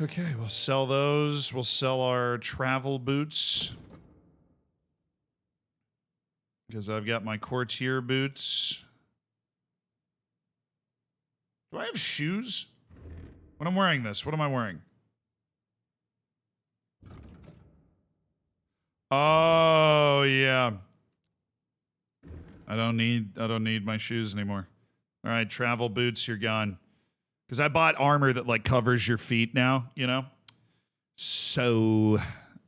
Okay, we'll sell those. We'll sell our travel boots. because I've got my courtier boots. Do I have shoes? When I'm wearing this, what am I wearing? Oh, yeah. I don't need my shoes anymore. All right, travel boots, you're gone. Because I bought armor that like covers your feet now, you know? So,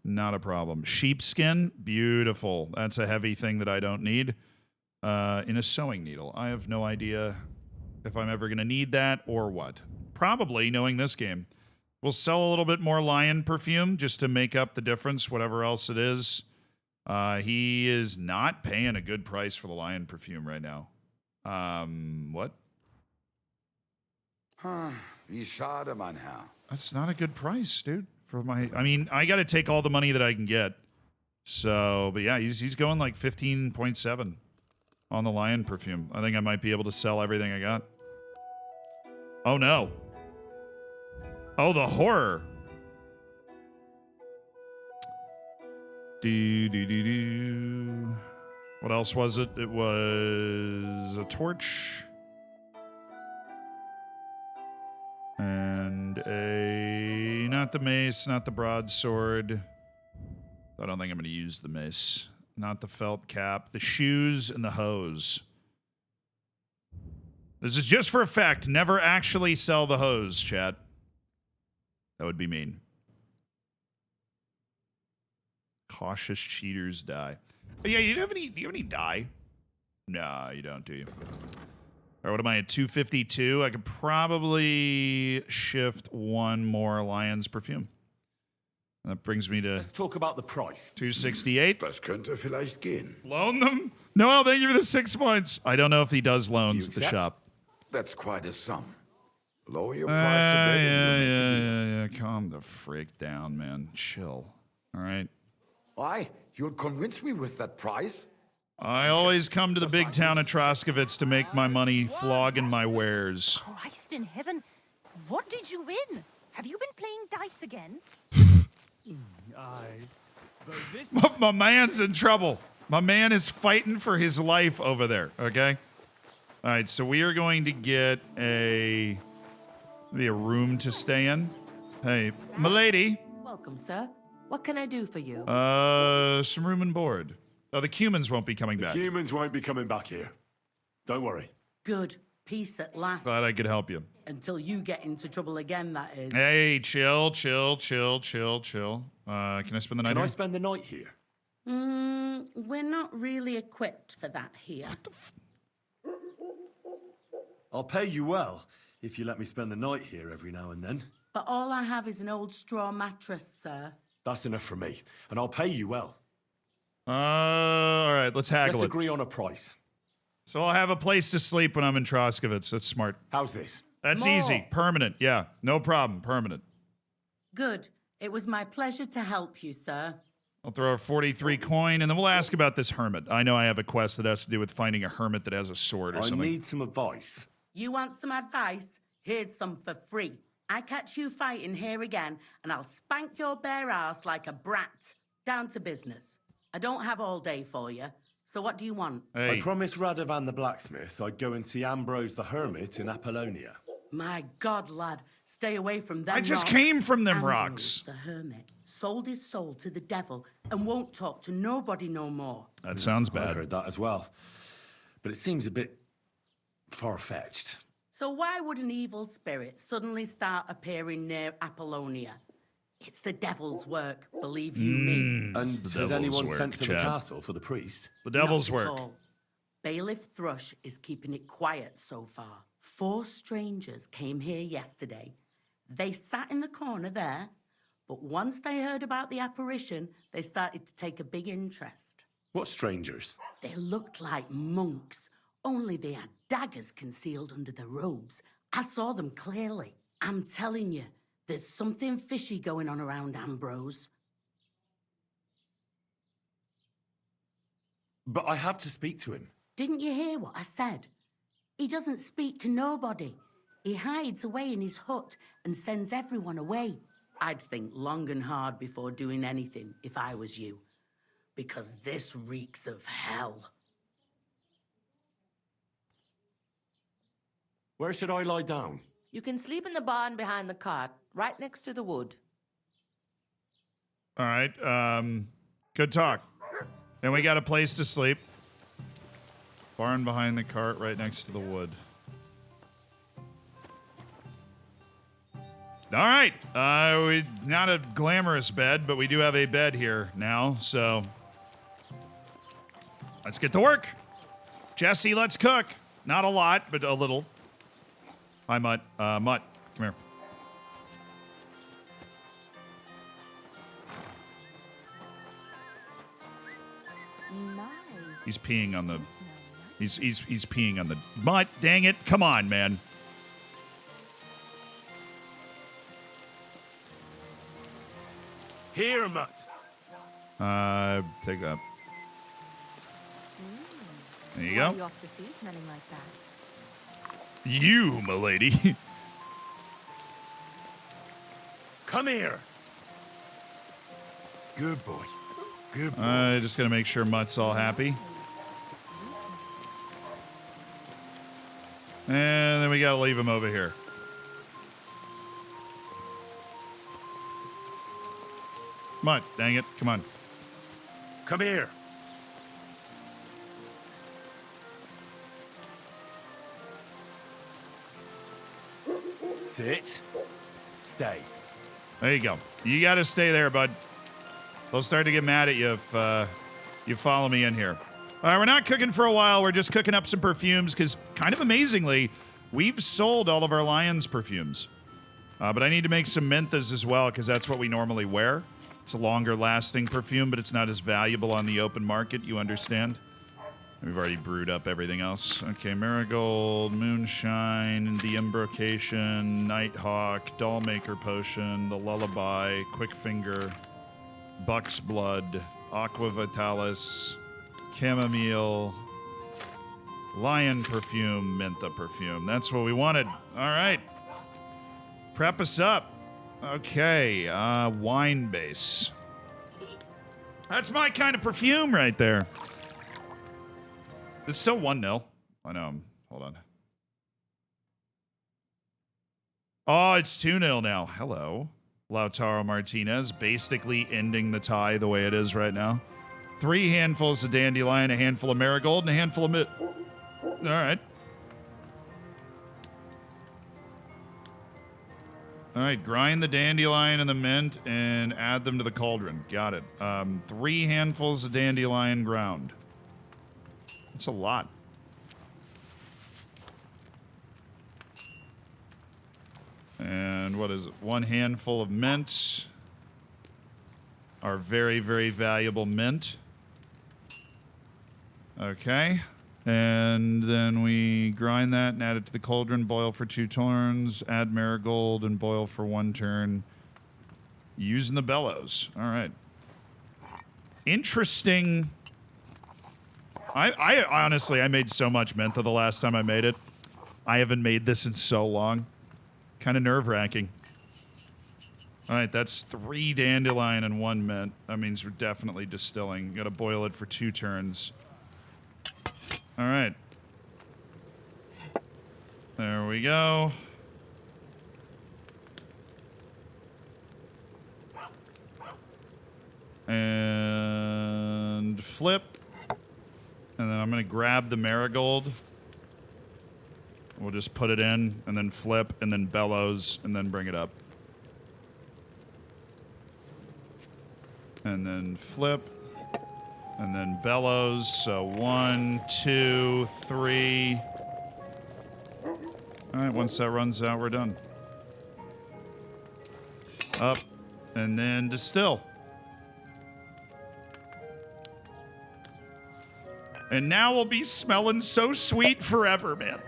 not a problem. Sheepskin, beautiful. That's a heavy thing that I don't need. In a sewing needle. I have no idea if I'm ever going to need that or what. Probably, knowing this game. We'll sell a little bit more lion perfume just to make up the difference, whatever else it is. He is not paying a good price for the lion perfume right now. What? Wie schade, mein Herr. That's not a good price, dude. I mean, I got to take all the money that I can get. So, but yeah, he's going like 15.7 on the lion perfume. I think I might be able to sell everything I got. Oh no. Oh, the horror. Do. What else was it? It was a torch. And not the mace, not the broadsword. I don't think I'm going to use the mace. Not the felt cap. The shoes and the hose. This is just for effect. Never actually sell the hose, chat. That would be mean. Cautious cheaters die. But yeah, do you have any dye? No, you don't, do you? Or what am I at 252? I could probably shift one more lion's perfume. That brings me to Let's talk about the price. 268. Das könnte vielleicht gehen. Loan them? Noel, thank you for the 6 points. I don't know if he does loans at the accept? shop. That's quite a sum. Lower your price a bit and we'll make a deal. Yeah. Calm the freak down, man. Chill. All right. Why? You'll convince me with that price? I always come to the big town of Troskovitz to make my money flogging my wares. Christ in heaven, what did you win? Have you been playing dice again? But this My man's in trouble. My man is fighting for his life over there, okay? All right, so we are going to get maybe a room to stay in. Hey, milady. Welcome, sir. What can I do for you? Some room and board. Oh, the Cumans won't be coming back. Humans won't be coming back here. Don't worry. Good. Peace at last. Glad I could help you. Until you get into trouble again, that is. Hey, chill. Can I spend the night Can I here? spend the night here? We're not really equipped for that here. I'll pay you well if you let me spend the night here every now and then. But all I have is an old straw mattress, sir. That's enough for me, and I'll pay you well. All right, let's haggle Let's it. agree on a price. So I'll have a place to sleep when I'm in Troskovitz. That's smart. How's this? That's More. easy. Permanent. Yeah, no problem. Permanent. Good. It was my pleasure to help you, sir. I'll throw a 43 coin, and then we'll ask about this hermit. I know I have a quest that has to do with finding a hermit that has a sword or I something. need some advice. You want some advice? Here's some for free. I catch you fighting here again, and I'll spank your bare ass like a brat. Down to business. I don't have all day for you, so what do you want? I Hey, promised Radovan the blacksmith I'd go and see Ambrose the hermit in Apollonia. My God, lad, stay away from them I just rocks. came from them Ambrose, rocks. the hermit, sold his soul to the devil and won't talk to nobody no more. that sounds I bad. heard that as well. But it seems a bit far-fetched. So why would an evil spirit suddenly start appearing near Apollonia? It's the devil's work, believe you me. And the has devil's anyone work, sent to the Chad. castle for the priest? The devil's Not at work. all. Bailiff Thrush is keeping it quiet so far. 4 strangers came here yesterday. They sat in the corner there, but once they heard about the apparition, they started to take a big interest. What strangers? They looked like monks, only they had daggers concealed under their robes. I saw them clearly. I'm telling you, there's something fishy going on around Ambrose. But I have to speak to him. Didn't you hear what I said? He doesn't speak to nobody. He hides away in his hut and sends everyone away. I'd think long and hard before doing anything if I was you. Because this reeks of hell. Where should I lie down? You can sleep in the barn behind the cart, right next to the wood. All right. Good talk. Then we got a place to sleep. Barn behind the cart, right next to the wood. All right. Not a glamorous bed, but we do have a bed here now, so let's get to work. Jesse, let's cook. Not a lot, but a little. Hi, Mutt. Mutt, come here. Nice. He's peeing on the. You smell nice. He's peeing on the. Mutt, dang it! Come on, man. Here, Mutt. Take that. There you Why are go. you off to sea smelling like that? You, milady. Come here. Good boy. Good boy. Just gonna make sure Mutt's all happy. And then we gotta leave him over here. Mutt, dang it. Come on. Come here. Sit. Stay. There you go. You gotta stay there, bud. They'll start to get mad at you if you follow me in here. All right, we're not cooking for a while. We're just cooking up some perfumes because, kind of amazingly, we've sold all of our Lions perfumes. But I need to make some Menthas as well because that's what we normally wear. It's a longer lasting perfume, but it's not as valuable on the open market, you understand? We've already brewed up everything else. Okay, Marigold, Moonshine, The Embrocation, Nighthawk, Dollmaker Potion, The Lullaby, Quick Finger, Buck's Blood, Aqua Vitalis, Chamomile, Lion Perfume, Mentha Perfume. That's what we wanted. All right. Prep us up. Okay, wine base. That's my kind of perfume right there. It's still 1-0. I know. Hold on. Oh, it's 2-0 now. Hello. Lautaro Martinez basically ending the tie the way it is right now. 3 handfuls of Dandelion, a handful of Marigold, and a handful of Mint. All right. All right, grind the Dandelion and the Mint and add them to the cauldron. Got it. 3 handfuls of Dandelion ground. That's a lot. And what is it? 1 handful of mint. Our very, very valuable mint. Okay. And then we grind that and add it to the cauldron, boil for 2 turns, add Marigold, and boil for 1 turn. Using the bellows. All right. Interesting. I honestly, I made so much mentha the last time I made it. I haven't made this in so long. Kind of nerve-wracking. All right, that's 3 Dandelion and 1 mint. That means we're definitely distilling. You got to boil it for 2 turns. All right. There we go. And flip. And then I'm going to grab the Marigold. We'll just put it in and then flip and then bellows and then bring it up. And then flip. And then bellows. So 1, 2, 3. All right, once that runs out, we're done. Up. And then distill. And now we'll be smelling so sweet forever, man.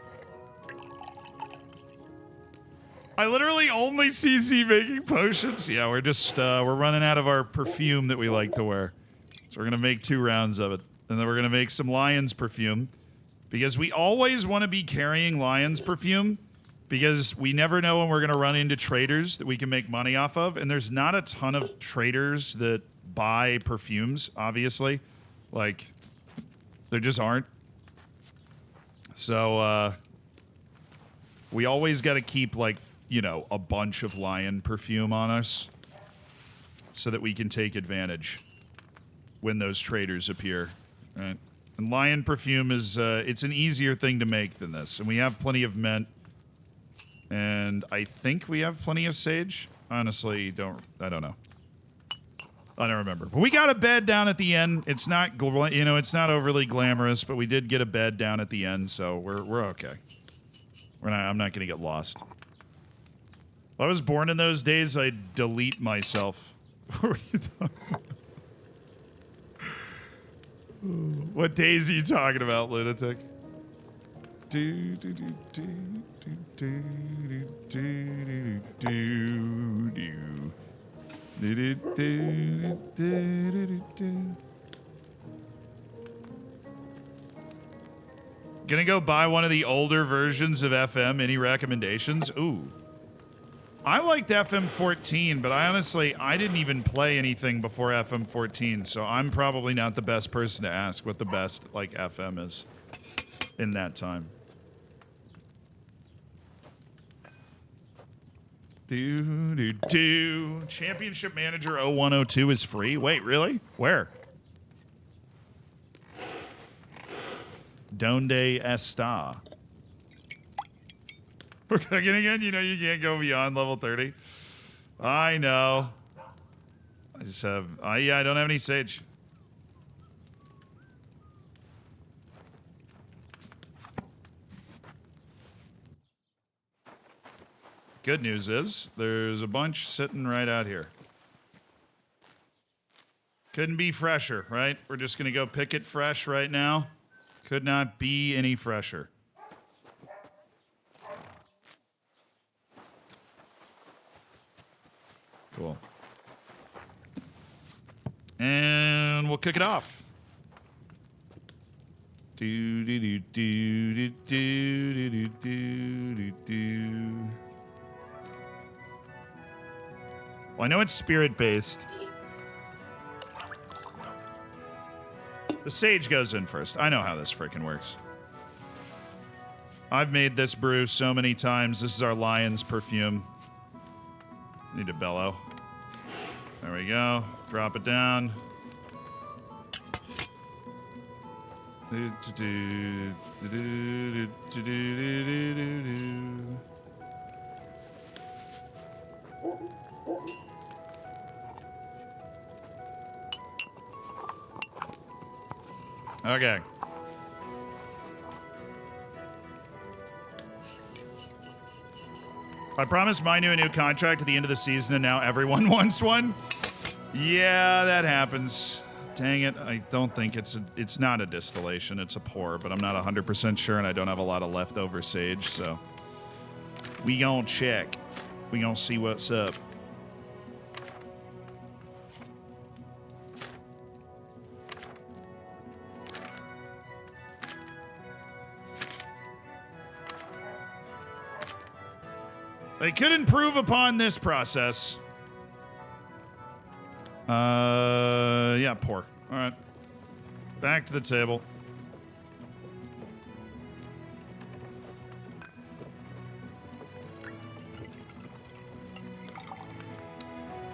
I literally only see Z making potions. Yeah, we're just, we're running out of our perfume that we like to wear. So we're going to make 2 rounds of it. And then we're going to make some Lion's perfume. Because we always want to be carrying Lion's perfume. Because we never know when we're going to run into traders that we can make money off of. And there's not a ton of traders that buy perfumes, obviously. Like, there just aren't. So, We always got to keep, like, you know, a bunch of lion perfume on us so that we can take advantage when those traders appear, right? And lion perfume is, it's an easier thing to make than this. And we have plenty of mint. And I think we have plenty of sage. Honestly, I don't know. I don't remember. But we got a bed down at the end. It's not, you know, it's not overly glamorous, but we did get a bed down at the end, so we're okay. I'm not gonna get lost. If I was born in those days, I'd delete myself. What days are you talking about, lunatic? Gonna go buy one of the older versions of FM. Any recommendations? Ooh. I liked FM 14, but I didn't even play anything before FM 14, so I'm probably not the best person to ask what the best, like, FM is in that time. Championship Manager 0102 is free? Wait, really? Where? Donde está? We're cooking again? You know you can't go beyond level 30. I know. I just have... yeah, I don't have any sage. Good news is, there's a bunch sitting right out here. Couldn't be fresher, right? We're just gonna go pick it fresh right now. Could not be any fresher. Cool. And we'll kick it off. Do do do do do do do do do. Well, I know it's spirit-based. The sage goes in first. I know how this freaking works. I've made this brew so many times. This is our lion's perfume. Need to bellow. There we go. Drop it down. Okay. I promised mine a new contract at the end of the season, and now everyone wants one. Yeah, that happens. Dang it, I don't think it's not a distillation, it's a pour, but I'm not 100% sure, and I don't have a lot of leftover sage, so we gonna check. We gonna see what's up. They could improve upon this process. Yeah, pour. All right. Back to the table.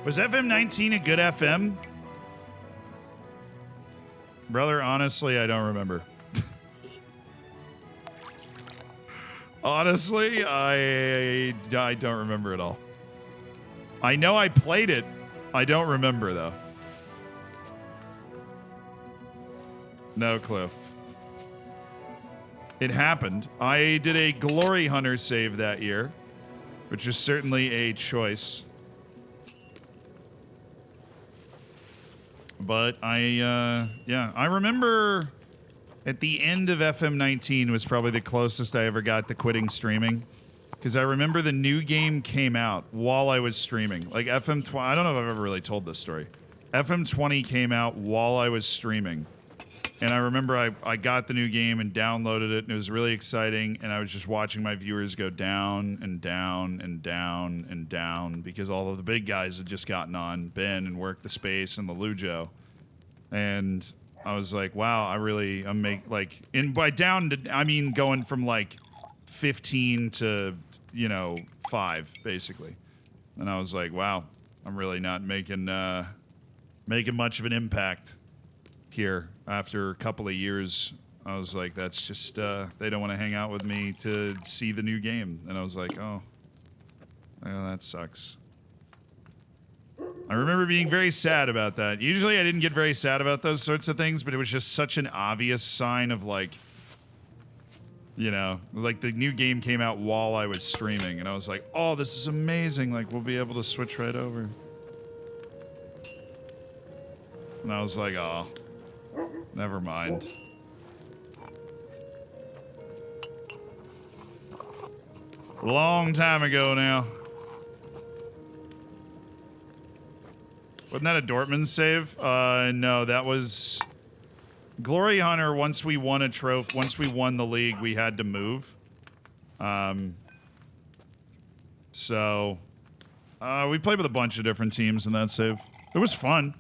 Was FM 19 a good FM? Brother, honestly, I don't remember. Honestly, I don't remember at all. I know I played it. I don't remember, though. No clue. It happened. I did a Glory Hunter save that year, which is certainly a choice. But I remember at the end of FM 19 was probably the closest I ever got to quitting streaming. Because I remember the new game came out while I was streaming. Like FM 20, I don't know if I've ever really told this story. FM 20 came out while I was streaming. And I remember I got the new game and downloaded it, and it was really exciting, and I was just watching my viewers go down and down and down and down because all of the big guys had just gotten on, Ben and Work the Space and the Lujo. And I was like, wow, I'm by down to, I mean going from like 15 to, 5, basically. And I was like, wow, I'm really not making much of an impact here after a couple of years. I was like, that's just, they don't want to hang out with me to see the new game. And I was like, oh, well, that sucks. I remember being very sad about that. Usually I didn't get very sad about those sorts of things, but it was just such an obvious sign of like, like the new game came out while I was streaming, and I was like, oh, this is amazing. Like, we'll be able to switch right over. And I was like, oh, never mind. Long time ago now. Wasn't that a Dortmund save? No, that was Glory Hunter. Once we won a trophy, once we won the league, we had to move. So we played with a bunch of different teams in that save. It was fun.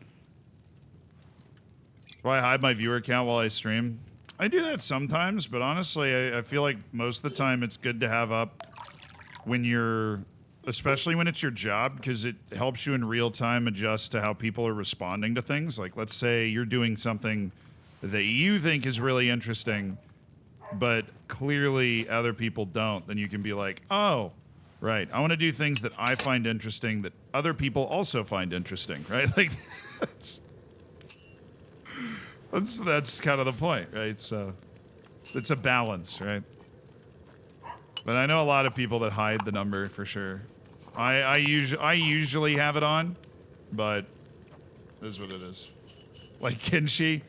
Do I hide my viewer count while I stream? I do that sometimes, but honestly, I feel like most of the time it's good to have up when you're, especially when it's your job, because it helps you in real time adjust to how people are responding to things. Like, let's say you're doing something that you think is really interesting, but clearly other people don't, then you can be like, oh, right, I want to do things that I find interesting that other people also find interesting, right? Like, that's kind of the point, right? So it's a balance, right? But I know a lot of people that hide the number for sure. I usually have it on, but it is what it is. Like Kenshi.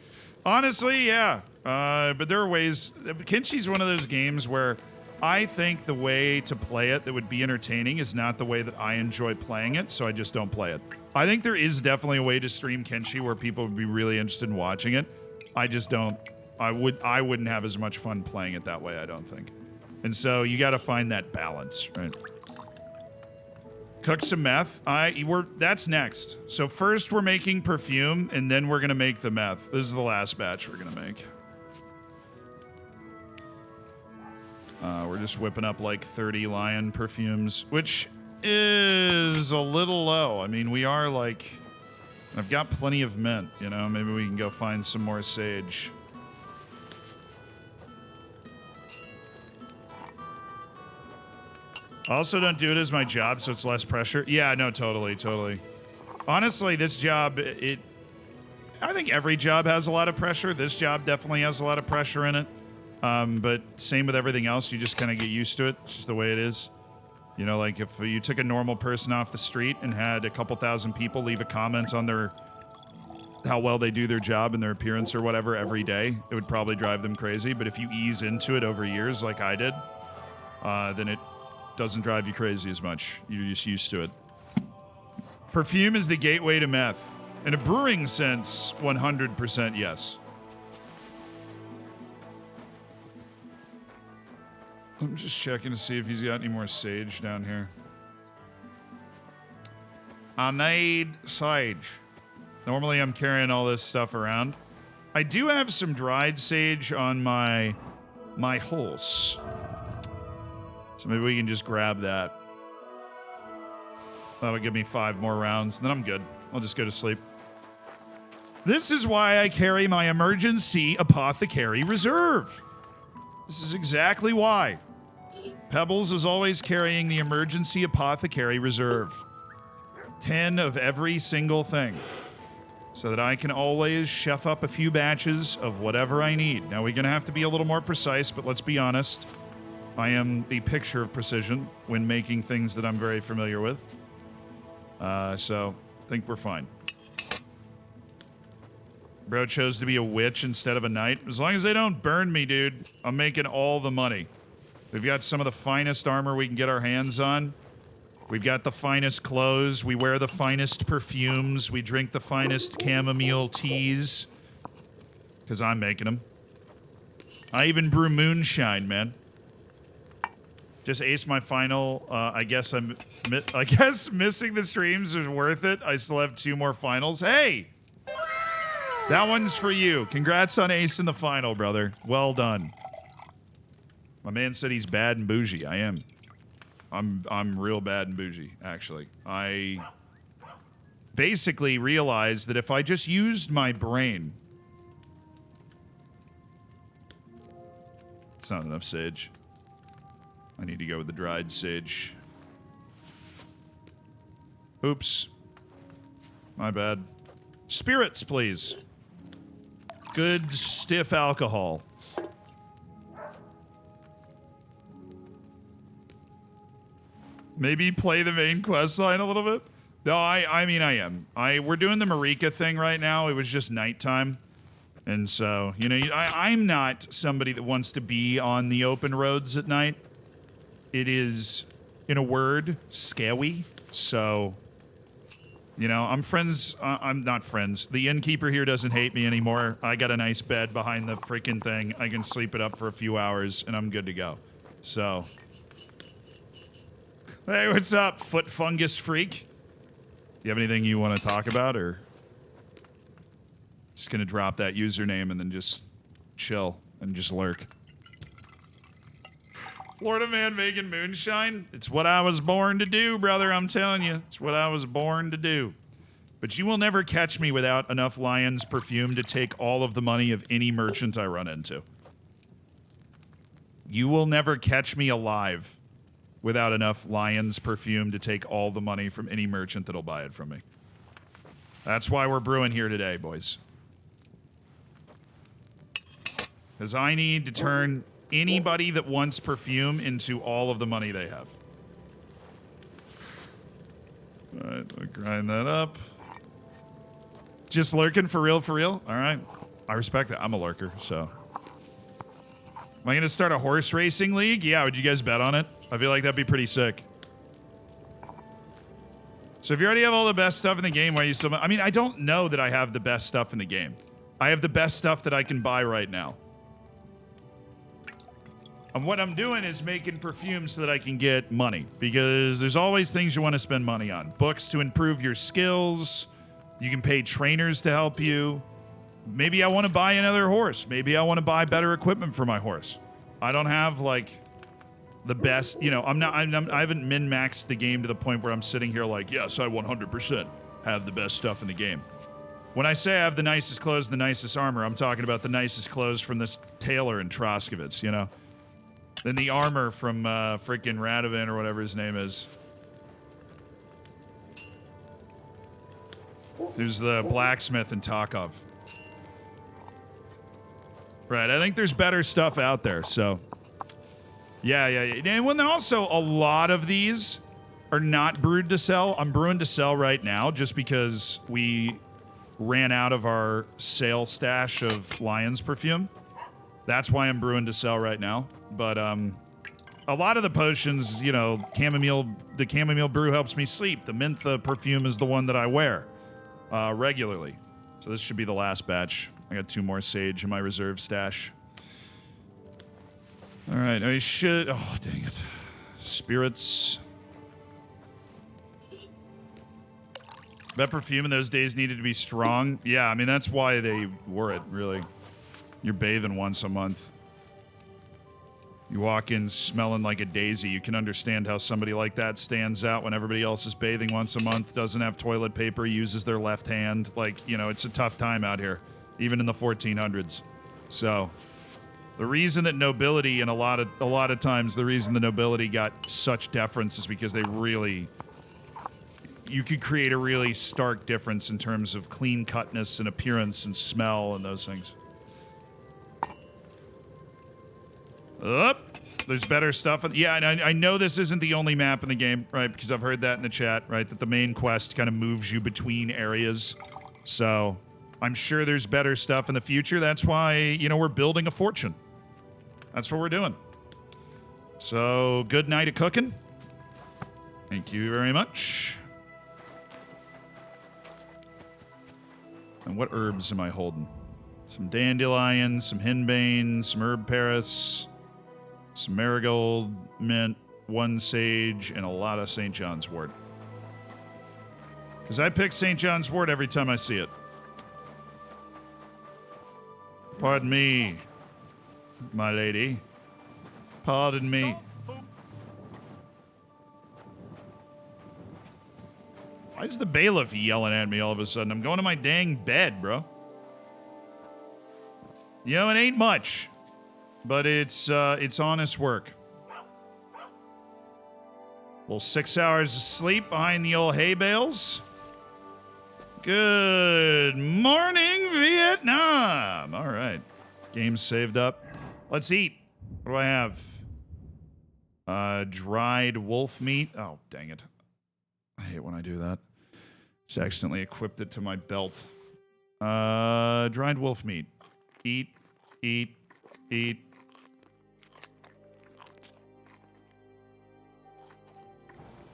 Honestly, yeah. But there are ways. Kenshi's one of those games where I think the way to play it that would be entertaining is not the way that I enjoy playing it, so I just don't play it. I think there is definitely a way to stream Kenshi where people would be really interested in watching it. I just don't. I wouldn't have as much fun playing it that way, I don't think. And so you got to find that balance, right? Cook some meth. That's next. So first we're making perfume, and then we're gonna make the meth. This is the last batch we're gonna make. We're just whipping up like 30 lion perfumes, which is a little low. I mean, we are like, I've got plenty of mint, maybe we can go find some more sage. I also don't do it as my job, so it's less pressure. Yeah, no, totally. Honestly, this job, I think every job has a lot of pressure. This job definitely has a lot of pressure in it. But same with everything else. You just kind of get used to it. It's just the way it is. Like if you took a normal person off the street and had a couple thousand people leave a comment on how well they do their job and their appearance or whatever every day, it would probably drive them crazy. But if you ease into it over years like I did, then it doesn't drive you crazy as much. You're just used to it. Perfume is the gateway to meth. In a brewing sense, 100% yes. I'm just checking to see if he's got any more sage down here. I need sage. Normally I'm carrying all this stuff around. I do have some dried sage on my horse. So maybe we can just grab that. That'll give me 5 more rounds, and then I'm good. I'll just go to sleep. This is why I carry my emergency apothecary reserve. This is exactly why. Pebbles is always carrying the emergency apothecary reserve. 10 of every single thing. So that I can always chef up a few batches of whatever I need. Now, we're going to have to be a little more precise, but let's be honest. I am the picture of precision when making things that I'm very familiar with. So, I think we're fine. Bro chose to be a witch instead of a knight. As long as they don't burn me, dude, I'm making all the money. We've got some of the finest armor we can get our hands on. We've got the finest clothes. We wear the finest perfumes. We drink the finest chamomile teas. Because I'm making them. I even brew moonshine, man. Just aced my final. I guess missing the streams is worth it. I still have 2 more finals. Hey! That one's for you. Congrats on acing the final, brother. Well done. My man said he's bad and bougie. I am. I'm real bad and bougie, actually. I basically realized that if I just used my brain... It's not enough sage. I need to go with the dried sage. Oops. My bad. Spirits, please. Good, stiff alcohol. Maybe play the main quest line a little bit? No, I mean, I am. We're doing the Marika thing right now. It was just nighttime. And so, you know, I'm not somebody that wants to be on the open roads at night. It is, in a word, scary. So, you know, I'm not friends. The innkeeper here doesn't hate me anymore. I got a nice bed behind the freaking thing. I can sleep it up for a few hours, and I'm good to go. So... Hey, what's up, foot fungus freak? You have anything you want to talk about, or just gonna drop that username and then just chill and just lurk? Florida man making moonshine? It's what I was born to do, brother, I'm telling you. It's what I was born to do. But you will never catch me without enough lion's perfume to take all of the money of any merchant I run into. You will never catch me alive without enough lion's perfume to take all the money from any merchant that'll buy it from me. That's why we're brewing here today, boys. Because I need to turn anybody that wants perfume into all of the money they have. All right, I'll grind that up. Just lurking for real, for real? All right. I respect that. I'm a lurker, so. Am I going to start a horse racing league? Yeah, would you guys bet on it? I feel like that'd be pretty sick. So if you already have all the best stuff in the game, why are you still... I mean, I don't know that I have the best stuff in the game. I have the best stuff that I can buy right now. And what I'm doing is making perfume so that I can get money. Because there's always things you want to spend money on. Books to improve your skills. You can pay trainers to help you. Maybe I want to buy another horse. Maybe I want to buy better equipment for my horse. I don't have, like... the best, you know, I haven't min-maxed the game to the point where I'm sitting here like, yes, I 100% have the best stuff in the game. When I say I have the nicest clothes and the nicest armor, I'm talking about the nicest clothes from this tailor in Troskowitz, you know? Then the armor from freaking Radovan or whatever his name is. There's the blacksmith in Tarkov. Right, I think there's better stuff out there, so... Yeah. And then also, a lot of these are not brewed to sell. I'm brewing to sell right now just because we ran out of our sale stash of Lion's perfume. That's why I'm brewing to sell right now. But a lot of the potions, you know, the chamomile brew helps me sleep. The mentha perfume is the one that I wear regularly. So this should be the last batch. I got 2 more sage in my reserve stash. All right, I should... Oh, dang it. Spirits. That perfume in those days needed to be strong. Yeah, I mean, that's why they wore it, really. You're bathing once a month. You walk in smelling like a daisy. You can understand how somebody like that stands out when everybody else is bathing once a month, doesn't have toilet paper, uses their left hand. Like, you know, it's a tough time out here, even in the 1400s. So... the reason that nobility, and a lot of times, the reason the nobility got such deference is because they really... You could create a really stark difference in terms of clean cutness and appearance and smell and those things. There's better stuff. Yeah, and I know this isn't the only map in the game, right? Because I've heard that in the chat, right? That the main quest kind of moves you between areas. So... I'm sure there's better stuff in the future. That's why, you know, we're building a fortune. That's what we're doing. So, good night of cooking. Thank you very much. And what herbs am I holding? Some dandelion, some henbane, some herb paris, some marigold, mint, 1 sage, and a lot of St. John's wort. Because I pick St. John's wort every time I see it. Pardon me, my lady. Pardon me. Why is the bailiff yelling at me all of a sudden? I'm going to my dang bed, bro. You know, it ain't much, but it's honest work. Well, 6 hours of sleep behind the old hay bales. Good morning, Vietnam. All right. Game saved up. Let's eat. What do I have? Dried wolf meat. Oh, dang it. I hate when I do that. Just accidentally equipped it to my belt. Dried wolf meat. Eat, eat, eat.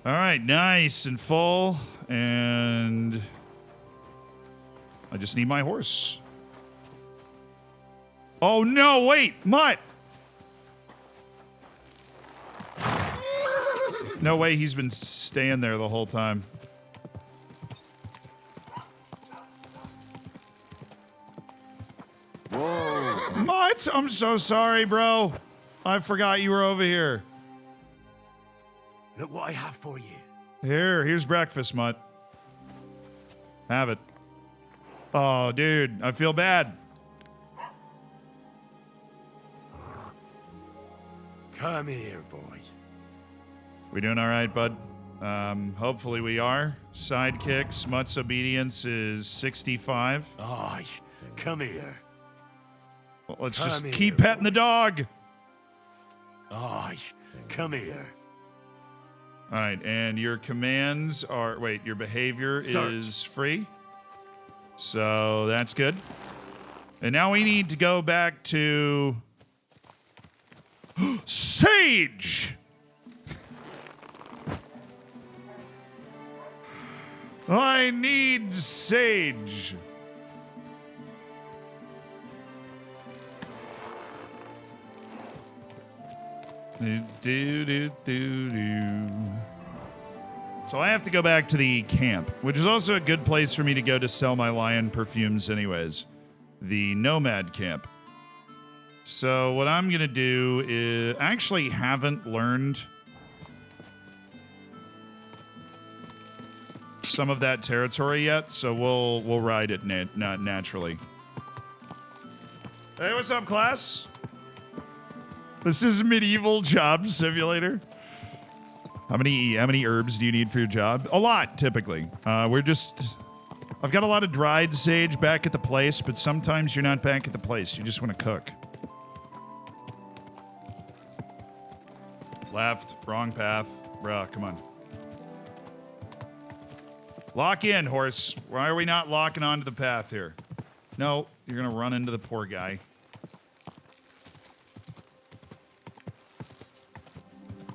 All right, nice and full. And I just need my horse. Oh, no, wait, Mutt. No way he's been staying there the whole time. Whoa. Mutt, I'm so sorry, bro. I forgot you were over here. Look what I have for you. Here's breakfast, Mutt. Have it. Oh, dude, I feel bad. Come here, boy. We doing all right, bud? Hopefully we are. Sidekicks, Mutt's obedience is 65. Aye, come here. Well, let's Come just here, keep petting the dog. Aye, come here. All right, and your commands are... Wait, your behavior Search. is free. So that's good. And now we need to go back to... Sage! I need sage. So I have to go back to the camp, which is also a good place for me to go to sell my lion perfumes anyways. The nomad camp. So what I'm going to do is... I actually haven't learned some of that territory yet, so we'll ride it naturally. Hey, what's up, class? This is medieval job simulator. How many herbs do you need for your job? A lot, typically. I've got a lot of dried sage back at the place, but sometimes you're not back at the place. You just want to cook. Left, wrong path. Bruh, come on. Lock in, horse. Why are we not locking onto the path here? No, you're gonna run into the poor guy.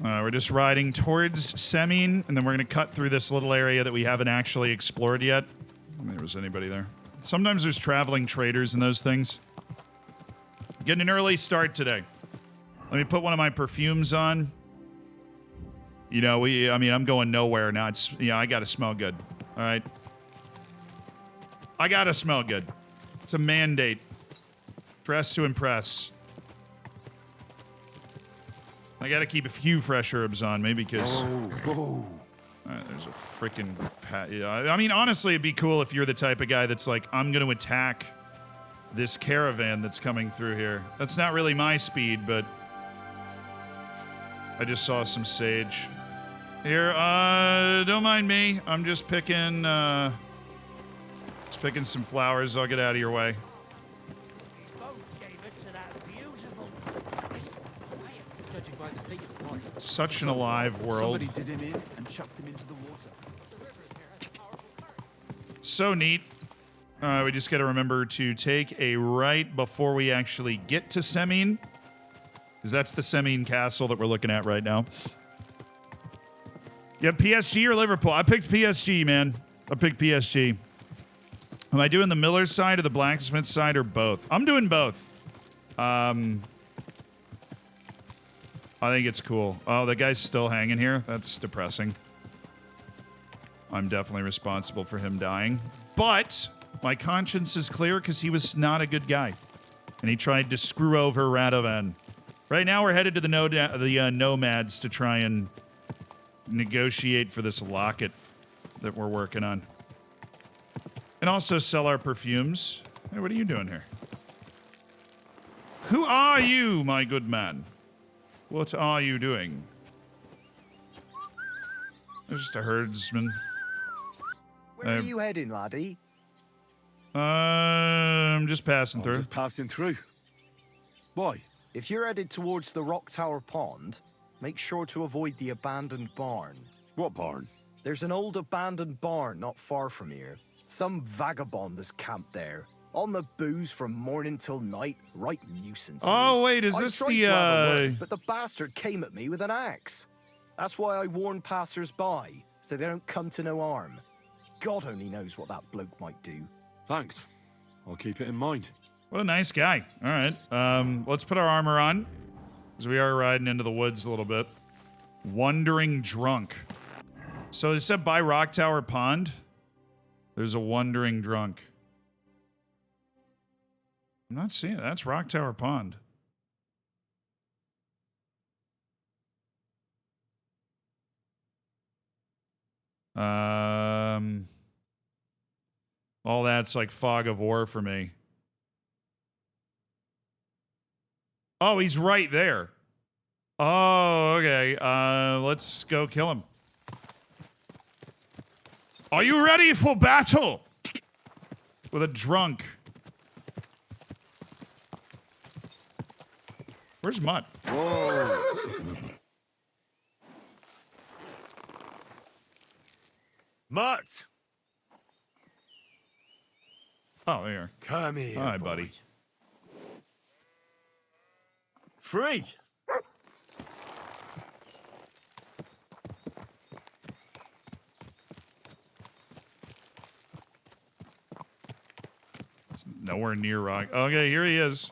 We're just riding towards Semin, and then we're gonna cut through this little area that we haven't actually explored yet. I don't think there was anybody there. Sometimes there's traveling traders and those things. Getting an early start today. Let me put one of my perfumes on. You know, I'm going nowhere now. I gotta smell good. All right. I gotta smell good. It's a mandate. Dress to impress. I gotta keep a few fresh herbs on me because... there's a freaking... I mean, honestly, it'd be cool if you're the type of guy that's like, I'm gonna attack this caravan that's coming through here. That's not really my speed, but... I just saw some sage. Here, don't mind me. I'm just picking some flowers. I'll get out of your way. Such an alive world. Somebody did him in and chucked him into the water. So neat. We just got to remember to take a right before we actually get to Semin. Because that's the Semin castle that we're looking at right now. You have PSG or Liverpool? I picked PSG, man. I picked PSG. Am I doing the Miller's side or the blacksmith side or both? I'm doing both. I think it's cool. Oh, the guy's still hanging here. That's depressing. I'm definitely responsible for him dying. But my conscience is clear because he was not a good guy. And he tried to screw over Radovan. Right now, we're headed to the Nomads to try and negotiate for this locket that we're working on. And also sell our perfumes. Hey, what are you doing here? Who are you, my good man? What are you doing? There's just a herdsman. Where are you heading, laddie? I'm just passing through. Just passing through. Why? If you're headed towards the Rock Tower Pond, make sure to avoid the abandoned barn. What barn? There's an old abandoned barn not far from here. Some vagabond is camped there. On the booze from morning till night, right nuisance. Oh, wait, is this I tried the, to have a word, but the bastard came at me with an axe. That's why I warn passers-by, so they don't come to no harm. God only knows what that bloke might do. Thanks. I'll keep it in mind. What a nice guy. All right. Let's put our armor on, because we are riding into the woods a little bit. Wandering drunk. So it said by Rock Tower Pond. There's a wandering drunk. I'm not seeing it. That's Rock Tower Pond. All that's like fog of war for me. Oh, he's right there. Oh, okay. Let's go kill him. Are you ready for battle? With a drunk. Where's Mutt? Whoa. Mutt! Oh, there. Come here. Hi, boy. buddy. Free! It's nowhere near Rock. Okay, here he is.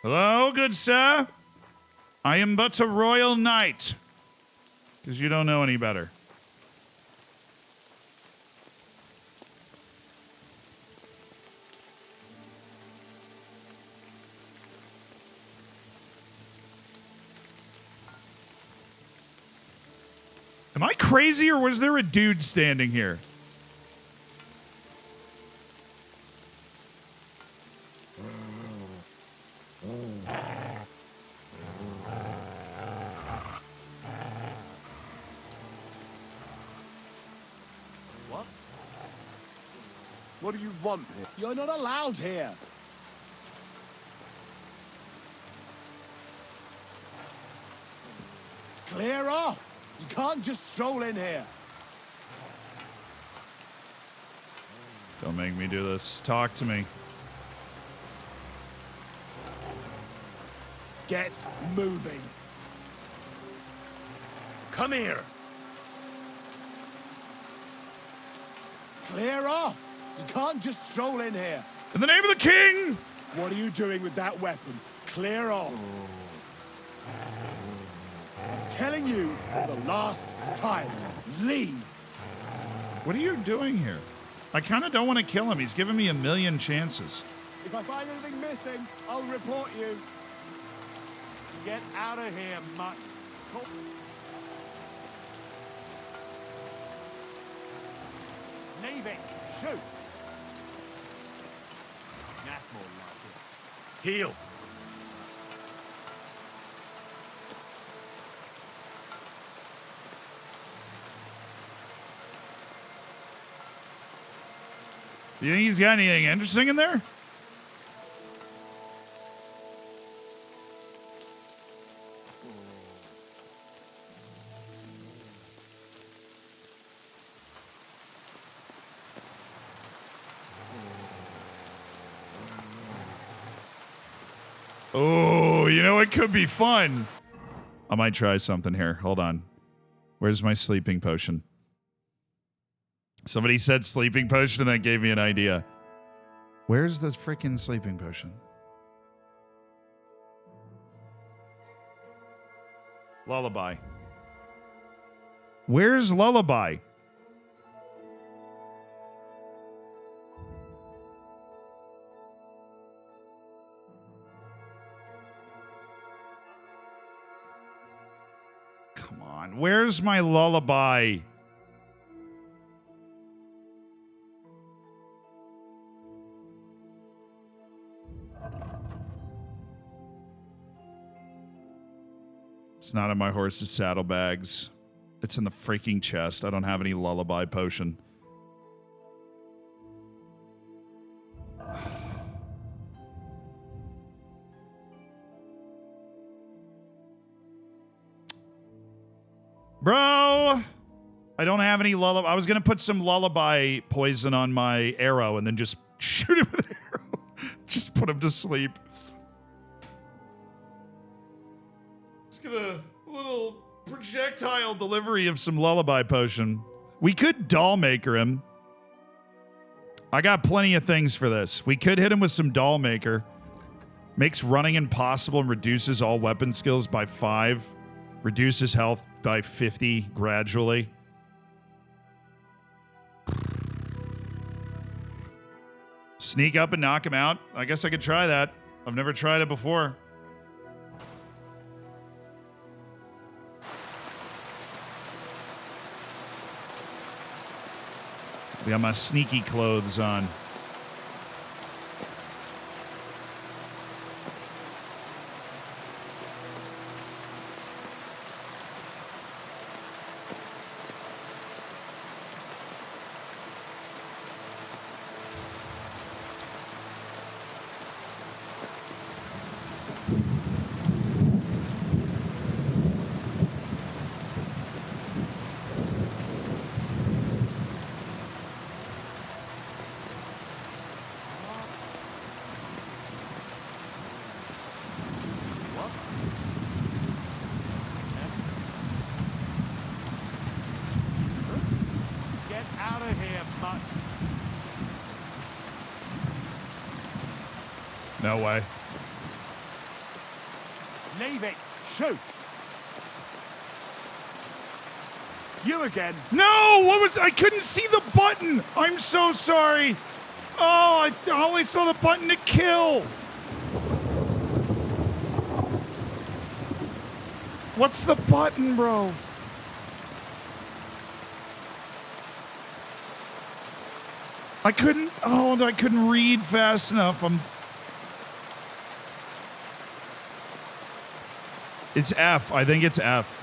Hello, good sir. I am but a royal knight. Because you don't know any better. Am I crazy or was there a dude standing here? What? What do you want here? You're not allowed here. Clear off! You can't just stroll in here. Don't make me do this. Talk to me. Get moving. Come here! Clear off! You can't just stroll in here. In the name of the king! What are you doing with that weapon? Clear off. I'm telling you for the last time. Leave. What are you doing here? I kind of don't want to kill him. He's given me a million chances. If I find anything missing, I'll report you. Get out of here, mutt. Leave it. Shoot. That's more like it. Heal! Do you think he's got anything interesting in there? Oh, you know, it could be fun. I might try something here. Hold on. Where's my sleeping potion? Somebody said sleeping potion and that gave me an idea. Where's the freaking sleeping potion? Lullaby. Where's Lullaby? Come on. Where's my Lullaby? It's not in my horse's saddlebags. It's in the freaking chest. I don't have any lullaby potion. Bro! I don't have any lullaby. I was going to put some lullaby poison on my arrow and then just shoot him with an arrow. Just put him to sleep. A little projectile delivery of some lullaby potion. We could doll maker him. I got plenty of things for this. We could hit him with some doll maker. Makes running impossible and reduces all weapon skills by 5. Reduces health by 50 gradually. Sneak up and knock him out. I guess I could try that. I've never tried it before. We got my sneaky clothes on. No way. Leave it. Shoot. You again. No! What was... I couldn't see the button! I'm so sorry! Oh, I only saw the button to kill! What's the button, bro? I couldn't read fast enough. It's F. I think it's F.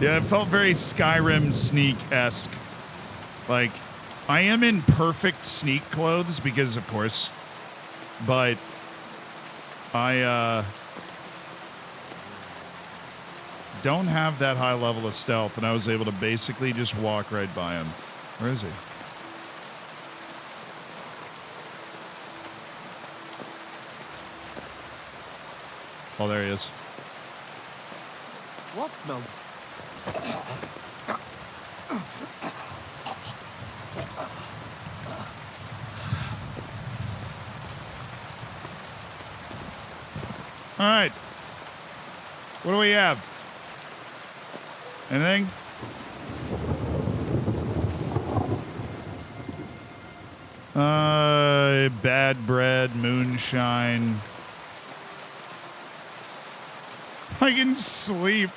Yeah, it felt very Skyrim sneak-esque. Like, I am in perfect sneak clothes because, of course, but I don't have that high level of stealth, and I was able to basically just walk right by him. Where is he? Oh, there he is. What smells? All right. What do we have? Anything? Bad bread, moonshine. I can sleep.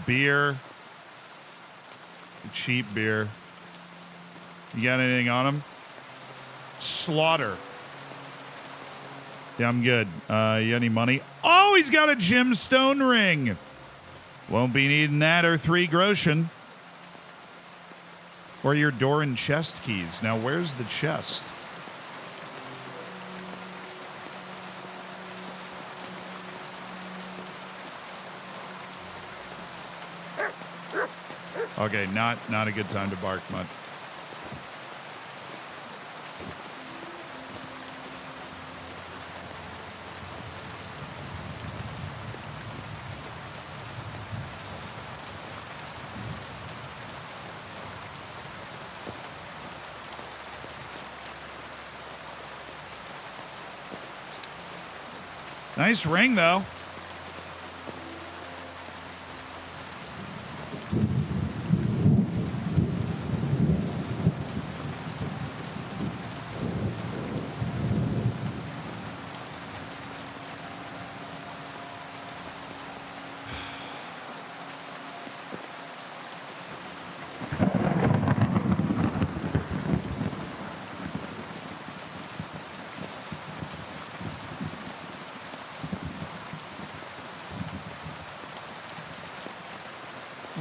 Beer. Cheap beer. You got anything on him? Slaughter. Yeah, I'm good. You got any money? Oh, he's got a gemstone ring. Won't be needing that or 3 groschen. Or your door and chest keys. Now, where's the chest? Okay, not a good time to bark much. Nice ring, though.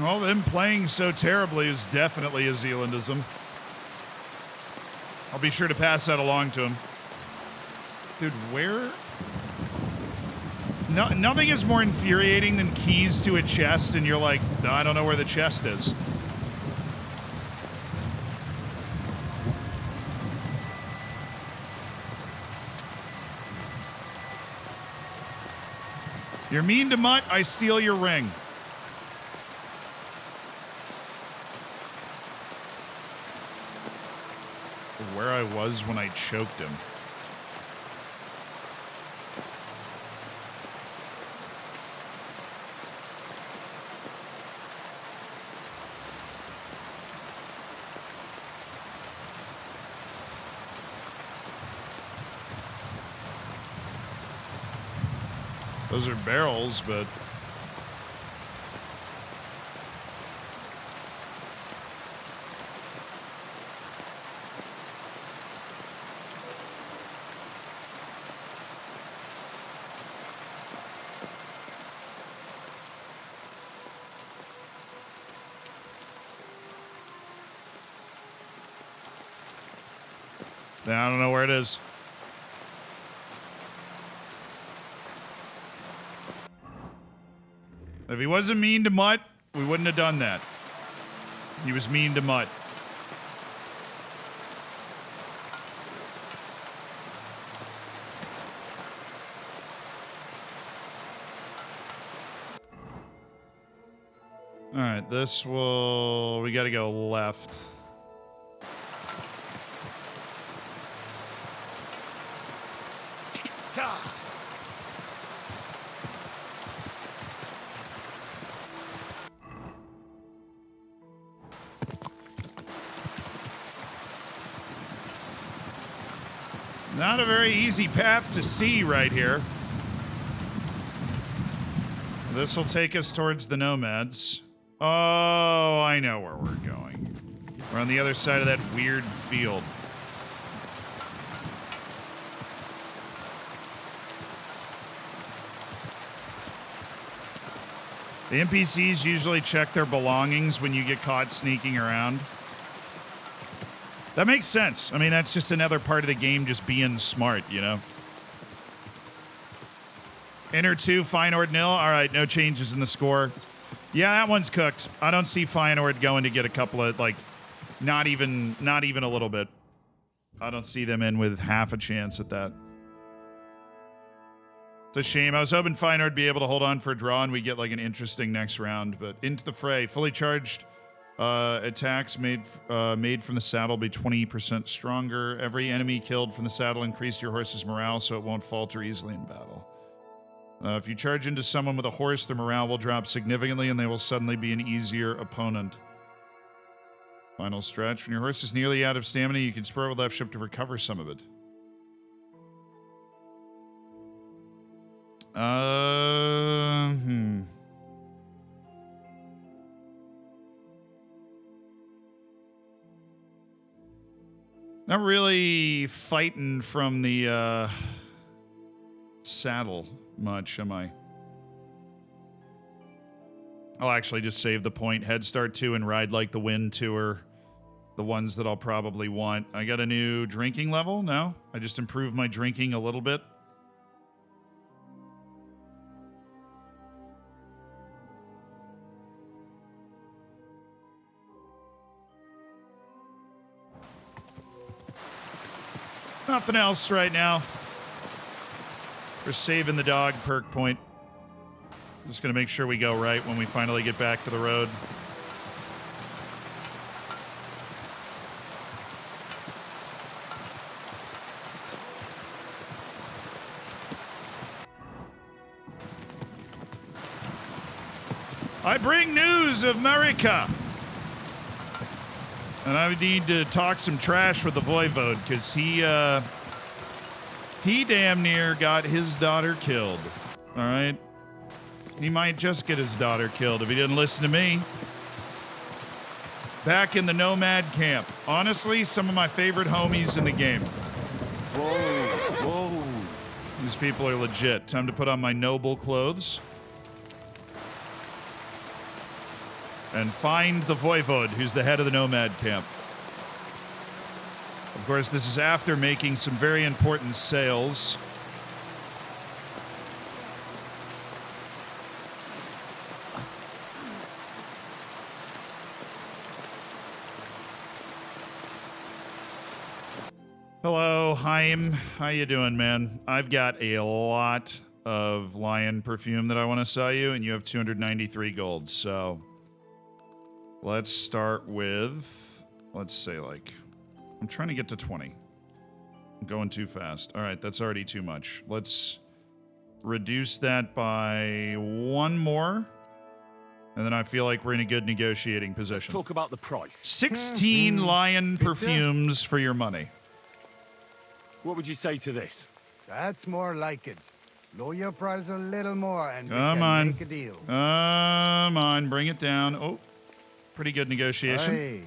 Well, them playing so terribly is definitely a Zealandism. I'll be sure to pass that along to him. Dude, where? No, nothing is more infuriating than keys to a chest and you're like, I don't know where the chest is. You're mean to Mutt, I steal your ring. Where I was when I choked him. Those are barrels, but... I don't know where it is. If he wasn't mean to Mutt, we wouldn't have done that. He was mean to Mutt. All right, this will... We got to go left. Not a very easy path to see right here. This will take us towards the Nomads. Oh, I know where we're going. We're on the other side of that weird field. The NPCs usually check their belongings when you get caught sneaking around. That makes sense. I mean, that's just another part of the game just being smart, you know? Enter 2, Feyenoord 0. All right, no changes in the score. Yeah, that one's cooked. I don't see Feyenoord going to get a couple of, like, not even a little bit. I don't see them in with half a chance at that. It's a shame. I was hoping Feyenoord would be able to hold on for a draw and we get, like, an interesting next round. But into the fray. Fully charged... attacks made from the saddle be 20% stronger. Every enemy killed from the saddle increase your horse's morale so it won't falter easily in battle. If you charge into someone with a horse, their morale will drop significantly and they will suddenly be an easier opponent. Final stretch. When your horse is nearly out of stamina, you can spur with left shift to recover some of it. Not really fighting from the saddle much, am I? I'll actually just save the point. Head Start 2 and Ride Like the Wind 2 are the ones that I'll probably want. I got a new drinking level? No? I just improved my drinking a little bit. Nothing else right now. We're saving the dog perk point. Just gonna make sure we go right when we finally get back to the road. I bring news of America. And I need to talk some trash with the Voivode, because he damn near got his daughter killed. All right? He might just get his daughter killed if he didn't listen to me. Back in the Nomad camp. Honestly, some of my favorite homies in the game. Whoa. These people are legit. Time to put on my noble clothes. And find the Voivode, who's the head of the Nomad camp. Of course, this is after making some very important sales. Hello, Chaim. How you doing, man? I've got a lot of lion perfume that I want to sell you, and you have 293 gold, so let's start with, let's say, like, I'm trying to get to 20. I'm going too fast. All right, that's already too much. Let's reduce that by one more, and then I feel like we're in a good negotiating position. Talk about the price. 16 lion perfumes for your money. What would you say to this? That's more like it. Lower your price a little more and we Come can on. make a deal. Come on, bring it down. Oh, pretty good negotiation. Hey,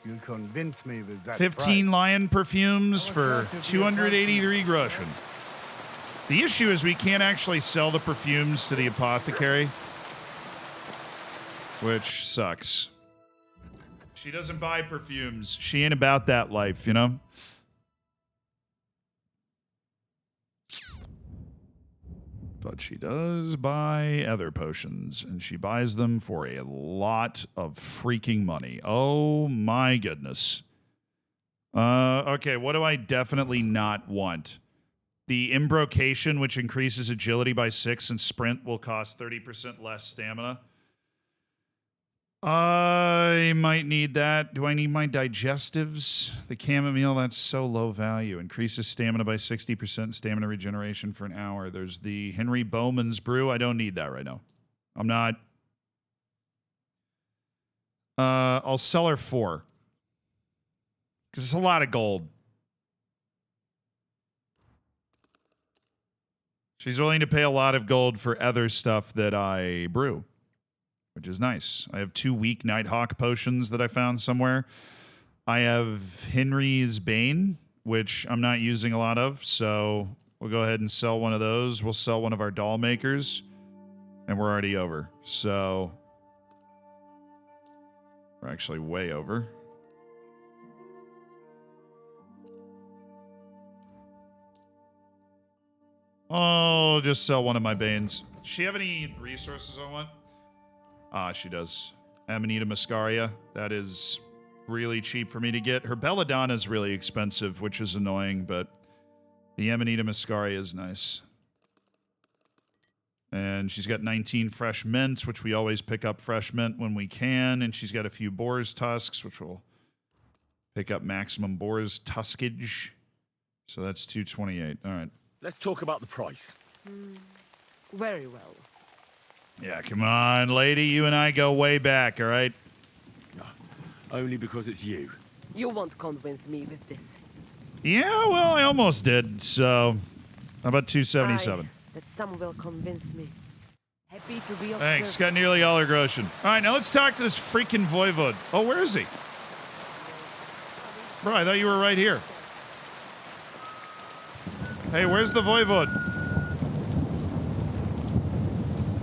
you convince me with that 15 price. lion perfumes I was for glad to be 283 groschen. The issue is we can't actually sell the perfumes to the apothecary, which sucks. She doesn't buy perfumes. She ain't about that life, you know? But she does buy other potions, and she buys them for a lot of freaking money. Oh my goodness. Okay, what do I definitely not want? The Imbrocation, which increases agility by 6 and sprint, will cost 30% less stamina. I might need that. Do I need my digestives? The chamomile, that's so low value. Increases stamina by 60%, stamina regeneration for an hour. There's the Henry Bowman's brew. I don't need that right now. I'm not. I'll sell her 4. Because it's a lot of gold. She's willing to pay a lot of gold for other stuff that I brew, which is nice. I have 2 weak Nighthawk potions that I found somewhere. I have Henry's Bane, which I'm not using a lot of, so we'll go ahead and sell one of those. We'll sell one of our doll makers, and we're already over. So we're actually way over. Oh, just sell one of my Banes. Does she have any resources I want? Ah, she does. Amanita Muscaria. That is really cheap for me to get. Her Belladonna is really expensive, which is annoying, but the Amanita Muscaria is nice. And she's got 19 fresh mint, which we always pick up fresh mint when we can. And she's got a few boar's tusks, which will pick up maximum boar's tuskage. So that's 228. All right. Let's talk about the price. Very well. Yeah, come on, lady. You and I go way back, all right? Only because it's you. You won't convince me with this. Yeah, well, I almost did. So, how about 277? That some will convince me. Happy to be of Thanks. service. Got nearly all her groschen. All right, now let's talk to this freaking Voivode. Oh, where is he? Bro, I thought you were right here. Hey, where's the Voivode?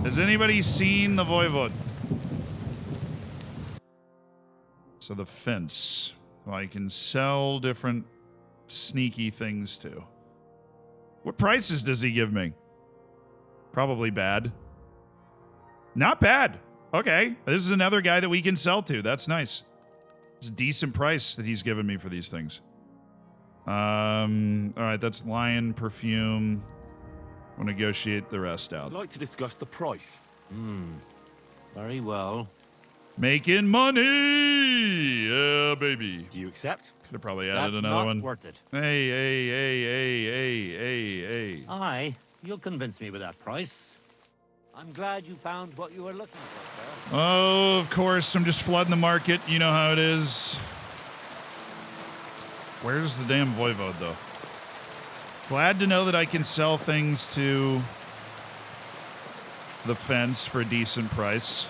Has anybody seen the Voivode? So the fence. Well, I can sell different sneaky things to. What prices does he give me? Probably bad. Not bad. Okay. This is another guy that we can sell to. That's nice. It's a decent price that he's given me for these things. All right, that's lion perfume. We'll negotiate the rest out. I'd like to discuss the price. Very well. Making money! Yeah, baby. Do you accept? Could have probably added That's another not one. worth it. Hey. Aye, you'll convince me with that price. I'm glad you found what you were looking for, sir. Oh, of course. I'm just flooding the market. You know how it is. Where's the damn voivode, though? Glad to know that I can sell things to the fence for a decent price.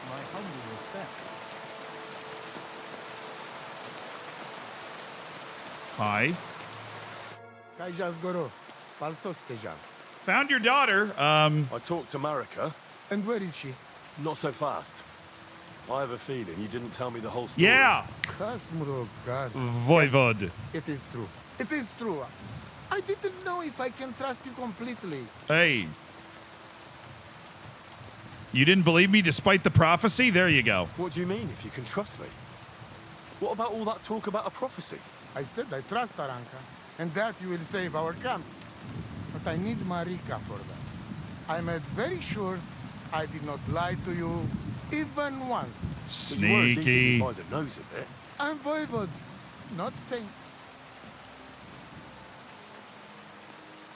My hunger is set. Hi. Found your daughter. I talked to Marika. And where is she? Not so fast. I have a feeling you didn't tell me the whole story. Yeah. God. Voivode. It is true. It is true. I didn't know if I can trust you completely. Hey. You didn't believe me despite the prophecy? There you go. What do you mean, if you can trust me? What about all that talk about a prophecy? I said I trust Aranka, and that you will save our camp. But I need Marika for that. I made very sure I did not lie to you even once. But you weren't leading Sneaky. me by the nose a bit. I'm voivode, not saint.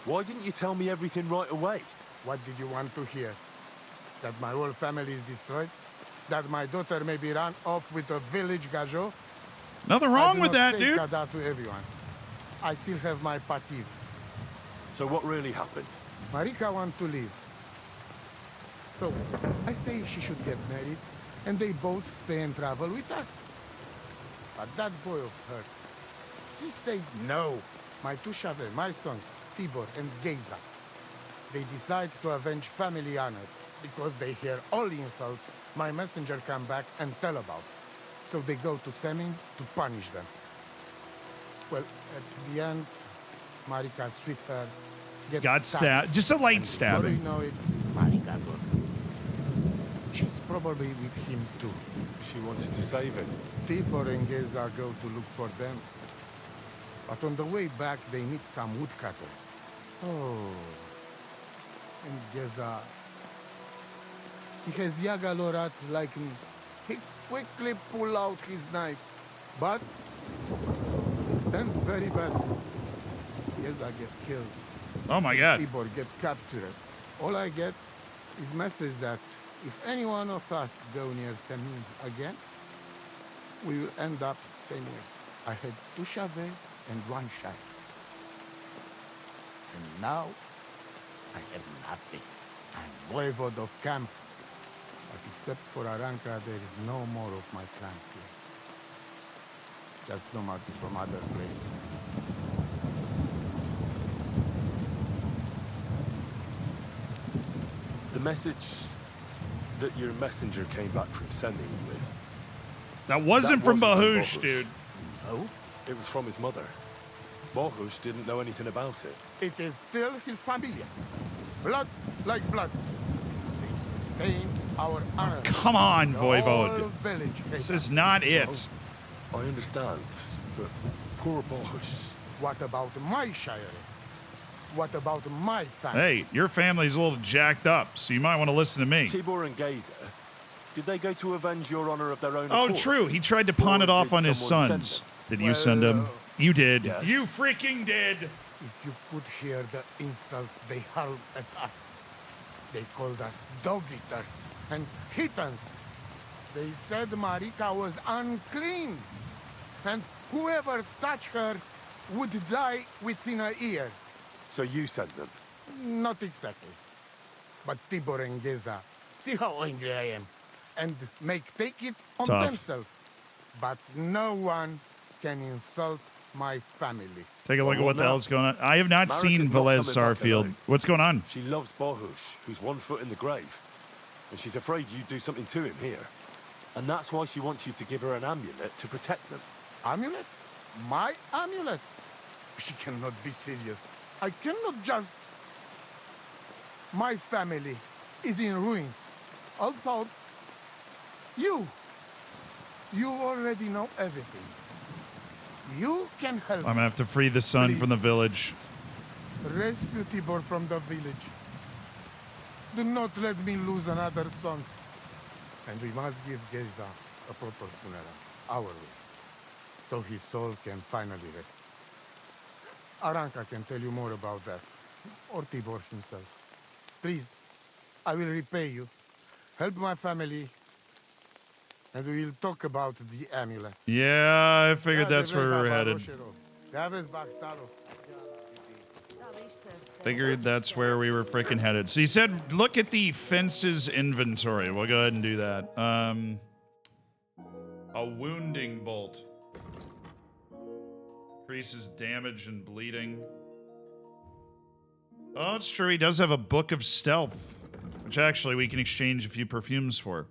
Why didn't you tell me everything right away? What did you want to hear? That my whole family is destroyed? That my daughter may be run off with a village gajo? Nothing wrong with that, dude. I do not say kada to everyone. I still have my pativ. So what really happened? Marika wants to leave. So, I say she should get married, and they both stay and travel with us. But that boy of hers, he said no. My two Shave, my sons, Tibor and Geza, they decide to avenge family honor because they hear all insults my messenger come back and tell about. So they go to Semin to punish them. Well, at the end, Marika's sweetheart gets Got stabbed. Just a light and stabbing. before you know it, Marika got her. She's probably with him too. She wanted to save him. Tibor and Geza go to look for them. But on the way back, they meet some woodcutters. Oh. And Geza... He has Yagalorat like me. He quickly pull out his knife. But... then very bad. Geza get killed. Oh my god. Tibor get captured. All I get is message that if any one of us go near Semin again, we will end up same way. I had two Shave and one Shai. And now, I have nothing. I'm voivode of camp. But except for Aranka, there is no more of my clan here. Just nomads from other places. The message that your messenger came back from sending you with. That wasn't from wasn't Bahush, dude. No, it was from his mother. Bohush didn't know anything about it. It is still his familia. Blood like blood. They stain our honor. Come on, The Voivode. whole village hates This is not it. I understand, but poor Bohush. What about my shire? What about my family? Hey, your family's a little jacked up, so you might want to listen to me. Tibor and Geza, did they go to avenge your honor of their own Oh, accord? true. He tried to pawn Or it off did on his someone send sons. them? Did you send him? You did. Yes. You freaking did. If you could hear the insults they hurled at us. They called us dog-eaters and heathens. They said Marika was unclean. And whoever touched her would die within a year. So you sent them? Not exactly. But Tibor and Geza, see how angry I am. And take it on Tough. themselves. But no one can insult my family. Take a look at what the now? hell's going on. I have not Marika's seen not Velez coming back Sarfield. alone. What's going on? She loves Bohush, who's 1 foot in the grave. And she's afraid you'd do something to him here. And that's why she wants you to give her an amulet to protect them. Amulet? My amulet? She cannot be serious. I cannot just... My family is in ruins. Also, you already know everything. You can help. I'm going to have to free the son Please. from the village. Rescue Tibor from the village. Do not let me lose another son. And we must give Geza a proper funeral, our way, so his soul can finally rest. Aranka can tell you more about that. or Tibor himself. Please, I will repay you. Help my family, and we will talk about the amulet. Yeah, I figured that's where we were headed. Figured that's where we were freaking headed. So you said, look at the fences inventory. We'll go ahead and do that. A wounding bolt. Increases damage and bleeding. Oh, it's true. He does have a book of stealth, which actually we can exchange a few perfumes for.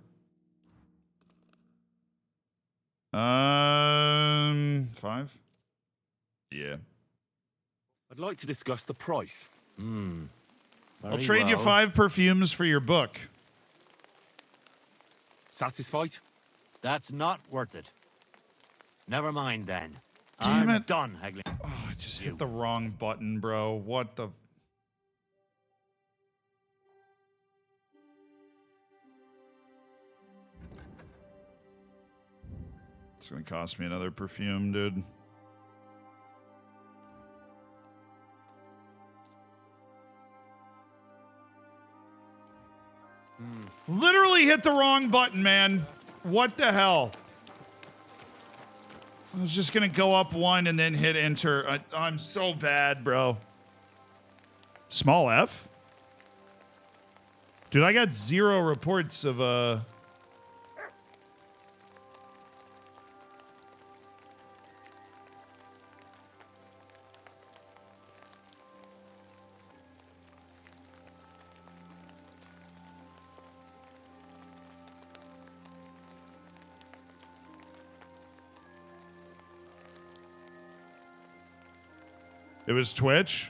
5? Yeah. I'd like to discuss the price. I'll trade you 5 perfumes for your book. Satisfied? That's not worth it. Never mind then. Damn I'm it. done haggling. Oh, I just hit the wrong button, bro. What the... It's gonna cost me another perfume, dude. Literally hit the wrong button, man. What the hell? I was just gonna go up 1 and then hit enter. I'm so bad, bro. Small F? Dude, I got 0 reports of, It was Twitch?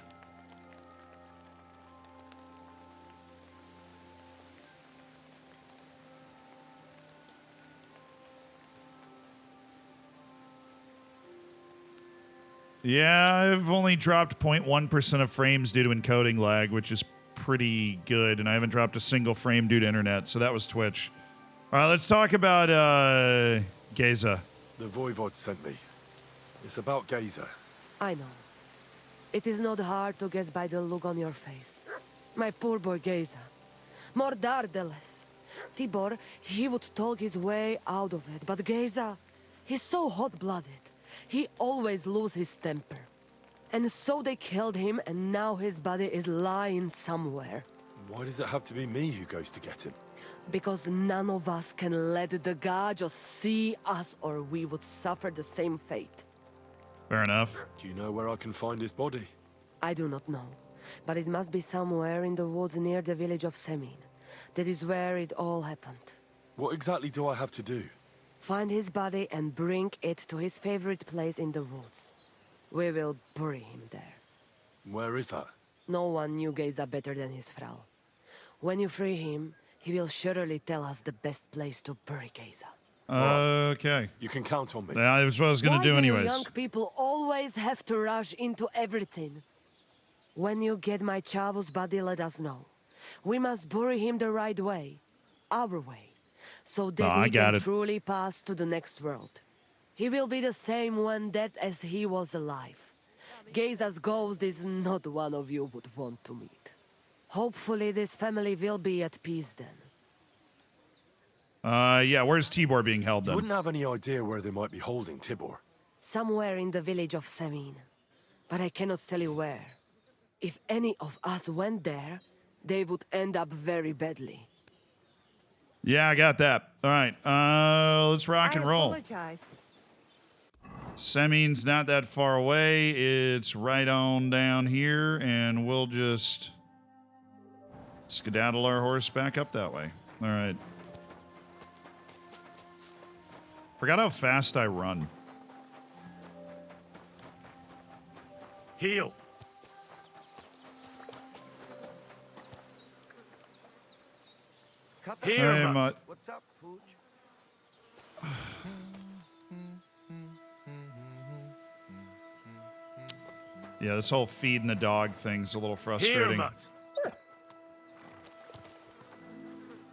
Yeah, I've only dropped 0.1% of frames due to encoding lag, which is pretty good, and I haven't dropped a single frame due to internet, so that was Twitch. All right, let's talk about Geza. The Voivod sent me. It's about Geza. I know. It is not hard to guess by the look on your face. My poor boy Geza. More dardeless. Tibor, he would talk his way out of it, but Geza, he's so hot-blooded. He always loses his temper. And so they killed him, and now his body is lying somewhere. Why does it have to be me who goes to get him? Because none of us can let the god just see us, or we would suffer the same fate. Fair enough. Do you know where I can find his body? I do not know, but it must be somewhere in the woods near the village of Semin. That is where it all happened. What exactly do I have to do? Find his body and bring it to his favorite place in the woods. We will bury him there. Where is that? No one knew Geza better than his Frau. When you free him, he will surely tell us the best place to bury Geza. Okay. You can count on me. Yeah, that's what I was gonna do anyways. Why do young people always have to rush into everything? When you get my Chavo's body, let us know. We must bury him the right way. Our way. So that he can truly pass to the next world. He will be the same when dead as he was alive. Geza's ghost is not one of you would want to meet. Hopefully this family will be at peace then. Yeah, where's Tibor being held then? You wouldn't have any idea where they might be holding Tibor. Somewhere in the village of Semin. But I cannot tell you where. If any of us went there, they would end up very badly. Yeah, I got that. All right, let's rock and roll. I apologize. Semin's not that far away. It's right on down here, and we'll just skedaddle our horse back up that way. All right. Forgot how fast I run. Heal. Hey, Mutt. What's up, Pooch? Yeah, this whole feeding the dog thing's a little frustrating. Here, Mutt.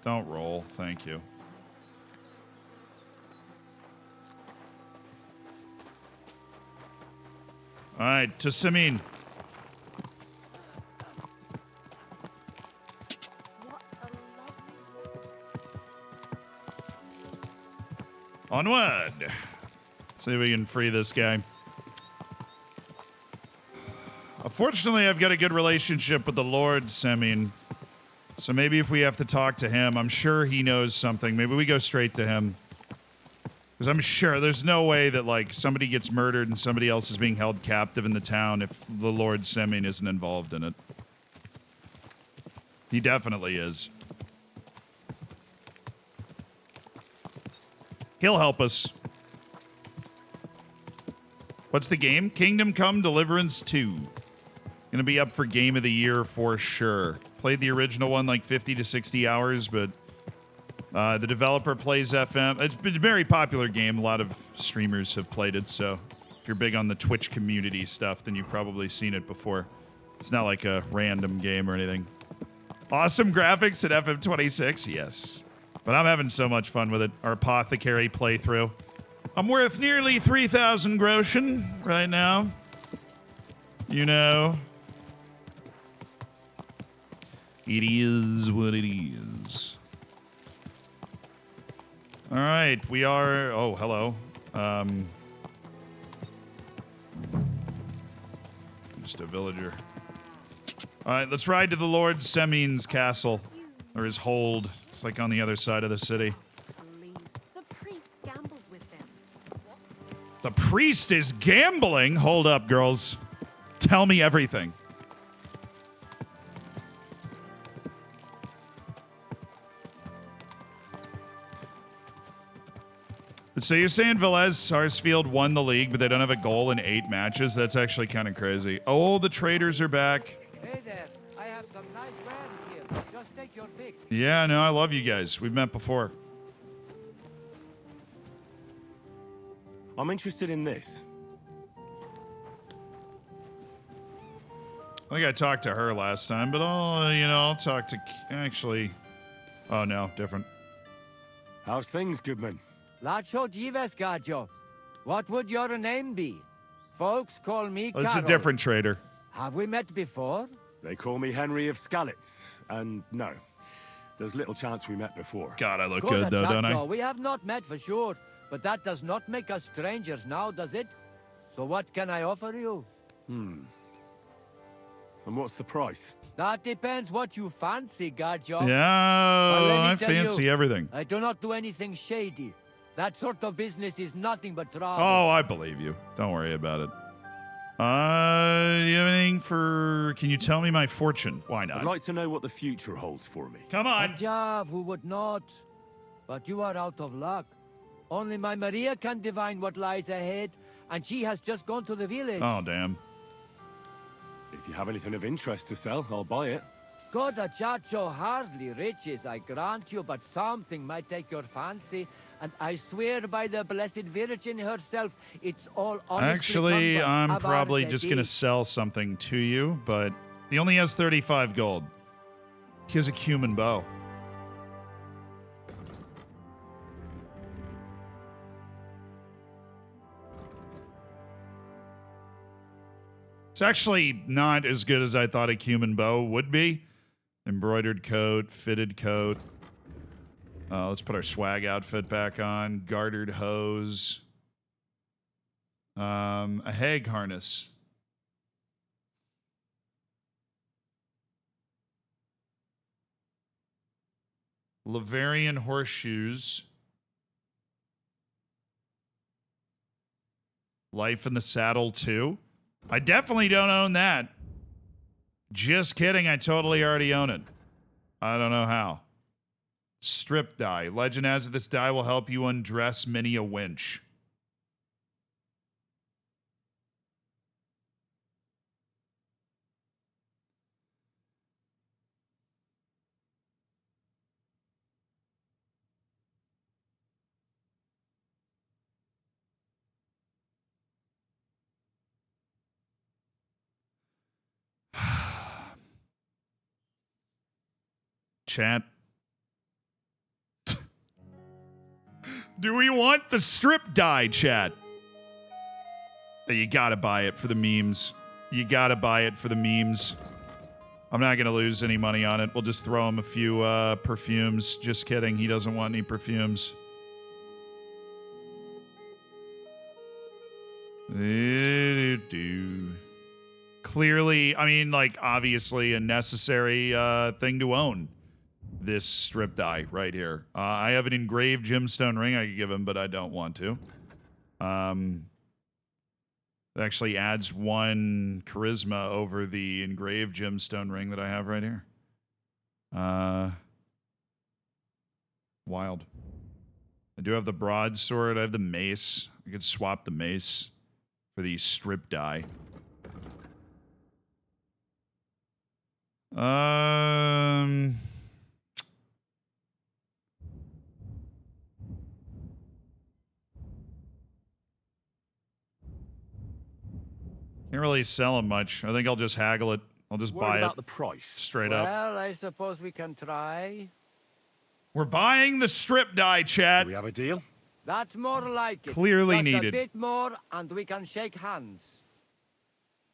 Don't roll, thank you. All right, to Samin. Onward. See if we can free this guy. Unfortunately, I've got a good relationship with the Lord Semyon. So maybe if we have to talk to him, I'm sure he knows something. Maybe we go straight to him. Because I'm sure there's no way that, like, somebody gets murdered and somebody else is being held captive in the town if the Lord Semyon isn't involved in it. He definitely is. He'll help us. What's the game? Kingdom Come Deliverance 2. Gonna be up for Game of the Year for sure. Played the original one like 50 to 60 hours, but the developer plays FM. It's been a very popular game. A lot of streamers have played it, so if you're big on the Twitch community stuff, then you've probably seen it before. It's not like a random game or anything. Awesome graphics at FM26, yes. But I'm having so much fun with it. Our Apothecary playthrough. I'm worth nearly 3,000 groschen right now. You know. It is what it is. All right, we are... Oh, hello. Just a villager. All right, let's ride to the Lord Semyon's castle. Or his hold. It's like on the other side of the city. The priest gambles with them. The priest is gambling? Hold up, girls. Tell me everything. So you're saying Velez Sarsfield won the league, but they don't have a goal in 8 matches? That's actually kind of crazy. Oh, the traders are back. Hey there, I have some nice wares here. Just take your pick. Yeah, no, I love you guys. We've met before. I'm interested in this. I think I talked to her last time, but I'll talk to... Actually... Oh, no, different. How's things, Goodman? Lacho Divesgajo. What would your name be? Folks call me Oh, this is a Carol. different trader. Have we met before? They call me Henry of Skalitz. And no, there's little chance we met before. God, I look good, though, don't I? We have not met for sure, but that does not make us strangers now, does it? So what can I offer you? And what's the price? That depends what you fancy, Gajo. Yeah, Well, let me I tell fancy you, everything. I do not do anything shady. That sort of business is nothing but trouble. Oh, I believe you. Don't worry about it. You have anything for... Can you tell me my fortune? Why not? I'd like to know what the future holds for me. Come on. Jav, who would not? But you are out of luck. Only my Maria can divine what lies ahead, and she has just gone to the village. Oh, damn. If you have anything of interest to sell, I'll buy it. God, a chacho hardly riches, I grant you, but something might take your fancy. And I swear by the Blessed Virgin herself, it's all honestly Actually, come I'm from probably Abar just the going to Deep. sell something to you, but he only has 35 gold. He has a cumin bow. It's actually not as good as I thought a cumin bow would be. Embroidered coat, fitted coat. Let's put our swag outfit back on. Gartered hose. A hag harness. Lavarian horseshoes. Life in the Saddle 2. I definitely don't own that. Just kidding, I totally already own it. I don't know how. Strip die. Legend has it this die will help you undress many a wench. Chat. Do we want the strip die, chat? You gotta buy it for the memes. You gotta buy it for the memes. I'm not gonna lose any money on it. We'll just throw him a few perfumes. Just kidding. He doesn't want any perfumes. Clearly, I mean, like, obviously a necessary thing to own. This strip die right here. I have an engraved gemstone ring I could give him, but I don't want to. It actually adds 1 charisma over the engraved gemstone ring that I have right here. Wild. I do have the broadsword. I have the mace. I could swap the mace for the strip die. Can't really sell him much. I think I'll just haggle it. I'll just buy about it the price? straight up. Well, I suppose we can try. We're buying the strip die, chat. Do we have a deal? That's more like it. Clearly Just needed. a bit more, and we can shake hands.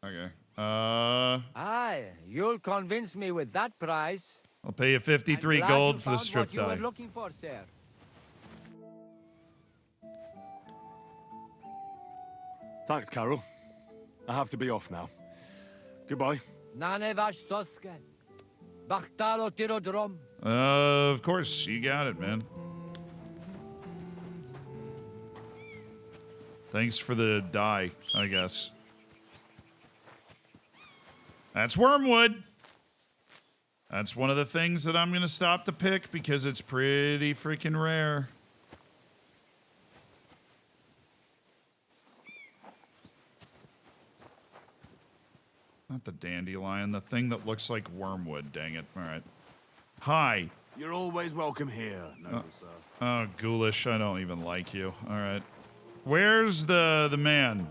Okay. Aye, you'll convince me with that price. I'll pay you 53 I'm glad gold you for the found strip what you die. were looking for, sir. Thanks, Carol. I have to be off now. Goodbye. Nane vash soske. Bachtalo tirodrom. Of course, you got it, man. Thanks for the die, I guess. That's wormwood. That's one of the things that I'm going to stop to pick because it's pretty freaking rare. Not the dandelion, the thing that looks like wormwood, dang it. All right. Hi. You're always welcome here, noble sir. Oh, ghoulish, I don't even like you. All right. Where's the man?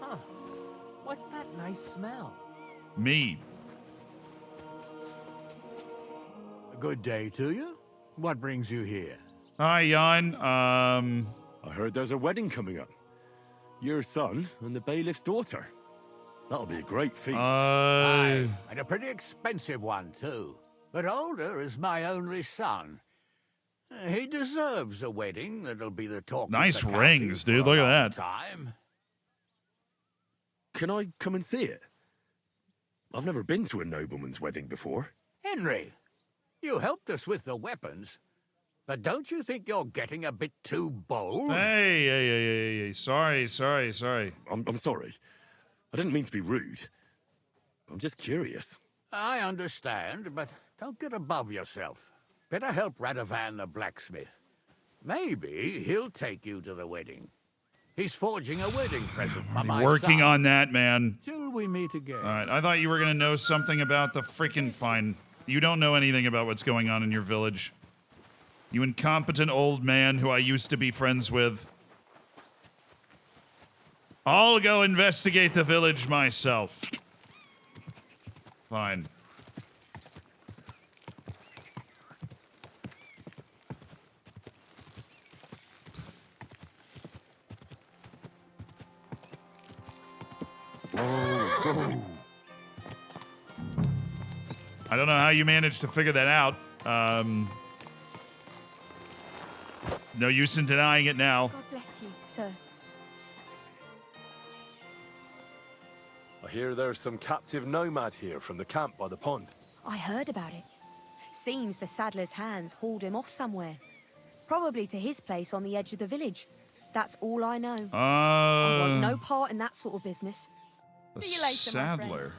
Huh. What's that nice smell? Me. A good day to you. What brings you here? Hi, Jan. I heard there's a wedding coming up. Your son and the bailiff's daughter. That'll be a great feast. Aye, and a pretty expensive one, too. But Older is my only son. He deserves a wedding that'll be the talk Nice of the rings, county dude. for a Look at long that. Time. Can I come and see it? I've never been to a nobleman's wedding before. Henry, you helped us with the weapons, but don't you think you're getting a bit too bold? Hey. Sorry. I'm sorry. I didn't mean to be rude. I'm just curious. I understand, but don't get above yourself. Better help Radovan the blacksmith. Maybe he'll take you to the wedding. He's forging a wedding present for my Working son. on that, man. Till we meet again. All right. I thought you were going to know something about the freaking fine. You don't know anything about what's going on in your village. You incompetent old man who I used to be friends with. I'll go investigate the village myself. Fine. I don't know how you managed to figure that out. No use in denying it now. God bless you, sir. I hear there's some captive nomad here from the camp by the pond. I heard about it. Seems the saddler's hands hauled him off somewhere. Probably to his place on the edge of the village. That's all I know. I want no part in that sort of business. The See you later, my friend. saddler.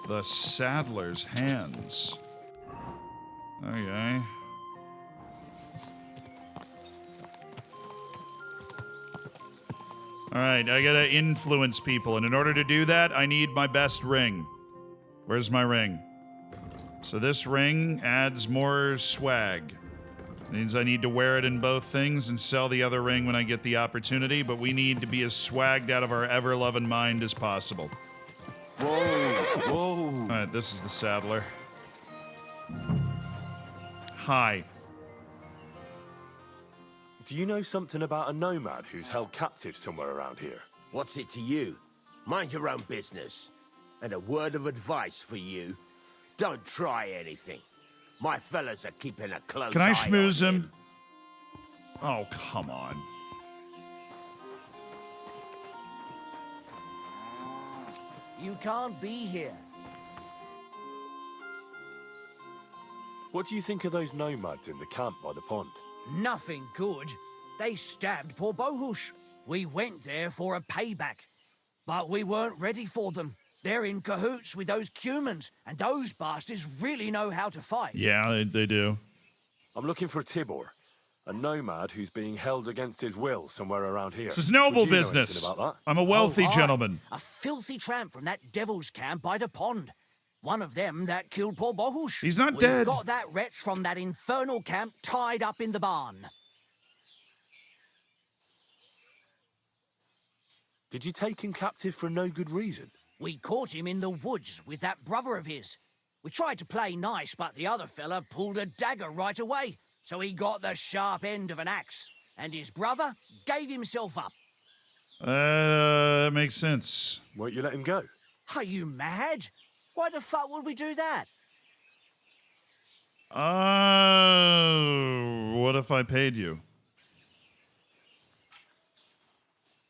The saddler's hands. Okay. Alright, I gotta influence people, and in order to do that, I need my best ring. Where's my ring? So this ring adds more swag. Means I need to wear it in both things and sell the other ring when I get the opportunity, but we need to be as swagged out of our ever-loving mind as possible. Whoa. Alright, this is the saddler. Hi. Do you know something about a nomad who's held captive somewhere around here? What's it to you? Mind your own business. And a word of advice for you. Don't try anything. My fellas are keeping a close eye Can I on schmooze him. him? Oh, come on. You can't be here. What do you think of those nomads in the camp by the pond? Nothing good. They stabbed poor Bohush. We went there for a payback. But we weren't ready for them. They're in cahoots with those humans, and those bastards really know how to fight. Yeah, they do. I'm looking for Tibor, a nomad who's being held against his will somewhere around here. This is noble Would you know business. anything about that? I'm a wealthy Oh, aye. gentleman. A filthy tramp from that devil's camp by the pond. One of them that killed poor Bohush. He's not We've dead. got that wretch from that infernal camp tied up in the barn. Did you take him captive for no good reason? We caught him in the woods with that brother of his. We tried to play nice, but the other fella pulled a dagger right away, so he got the sharp end of an axe. And his brother gave himself up. That makes sense. Won't you let him go? Are you mad? Why the fuck would we do that? What if I paid you?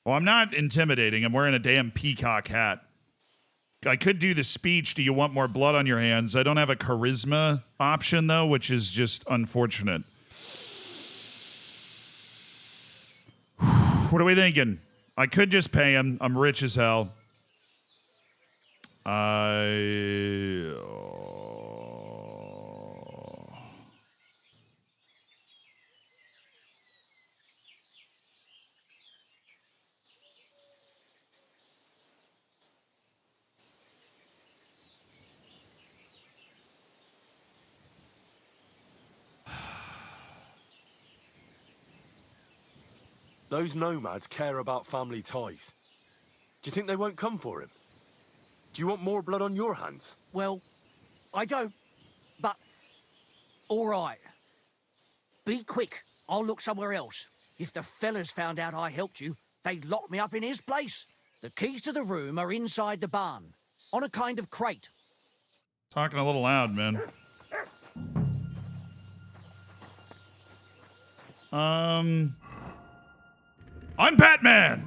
Well, I'm not intimidating. I'm wearing a damn peacock hat. I could do the speech, do you want more blood on your hands? I don't have a charisma option, though, which is just unfortunate. What are we thinking? I could just pay him. I'm rich as hell. Those nomads care about family ties. Do you think they won't come for him? Do you want more blood on your hands? Well, I don't, but all right. Be quick. I'll look somewhere else. If the fellas found out I helped you, they'd lock me up in his place. The keys to the room are inside the barn, on a kind of crate. Talking a little loud, man. I'm Batman!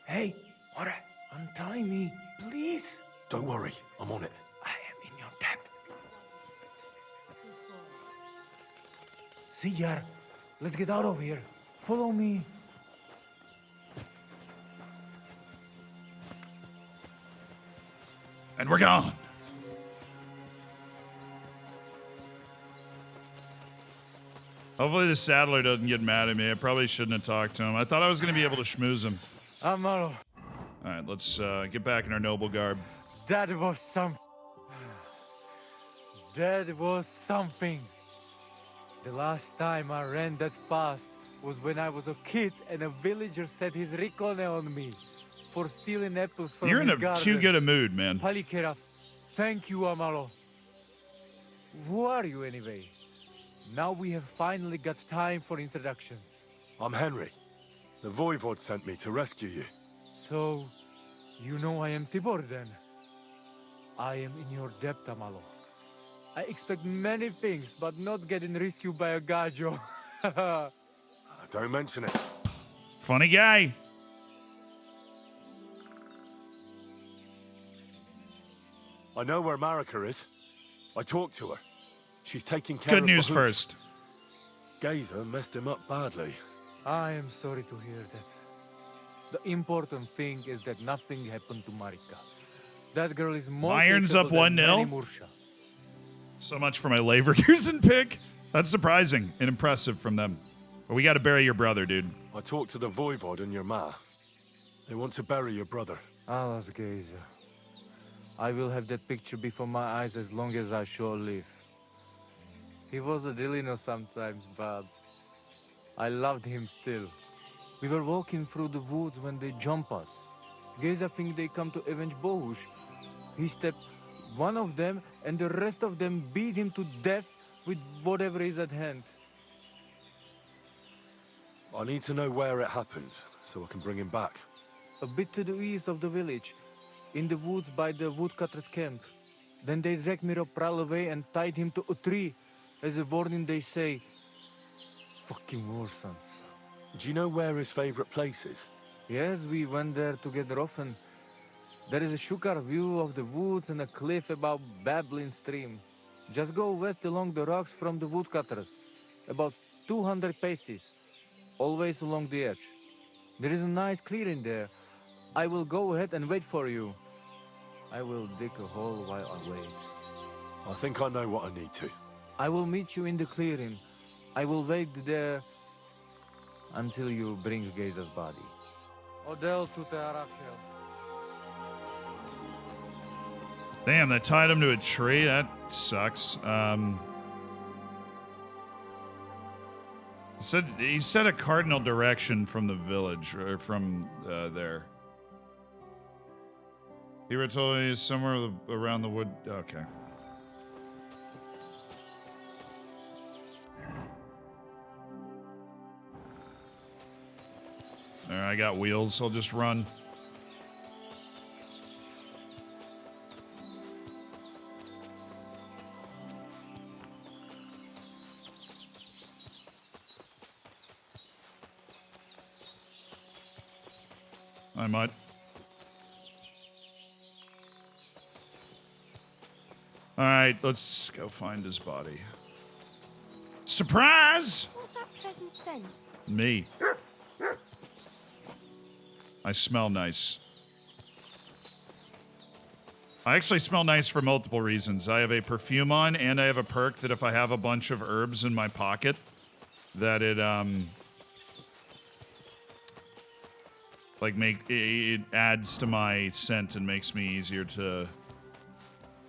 Hey, Ora, untie me, please. Don't worry, I'm on it. I am in your debt. See, Yar, let's get out of here. Follow me. And we're gone. Hopefully the saddler doesn't get mad at me. I probably shouldn't have talked to him. I thought I was going to be able to schmooze him. Amaro, All right, let's get back in our noble garb. that was some... That was something. The last time I ran that fast was when I was a kid and a villager set his ricone on me for stealing apples from You're in his a garden. too good a mood, man. Palikeraf, thank you, Amaro. Who are you anyway? Now we have finally got time for introductions. I'm Henry. The Voivod sent me to rescue you. So, you know I am Tibor then? I am in your debt, Amalo. I expect many things, but not getting rescued by a gajo. Don't mention it. Funny guy. I know where Marika is. I talked to her. She's taking care Good of news Bahush. first. Gazer messed him up badly. I am sorry to hear that. The important thing is that nothing happened to Marika. That girl is more Iron's up capable than 1-0. many Mursha. So much for my Leverkusen pick. That's surprising and impressive from them. But we got to bury your brother, dude. I talked to the Voivod and your ma. They want to bury your brother. Alas, Gazer. I will have that picture before my eyes as long as I shall live. He was a Delino sometimes, but I loved him still. We were walking through the woods when they jump us. Gazer think they come to avenge Bohush. He stepped one of them, and the rest of them beat him to death with whatever is at hand. I need to know where it happened, so I can bring him back. A bit to the east of the village. in the woods by the woodcutter's camp. Then they dragged Miropral away and tied him to a tree. As a warning, they say, fucking war sons. Do you know where his favorite place is? Yes, we went there together often. There is a shukar view of the woods and a cliff above babbling stream. Just go west along the rocks from the woodcutters. About 200 paces. Always along the edge. There is a nice clearing there. I will go ahead and wait for you. I will dig a hole while I wait. I think I know what I need to. I will meet you in the clearing. I will wait there until you bring Geza's body. Odell to Arachel. Damn, that tied him to a tree. That sucks. He said a cardinal direction from the village, or from there. He were told he's somewhere around the wood. Okay. All right, I got wheels. I'll just run. I might. All right, let's go find his body. Surprise! What's that pleasant scent? Me. I smell nice. I actually smell nice for multiple reasons. I have a perfume on, and I have a perk that if I have a bunch of herbs in my pocket, that it it adds to my scent and makes me easier to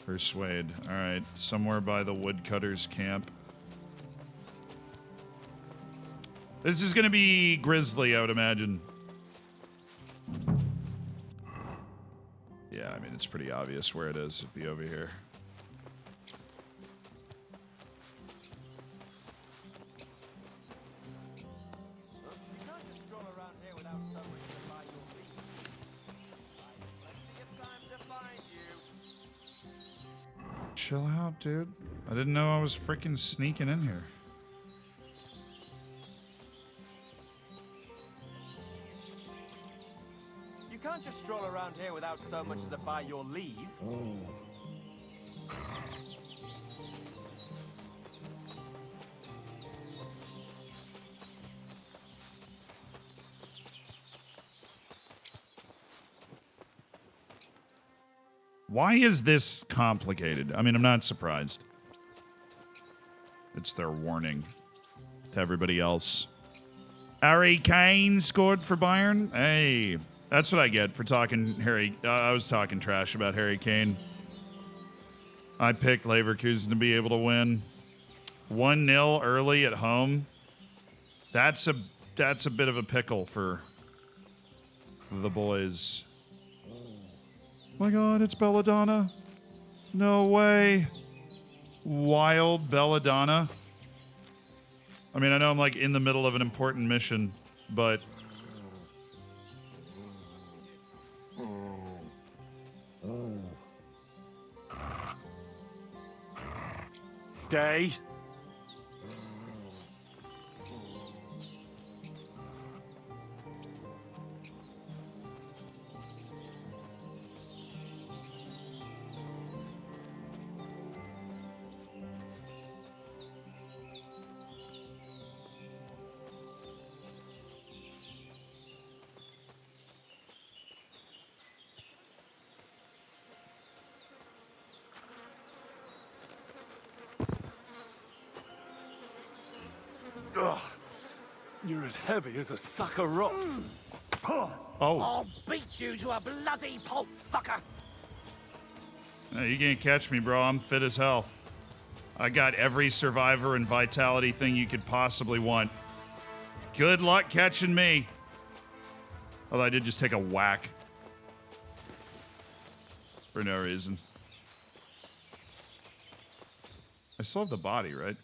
persuade. All right, somewhere by the woodcutter's camp. This is gonna be grisly, I would imagine. Yeah, I mean, it's pretty obvious where it is. It'd be over here. Chill out, dude. I didn't know I was freaking sneaking in here. You can't just stroll around here without so much as a by your leave. Why is this complicated? I mean, I'm not surprised. It's their warning to everybody else. Harry Kane scored for Bayern. Hey, that's what I get for talking Harry. I was talking trash about Harry Kane. I picked Leverkusen to be able to win. 1-0 early at home. That's a bit of a pickle for the boys. Oh my god, it's Belladonna. No way. Wild Belladonna. I mean, I know I'm like in the middle of an important mission, but Stay. Ugh. You're as heavy as a sack of rocks. Oh. I'll beat you to a bloody pulp, fucker. No, you can't catch me, bro. I'm fit as hell. I got every survivor and vitality thing you could possibly want. Good luck catching me. Although I did just take a whack. For no reason. I still have the body, right?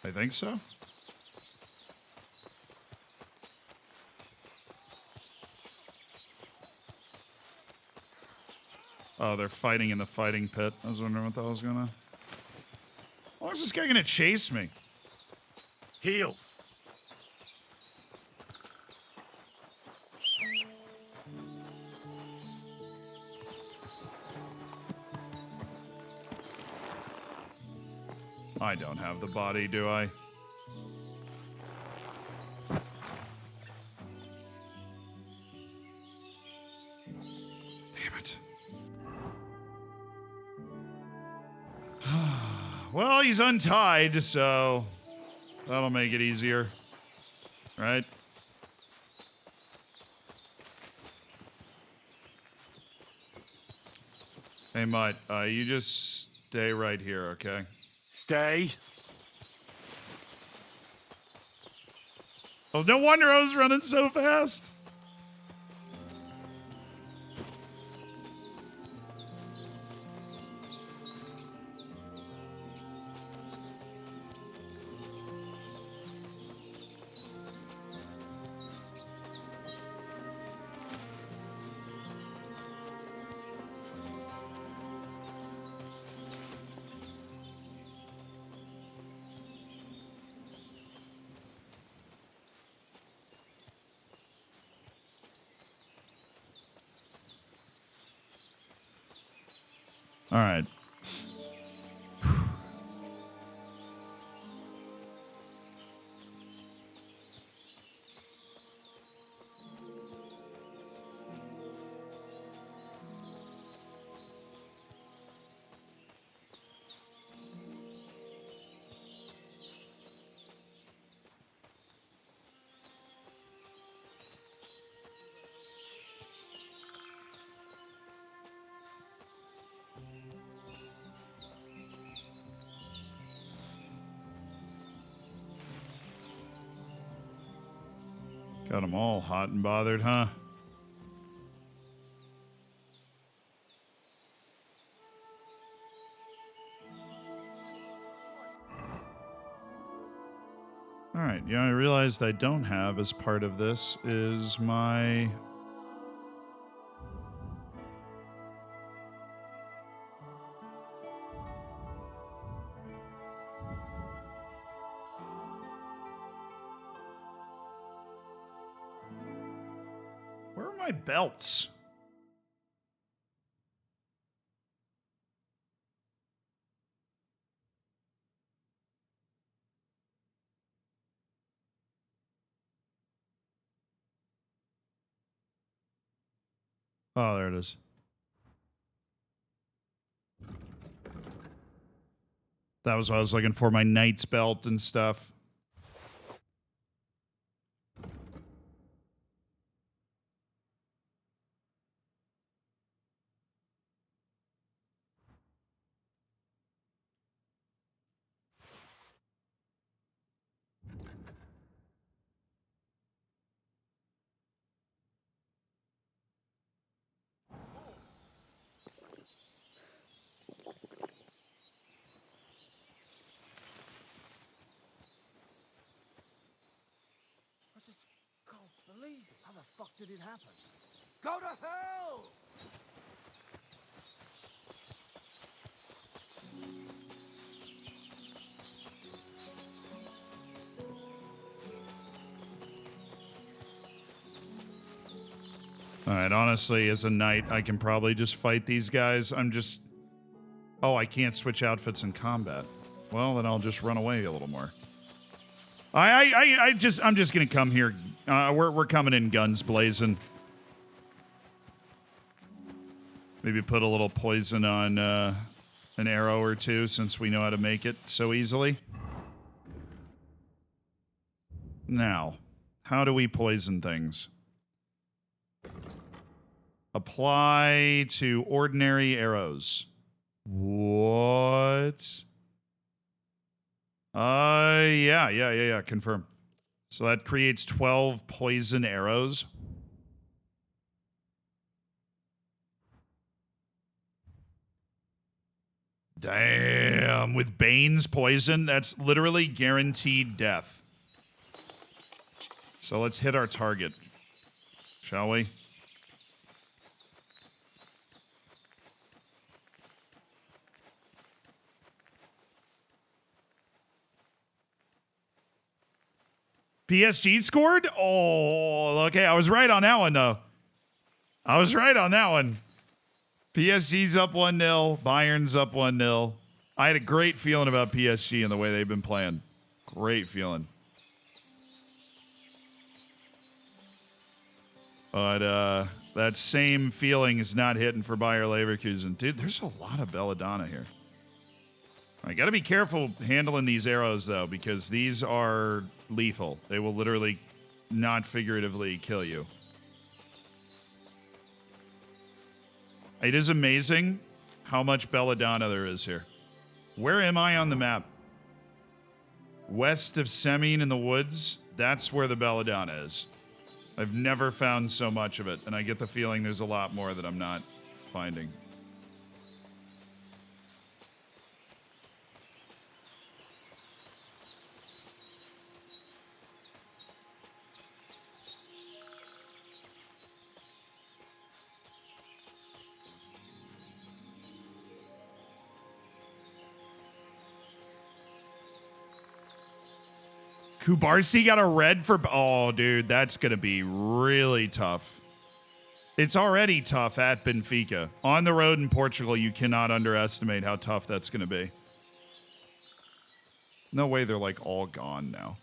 I think so. Oh, they're fighting in the fighting pit. I was wondering what that was gonna... How long is this guy gonna chase me? Heal. I don't have the body, do I? Damn it. Well, he's untied, so that'll make it easier. Right? Hey, Mutt, you just stay right here, okay? Stay. Oh, no wonder I was running so fast. All right. Got them all hot and bothered, huh? All right, you know, I realized I don't have as part of this is my... Where are my belts? Oh, there it is. That was what I was looking for, my knight's belt and stuff. I just can't believe it. How the fuck did it happen? Go to hell! Alright, honestly, as a knight, I can probably just fight these guys. I'm just... Oh, I can't switch outfits in combat. Well, then I'll just run away a little more. I'm just gonna come here. We're coming in guns blazing. Maybe put a little poison on an arrow or two, since we know how to make it so easily. Now, how do we poison things? Apply to ordinary arrows. What? Yeah. Confirm. So that creates 12 poison arrows. Damn, with Bane's poison, that's literally guaranteed death. So let's hit our target, shall we? PSG scored? Oh, okay. I was right on that one, though. I was right on that one. PSG's up 1-0. Bayern's up 1-0. I had a great feeling about PSG and the way they've been playing. Great feeling. But that same feeling is not hitting for Bayer Leverkusen. Dude, there's a lot of belladonna here. I got to be careful handling these arrows, though, because these are lethal. They will literally, not figuratively, kill you. It is amazing how much belladonna there is here. Where am I on the map? West of Semine in the woods. That's where the belladonna is. I've never found so much of it, and I get the feeling there's a lot more that I'm not finding. Kubarsi got a red for... Oh, dude, that's going to be really tough. It's already tough at Benfica. On the road in Portugal, you cannot underestimate how tough that's going to be. No way they're, like, all gone now.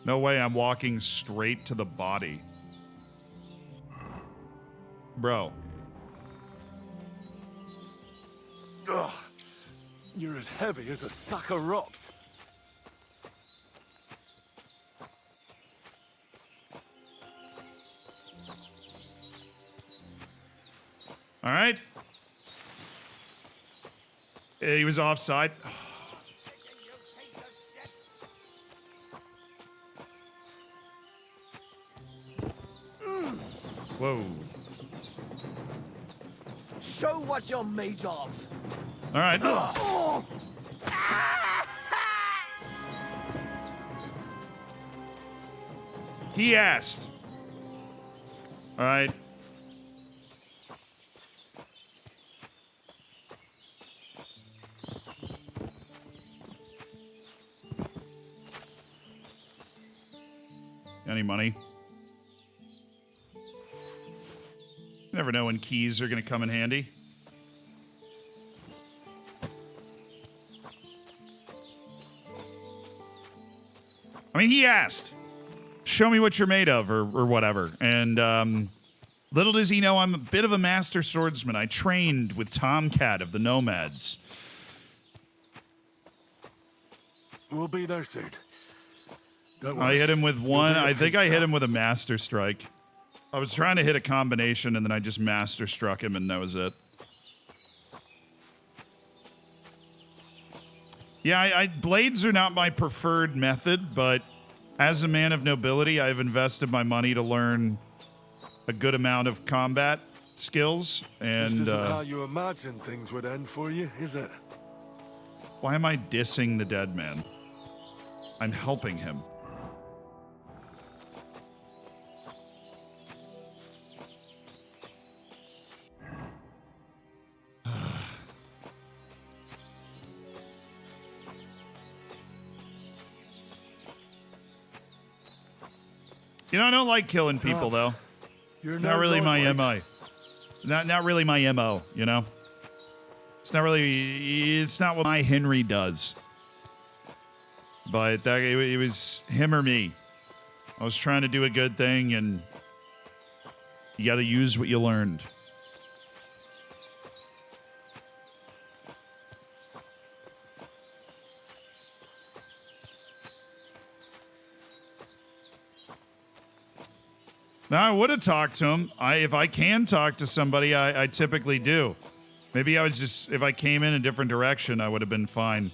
No way I'm walking straight to the body. Bro. Ugh. You're as heavy as a sack of rocks. All right. He was offside. Whoa. Show what you're made of. All right. He asked. All right. Any money? You never know when keys are going to come in handy. I mean, he asked, show me what you're made of or whatever. And little does he know I'm a bit of a master swordsman. I trained with Tomcat of the Nomads. We'll be there soon. I hit him with one. I think I hit him with a master strike. I was trying to hit a combination, and then I just master struck him, and that was it. Yeah, blades are not my preferred method, but as a man of nobility, I've invested my money to learn a good amount of combat skills. And this isn't how you imagined things would end for you, is it? Why am I dissing the dead man? I'm helping him. You know, I don't like killing people, though. It's not really my MO. Not really my MO, you know? It's not what my Henry does. But it was him or me. I was trying to do a good thing, and you got to use what you learned. Now, I would have talked to him. If I can talk to somebody, I typically do. Maybe I was just, if I came in a different direction, I would have been fine.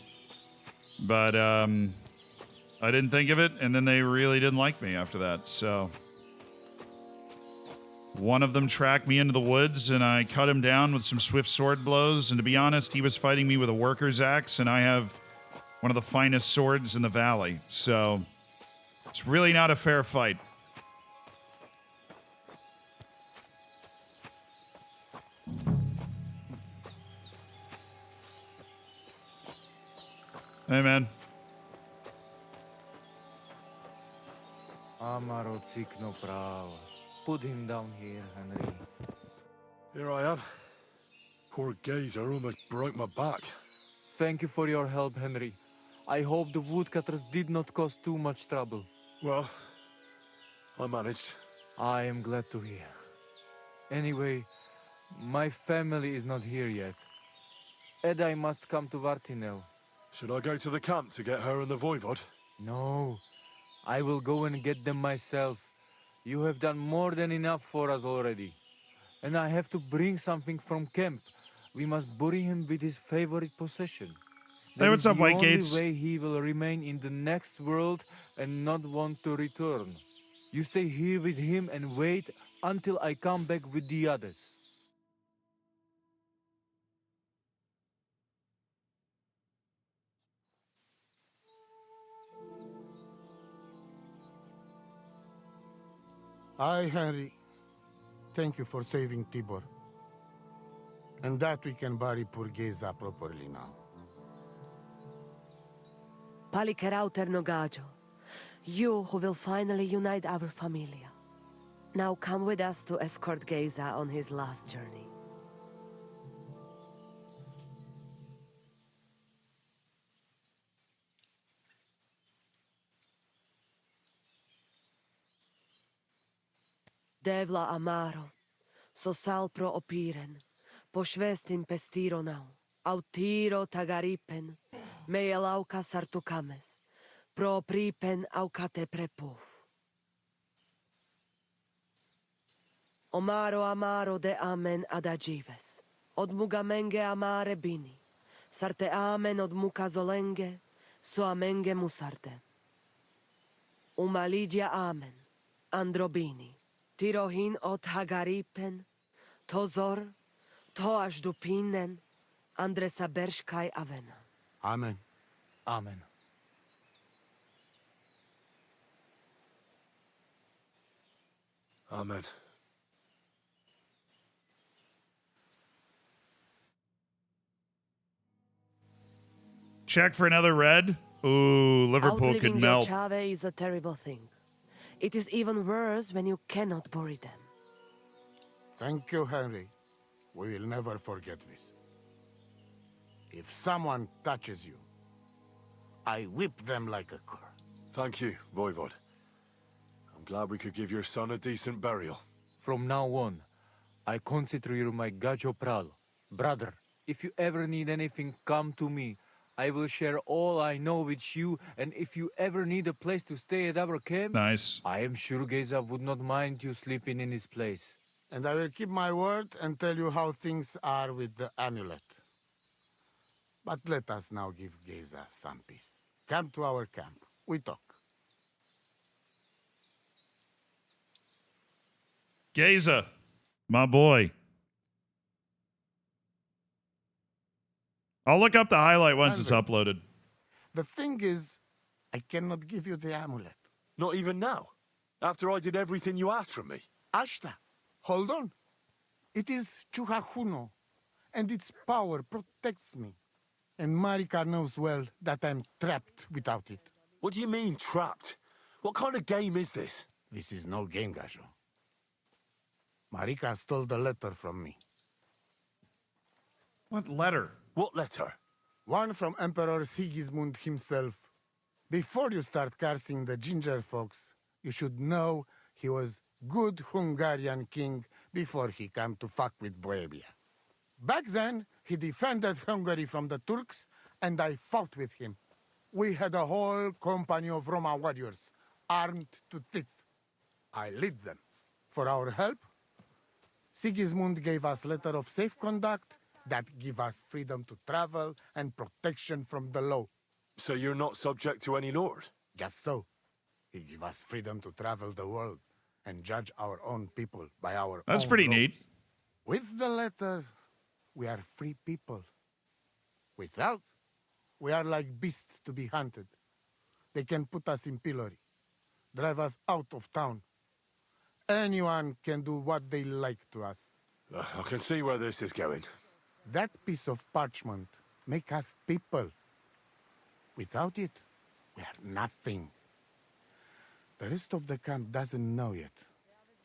But I didn't think of it, and then they really didn't like me after that, so. One of them tracked me into the woods, and I cut him down with some swift sword blows, and to be honest, he was fighting me with a worker's axe, and I have one of the finest swords in the valley, so it's really not a fair fight. Hey, man. Amaro Cikno Prava. Put him down here, Henry. Here I am. Poor geezer almost broke my back. Thank you for your help, Henry. I hope the woodcutters did not cause too much trouble. Well, I managed. I am glad to hear. Anyway, my family is not here yet. Edai must come to Vartinel. Should I go to the camp to get her and the voivod? No, I will go and get them myself. You have done more than enough for us already. And I have to bring something from camp. We must bury him with his favorite possession. Hey, what's up, White Gates? The only way he will remain in the next world and not want to return. You stay here with him and wait until I come back with the others. Aye, Henry. Thank you for saving Tibor. And that we can bury poor Geza properly now. Palikerauter Nogajo, you who will finally unite our familia. Now come with us to escort Geza on his last journey. Devla Amaro, so sal pro opiren, pošvestin pestiro nau, autiro tagaripen, meelauka sartukames, pro pripen aukate prepuf. Omaro amaro de amen adagives, od mugamenge amare bini, sarte amen od mukazolenge, so amenge musarte. Umalidia amen, androbini. Tirohin od Hagaripen, Tozor, Toash Dupinen, Andresa Bershkai Avena. Amen. Amen. Amen. Check for another red. Ooh, Liverpool could Outliving melt. your chave is a terrible thing. It is even worse when you cannot bury them. Thank you, Henry. We will never forget this. If someone touches you, I whip them like a cur. Thank you, voivod. I'm glad we could give your son a decent burial. From now on, I consider you my Gajo Pral. Brother, if you ever need anything, come to me. I will share all I know with you, and if you ever need a place to stay at our camp, nice. I am sure Geza would not mind you sleeping in his place. And I will keep my word and tell you how things are with the amulet. But let us now give Geza some peace. Come to our camp. We talk. Geza, my boy. I'll look up the highlight once it's uploaded. The thing is, I cannot give you the amulet. Not even now? After I did everything you asked from me? Ashta, hold on. It is Chuhajuno, and its power protects me. And Marika knows well that I'm trapped without it. What do you mean, trapped? What kind of game is this? This is no game, Gajo. Marika stole the letter from me. What letter? What letter? One from Emperor Sigismund himself. Before you start cursing the ginger folks, you should know he was good Hungarian king before he came to fuck with Bohemia. Back then, he defended Hungary from the Turks, and I fought with him. We had a whole company of Roma warriors, armed to teeth. I lead them. For our help, Sigismund gave us letter of safe conduct that give us freedom to travel and protection from the law. So you're not subject to any lord? Just so. He give us freedom to travel the world and judge our own people by our That's own pretty laws. neat. With the letter, we are free people. Without, we are like beasts to be hunted. They can put us in pillory, drive us out of town. Anyone can do what they like to us. I can see where this is going. That piece of parchment make us people. Without it, we are nothing. The rest of the camp doesn't know yet,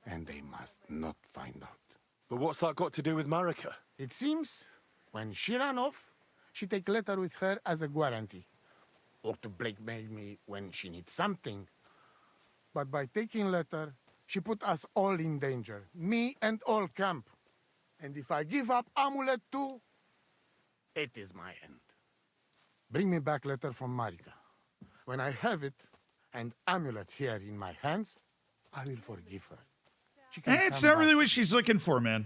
and they must not find out. But what's that got to do with Marika? It seems, when she ran off, she take letter with her as a guarantee, or to blackmail me when she needs something. But by taking letter, she put us all in danger, me and all camp. And if I give up amulet too, it is my end. Bring me back letter from Marika. When I have it, and amulet here in my hands, I will forgive her. She can It's come not really back. what she's looking for, man.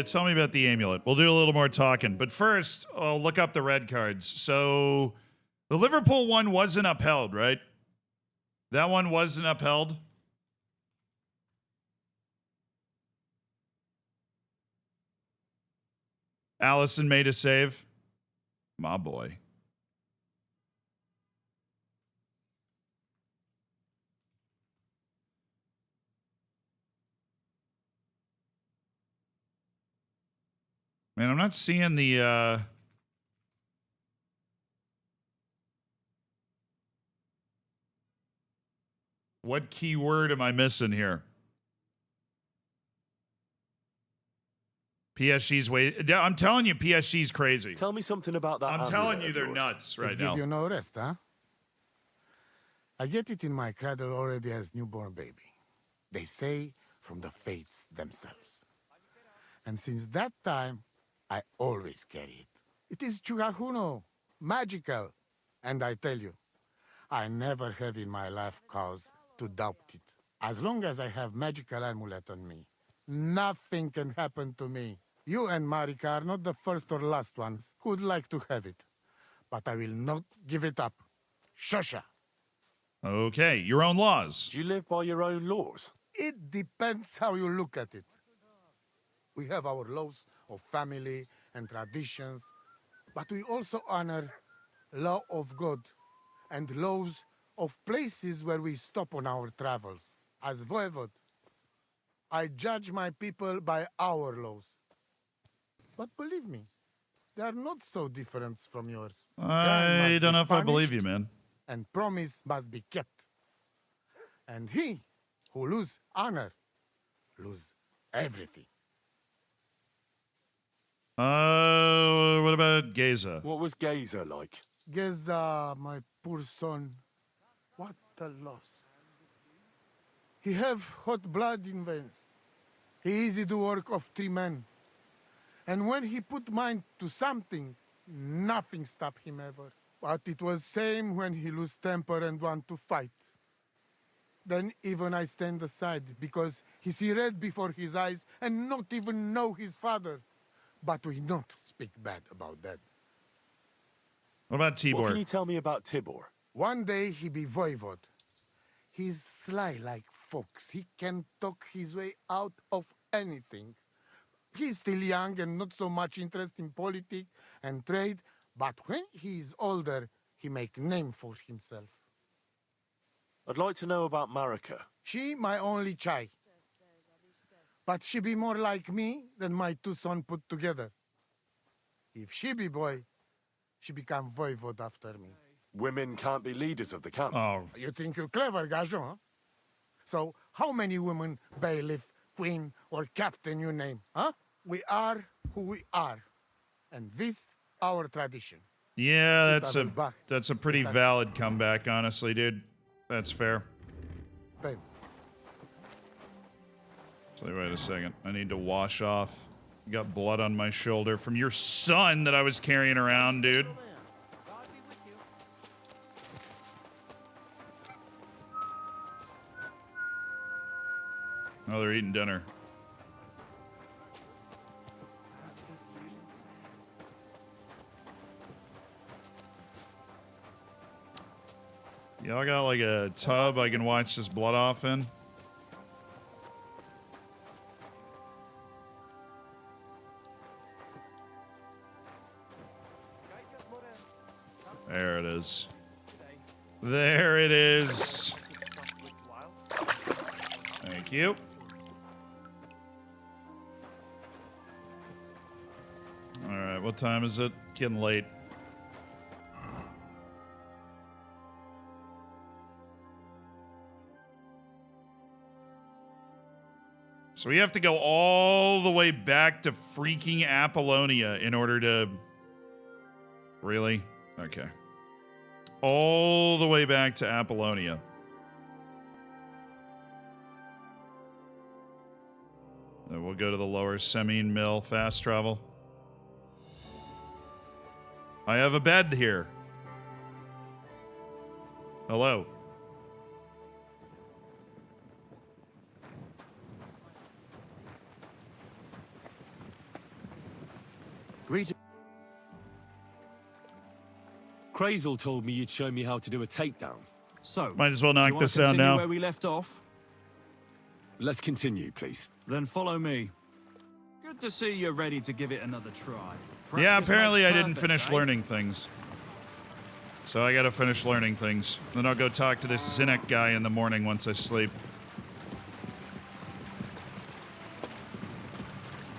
Tell me about the amulet. We'll do a little more talking. But first, I'll look up the red cards. So, the Liverpool one wasn't upheld, right? That one wasn't upheld? Allison made a save. My boy. Man, I'm not seeing the, what keyword am I missing here? PSG's way. I'm telling you, PSG's crazy. Tell me something about that. I'm amulet telling you, of they're yours. nuts right It now. give you no rest, huh? I get it in my cradle already as newborn baby. They say from the fates themselves. And since that time, I always carry it. It is Chugahuno, magical. And I tell you, I never have in my life cause to doubt it. As long as I have magical amulet on me, nothing can happen to me. You and Marika are not the first or last ones who'd like to have it. But I will not give it up. Shosha. Okay, your own laws. Do you live by your own laws? It depends how you look at it. We have our laws of family and traditions, but we also honor law of God and laws of places where we stop on our travels. As voivod, I judge my people by our laws. But believe me, they are not so different from yours. I don't know if I believe you, man. And promise must be kept. And he who lose honor, lose everything. What about Geza? What was Gazer like? Geza, my poor son, what a loss. He have hot blood in veins. He easy to work of 3 men. And when he put mind to something, nothing stop him ever. But it was same when he lose temper and want to fight. Then even I stand aside because he see red before his eyes and not even know his father. But we not speak bad about that. What about Tibor? What can you tell me about Tibor? One day he be voivod. He's sly like fox. He can talk his way out of anything. He's still young and not so much interest in politics and trade, but when he's older, he make name for himself. I'd like to know about Marika. She my only child. But she be more like me than my 2 sons put together. If she be boy, she become voivod after me. Women can't be leaders of the camp. Oh. You think you're clever, Gajon, huh? So how many women, bailiff, queen, or captain you name, huh? We are who we are. And this our tradition. Yeah, that's a pretty valid comeback, honestly, dude. That's fair. Babe. So wait a second. I need to wash off. Got blood on my shoulder from your son that I was carrying around, dude. Oh, they're eating dinner. Y'all got like a tub I can watch this blood off in? There it is. There it is. Thank you. what time is it? Getting late. So we have to go all the way back to freaking Apollonia in order to... Really? Okay. All the way back to Apollonia. Then we'll go to the lower Semine Mill fast travel. I have a bed here. Hello. Greeting. Crazel told me you'd show me how to do a takedown. So, might as well knock this out now. Where we left off? Let's continue, please. Then follow me. Good to see you're ready to give it another try. Yeah, Practice apparently I makes didn't perfect, finish eh? learning things. So I gotta finish learning things. Then I'll go talk to this Zinnik guy in the morning once I sleep.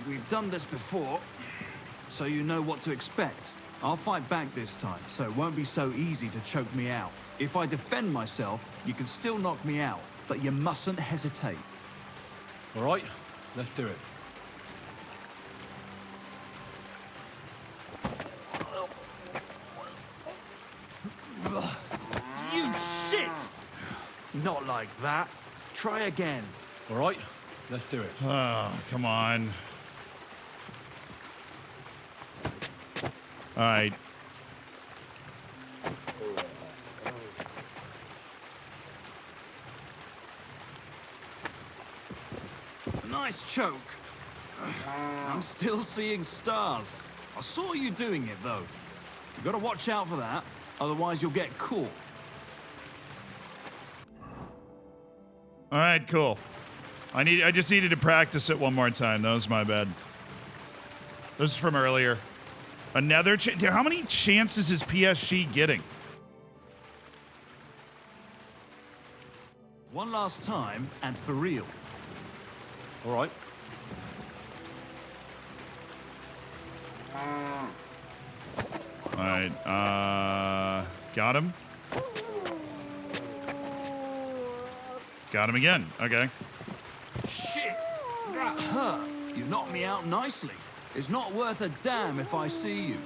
We've done this before, so you know what to expect. I'll fight back this time, so it won't be so easy to choke me out. If I defend myself, you can still knock me out, but you mustn't hesitate. All right, let's do it. You shit! Not like that. Try again. All right, let's do it. Oh, come on. All right. Nice choke. I'm still seeing stars. I saw you doing it, though. You gotta watch out for that, otherwise you'll get caught. All right, cool. I just needed to practice it one more time. That was my bad. This is from earlier. Another how many chances is PSG getting? One last time, and for real. All right. All right, got him. Got him again. Okay. Shit! That hurt. You knocked me out nicely. It's not worth a damn if I see you.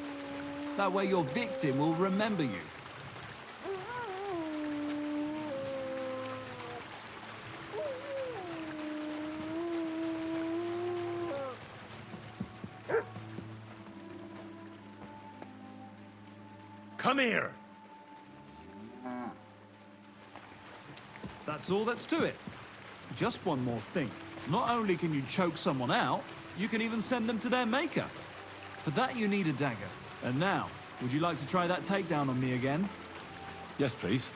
That way your victim will remember you. Come here. That's all that's to it. Just one more thing. Not only can you choke someone out, you can even send them to their maker. For that you need a dagger. And now, would you like to try that takedown on me again? Yes, please.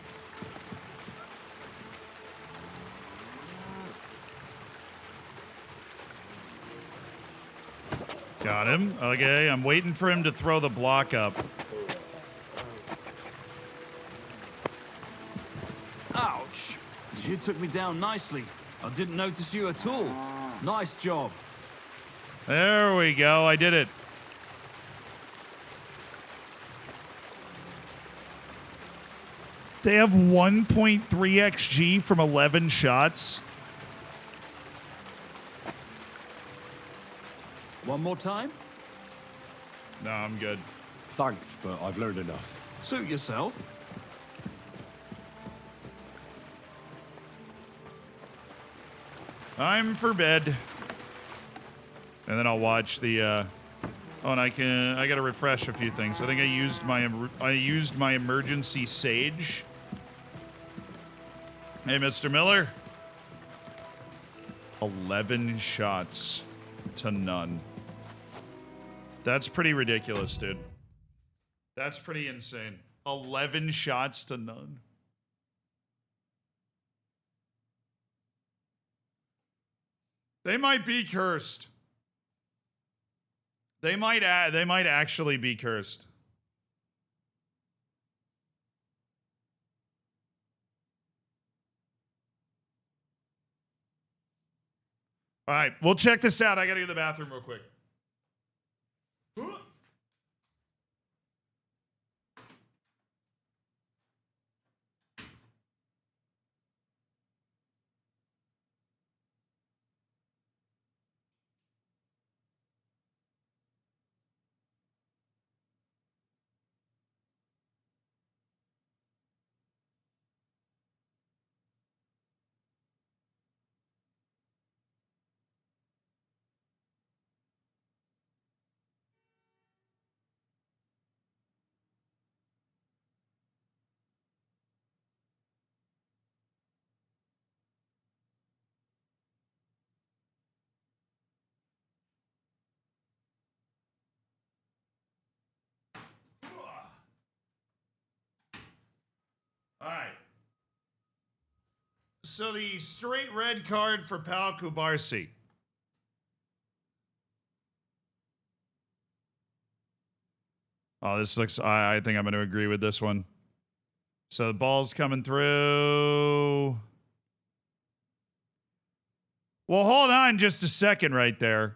Got him. Okay, I'm waiting for him to throw the block up. Ouch! You took me down nicely. I didn't notice you at all. Nice job. There we go. I did it. They have 1.3 XG from 11 shots. One more time? No, I'm good. Thanks, but I've learned enough. Suit yourself. I'm for bed. And then I'll watch the oh, and I gotta refresh a few things. I think I used my emergency sage. Hey, Mr. Miller. 11 shots to none. That's pretty ridiculous, dude. That's pretty insane. 11 shots to none. They might be cursed. They might actually be cursed. All right, we'll check this out. I gotta go to the bathroom real quick. All right. So the straight red card for Pal Kubarsi. Oh, this looks... I think I'm going to agree with this one. So the ball's coming through. Well, hold on just a second right there.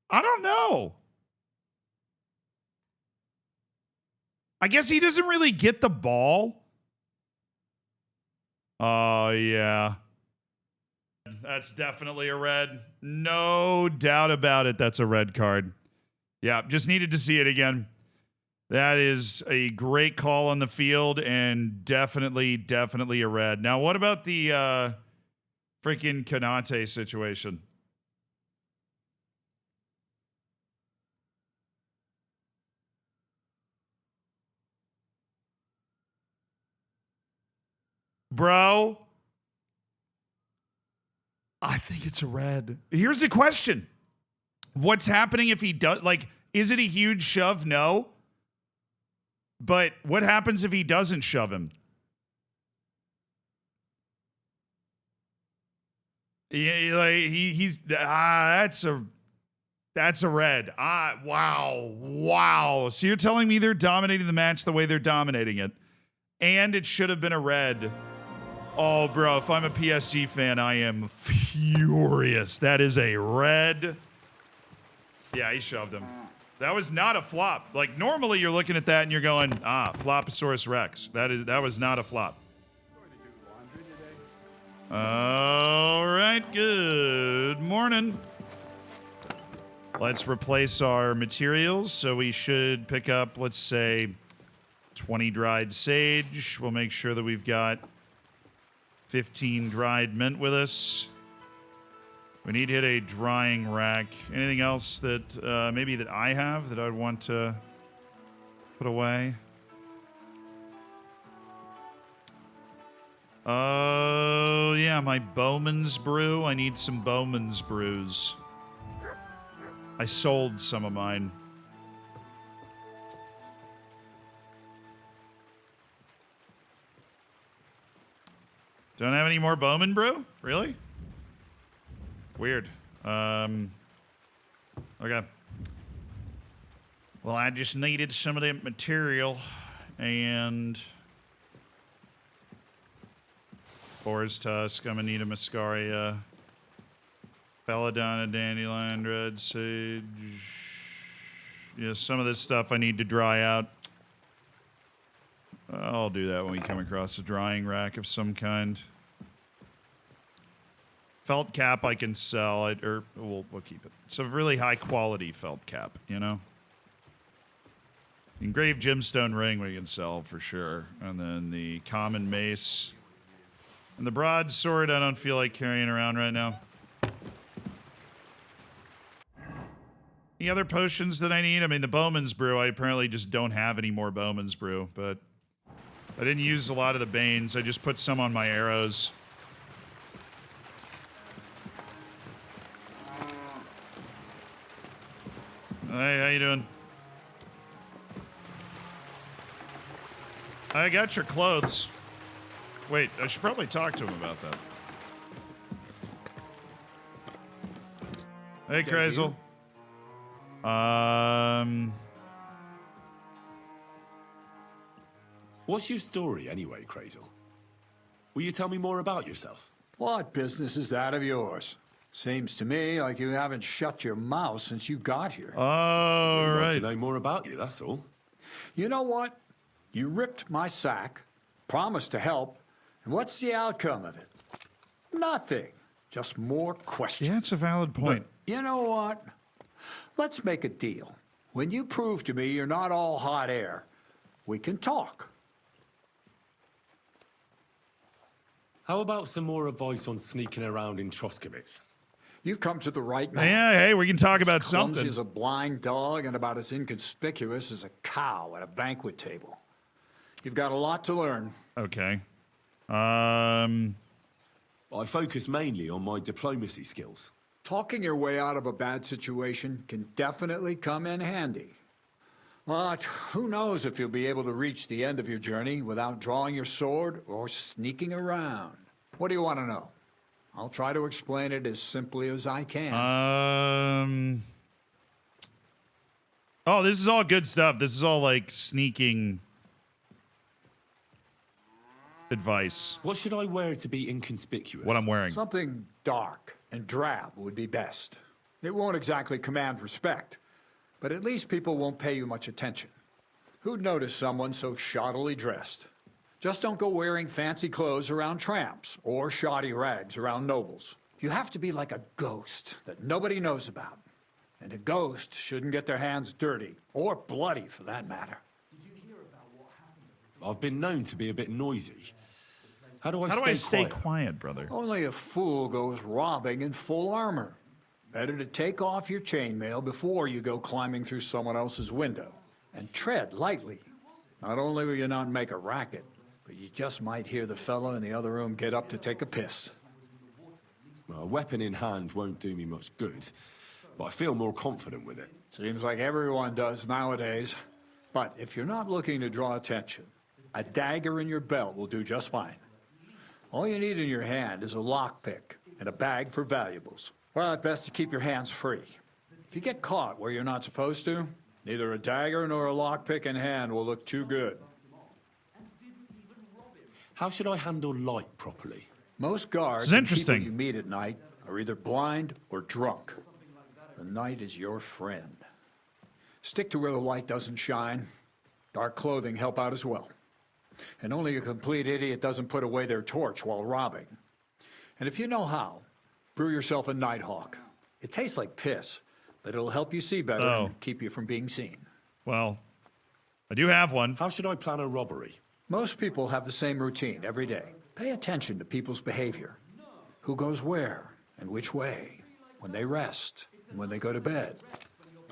I don't know. I guess he doesn't really get the ball. Oh, yeah. That's definitely a red. No doubt about it. That's a red card. Yeah, just needed to see it again. That is a great call on the field and definitely a red. Now, what about the freaking Konate situation? Bro, I think it's a red. Here's the question. What's happening if he does, like, is it a huge shove? No. But what happens if he doesn't shove him? Yeah, like he's that's a red. Wow. So you're telling me they're dominating the match the way they're dominating it, and it should have been a red. Oh, bro, if I'm a PSG fan, I am furious. That is a red. Yeah, he shoved him. That was not a flop. Like, normally you're looking at that and you're going, Floposaurus Rex. That was not a flop. All right, good morning. Let's replace our materials. So we should pick up, let's say, 20 dried sage. We'll make sure that we've got 15 dried mint with us. We need to hit a drying rack. Anything else that maybe that I have that I'd want to put away? Oh, yeah, my Bowman's brew. I need some Bowman's brews. I sold some of mine. Don't have any more Bowman brew? Really? Weird. Okay. Well, I just needed some of that material and Boar's Tusk. I'm gonna need a Muscaria. Belladonna, Dandelion, Red Sage. Yeah, some of this stuff I need to dry out. I'll do that when we come across a drying rack of some kind. Felt cap I can sell, we'll keep it. It's a really high quality felt cap, you know? Engraved gemstone ring we can sell for sure. And then the common mace. And the broadsword I don't feel like carrying around right now. Any other potions that I need? I mean, the Bowman's brew, I apparently just don't have any more Bowman's brew, but I didn't use a lot of the Banes. I just put some on my arrows. Hey, how you doing? I got your clothes. Wait, I should probably talk to him about that. Hey, Kreisel. What's your story anyway, Kreisel? Will you tell me more about yourself? What business is that of yours? Seems to me like you haven't shut your mouth since you got here. All right. I'd like to know more about you, that's all. You know what? You ripped my sack, promised to help, and what's the outcome of it? Nothing. Just more questions. Yeah, it's a valid point. But you know what? Let's make a deal. When you prove to me you're not all hot air, we can talk. How about some more advice on sneaking around in Troskowitz? You've come to the right man. Yeah, hey, we can talk about As something. clumsy as a blind dog and about as inconspicuous as a cow at a banquet table. You've got a lot to learn. Okay. I focus mainly on my diplomacy skills. Talking your way out of a bad situation can definitely come in handy. But who knows if you'll be able to reach the end of your journey without drawing your sword or sneaking around. What do you want to know? I'll try to explain it as simply as I can. Oh, this is all good stuff. This is all like sneaking advice. What should I wear to be inconspicuous? What I'm wearing. Something dark and drab would be best. It won't exactly command respect, but at least people won't pay you much attention. Who'd notice someone so shoddily dressed? Just don't go wearing fancy clothes around tramps or shoddy rags around nobles. You have to be like a ghost that nobody knows about. And a ghost shouldn't get their hands dirty, or bloody for that matter. I've been known to be a bit noisy. How do I stay quiet, brother? Only a fool goes robbing in full armor. Better to take off your chainmail before you go climbing through someone else's window. And tread lightly. Not only will you not make a racket, but you just might hear the fellow in the other room get up to take a piss. Well, a weapon in hand won't do me much good, but I feel more confident with it. Seems like everyone does nowadays. But if you're not looking to draw attention, a dagger in your belt will do just fine. All you need in your hand is a lockpick and a bag for valuables. Well, it's best to keep your hands free. If you get caught where you're not supposed to, neither a dagger nor a lockpick in hand will look too good. How should I handle light properly? Most guards This is interesting. and people you meet at night are either blind or drunk. The night is your friend. Stick to where the light doesn't shine. Dark clothing help out as well. And only a complete idiot doesn't put away their torch while robbing. And if you know how, brew yourself a Nighthawk. It tastes like piss, but it'll help you see better and keep you from being seen. Well, I do have one. How should I plan a robbery? Most people have the same routine every day. Pay attention to people's behavior. Who goes where and which way. When they rest and when they go to bed.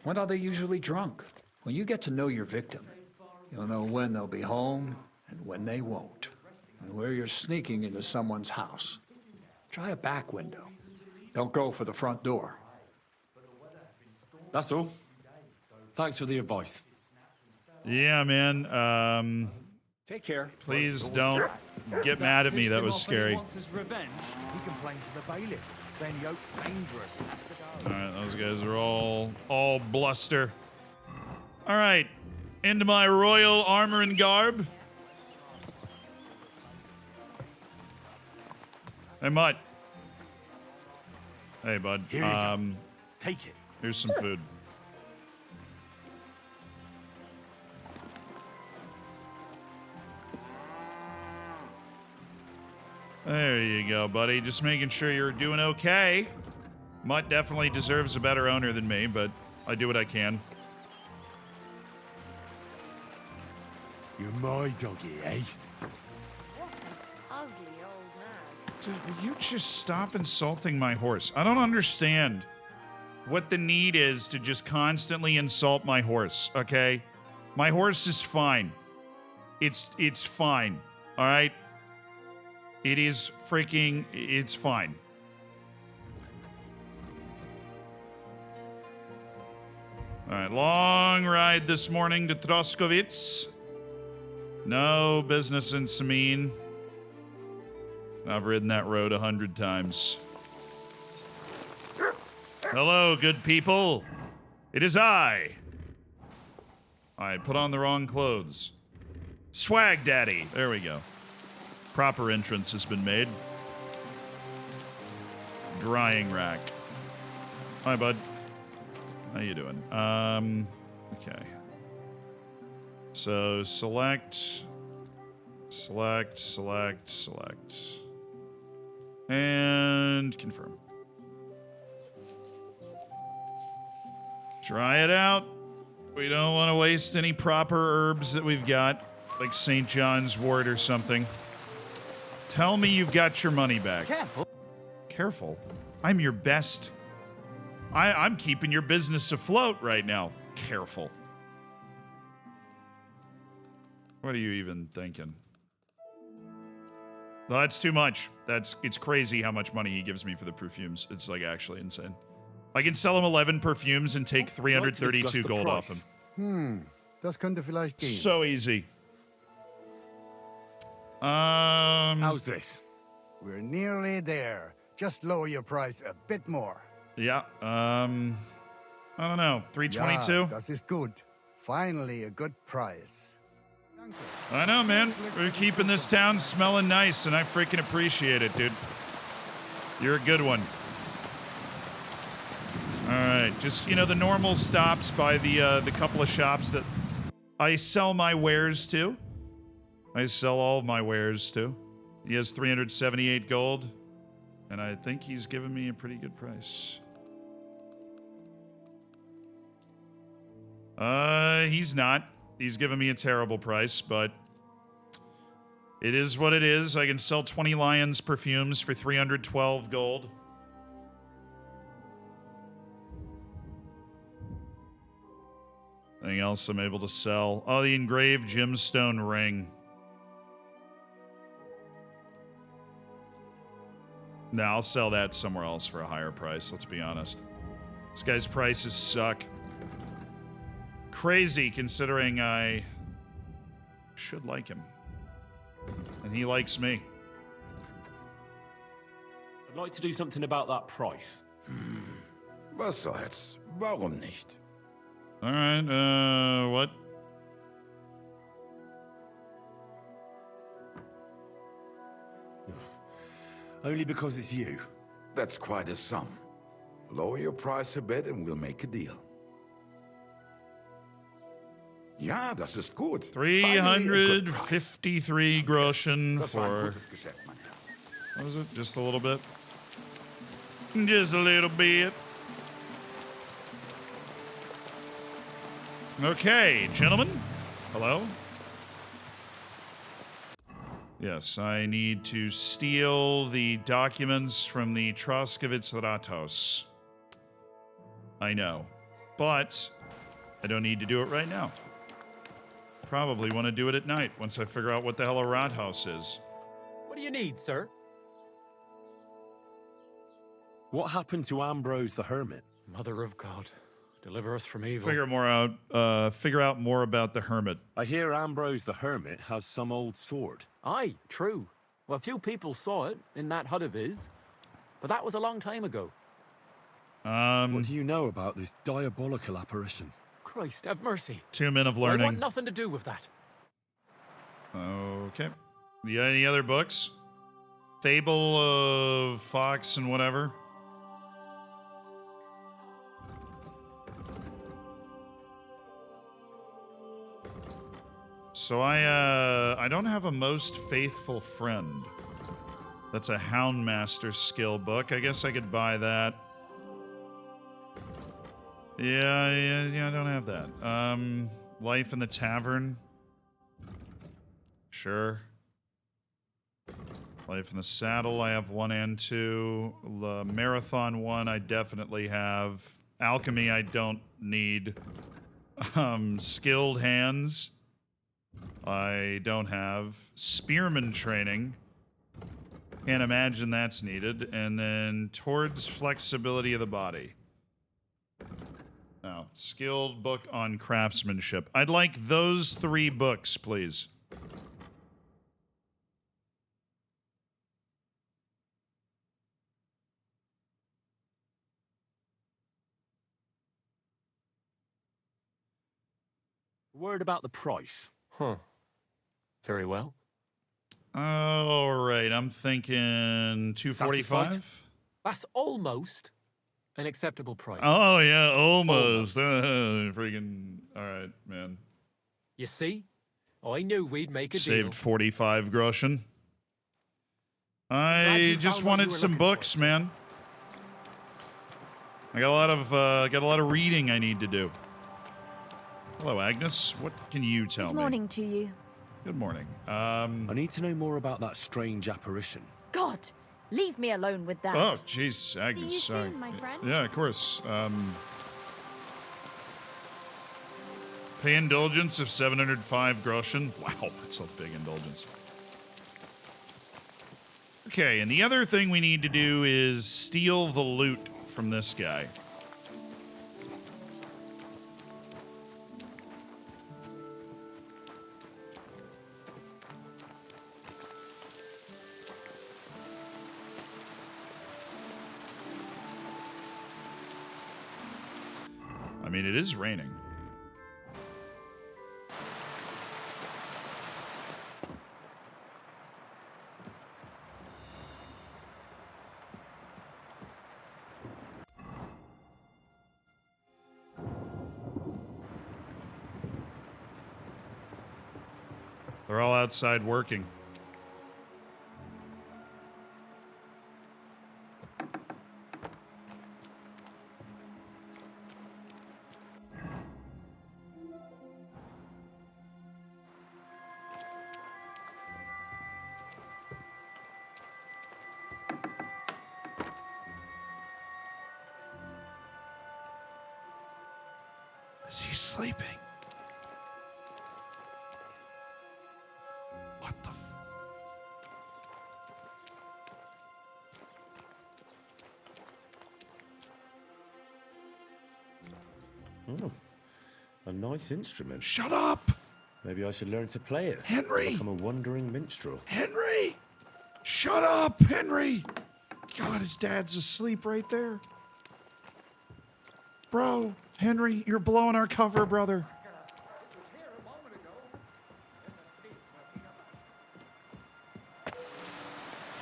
When are they usually drunk? When you get to know your victim, you'll know when they'll be home and when they won't. And where you're sneaking into someone's house. Try a back window. Don't go for the front door. That's all. Thanks for the advice. Yeah, man. Take care. Please don't get mad at me. That was scary. He wants his revenge. He complained to the bailiff, saying the oak's dangerous and has to go. All right, those guys are all bluster. All right, into my royal armor and garb. Hey, Mutt. Hey, bud. Here you go. Take it. Here's some food. There you go, buddy. Just making sure you're doing okay. Mutt definitely deserves a better owner than me, but I do what I can. You're my doggy, eh? What an ugly old man. Dude, will you just stop insulting my horse? I don't understand what the need is to just constantly insult my horse, okay? My horse is fine. It's fine, all right? It is freaking, it's fine. All right, long ride this morning to Troskowitz. No business in Samin. I've ridden that road 100 times. Hello, good people. It is I put on the wrong clothes. Swag Daddy. There we go. Proper entrance has been made. Drying rack. Hi, bud. How you doing? Okay. So select, and confirm. Try it out. We don't want to waste any proper herbs that we've got, like St. John's wort or something. Tell me you've got your money back. Careful. Careful. I'm your best. I'm keeping your business afloat right now. Careful. What are you even thinking? No, that's too much. It's crazy how much money he gives me for the perfumes. It's like actually insane. I can sell him 11 perfumes and take 332 gold off him. Das könnte vielleicht gehen. So easy. How's this? We're nearly there. Just lower your price a bit more. Yeah. I don't know. 322. Ja, das ist gut. Finally, a good price. I know, man. We're keeping this town smelling nice, and I freaking appreciate it, dude. You're a good one. All right, just, you know, the normal stops by the couple of shops that I sell my wares to. I sell all of my wares to. He has 378 gold, and I think he's given me a pretty good price. He's not. He's given me a terrible price, but it is what it is. I can sell 20 Lions perfumes for 312 gold. Anything else I'm able to sell? Oh, the engraved gemstone ring. No, I'll sell that somewhere else for a higher price, let's be honest. This guy's prices suck. Crazy, considering I should like him. And he likes me. I'd like to do something about that price. Was soll's? Warum nicht? All right, what? Only because it's you. That's quite a sum. Lower your price a bit and we'll make a deal. Ja, das ist gut. 353 Groschen Das war ein for... gutes Geschäft, mein Herr. What was it? Just a little bit? Just a little bit. Okay, gentlemen. Hello? Yes, I need to steal the documents from the Troskowitz Rathaus. I know. But I don't need to do it right now. Probably want to do it at night once I figure out what the hell a Rathaus is. What do you need, sir? What happened to Ambrose the Hermit? Mother of God, deliver us from evil. Figure out more about the hermit. I hear Ambrose the Hermit has some old sword. Aye, true. Well, few people saw it in that hut of his, but that was a long time ago. What do you know about this diabolical apparition? Christ, have mercy. 2 men of I learning. want nothing to do with that. Okay. You got any other books? Fable of Fox and whatever. So I don't have a most faithful friend. That's a Houndmaster skill book. I guess I could buy that. Yeah, I don't have that. Life in the Tavern. Sure. Life in the Saddle, I have 1 and 2. The Marathon 1, I definitely have. Alchemy, I don't need. Skilled Hands, I don't have. Spearman Training, can't imagine that's needed. And then Towards Flexibility of the Body. Now, skilled book on craftsmanship. I'd like those 3 books, please. Word about the price. Huh. Very well. All right, I'm thinking 245. That's almost an acceptable price. Oh yeah, almost. Freaking. All right, man. You see? I knew we'd make a Saved deal. 45 Groschen. Glad I you just found what you wanted were some looking books, man. I got a lot of reading I need to do. Hello, Agnes. What can you tell Good me? morning to you. Good morning. I need to know more about that strange apparition. God, leave me alone with that. Oh, jeez, Agnes. See you sorry. soon, my friend. Yeah, of course. Pay indulgence of 705 Groschen. Wow, that's a big indulgence. Okay, and the other thing we need to do is steal the loot from this guy. mean, it is raining. They're all outside working. Is he sleeping? What the f... Oh, a nice instrument. Shut up! Maybe I should learn to play it. Henry! Become a wandering minstrel. Henry! Shut up, Henry! God, his dad's asleep right there. Bro, Henry, you're blowing our cover, brother.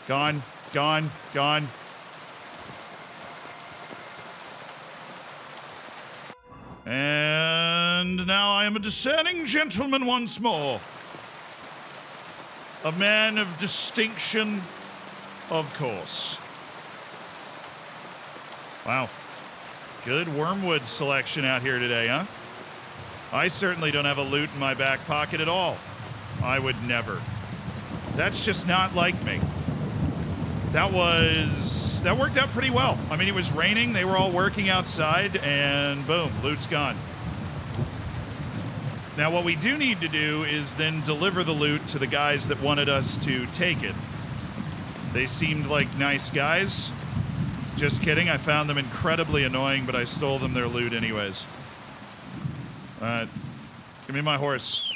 Gone, gone, gone. And now I am a discerning gentleman once more. A man of distinction, of course. Wow. Good wormwood selection out here today, huh? I certainly don't have a loot in my back pocket at all. I would never. That's just not like me. That worked out pretty well. I mean, it was raining, they were all working outside, and boom, loot's gone. Now, what we do need to do is then deliver the loot to the guys that wanted us to take it. They seemed like nice guys. Just kidding, I found them incredibly annoying, but I stole them their loot anyways. Give me my horse.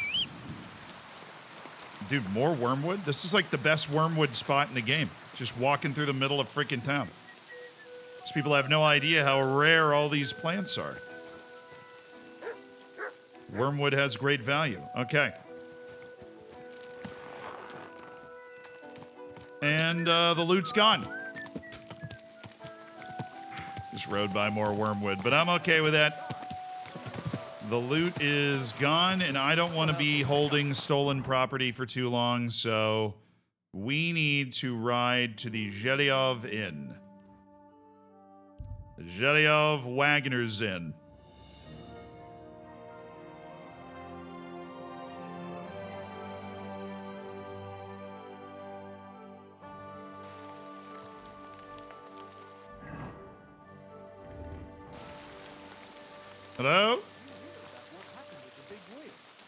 Dude, more wormwood? This is like the best wormwood spot in the game. Just walking through the middle of freaking town. These people have no idea how rare all these plants are. Wormwood has great value. Okay. And the loot's gone. Just rode by more wormwood, but I'm okay with that. The loot is gone, and I don't want to be holding stolen property for too long, so we need to ride to the Zhelyov Inn. The Zhelyov Wagner's Inn. Hello?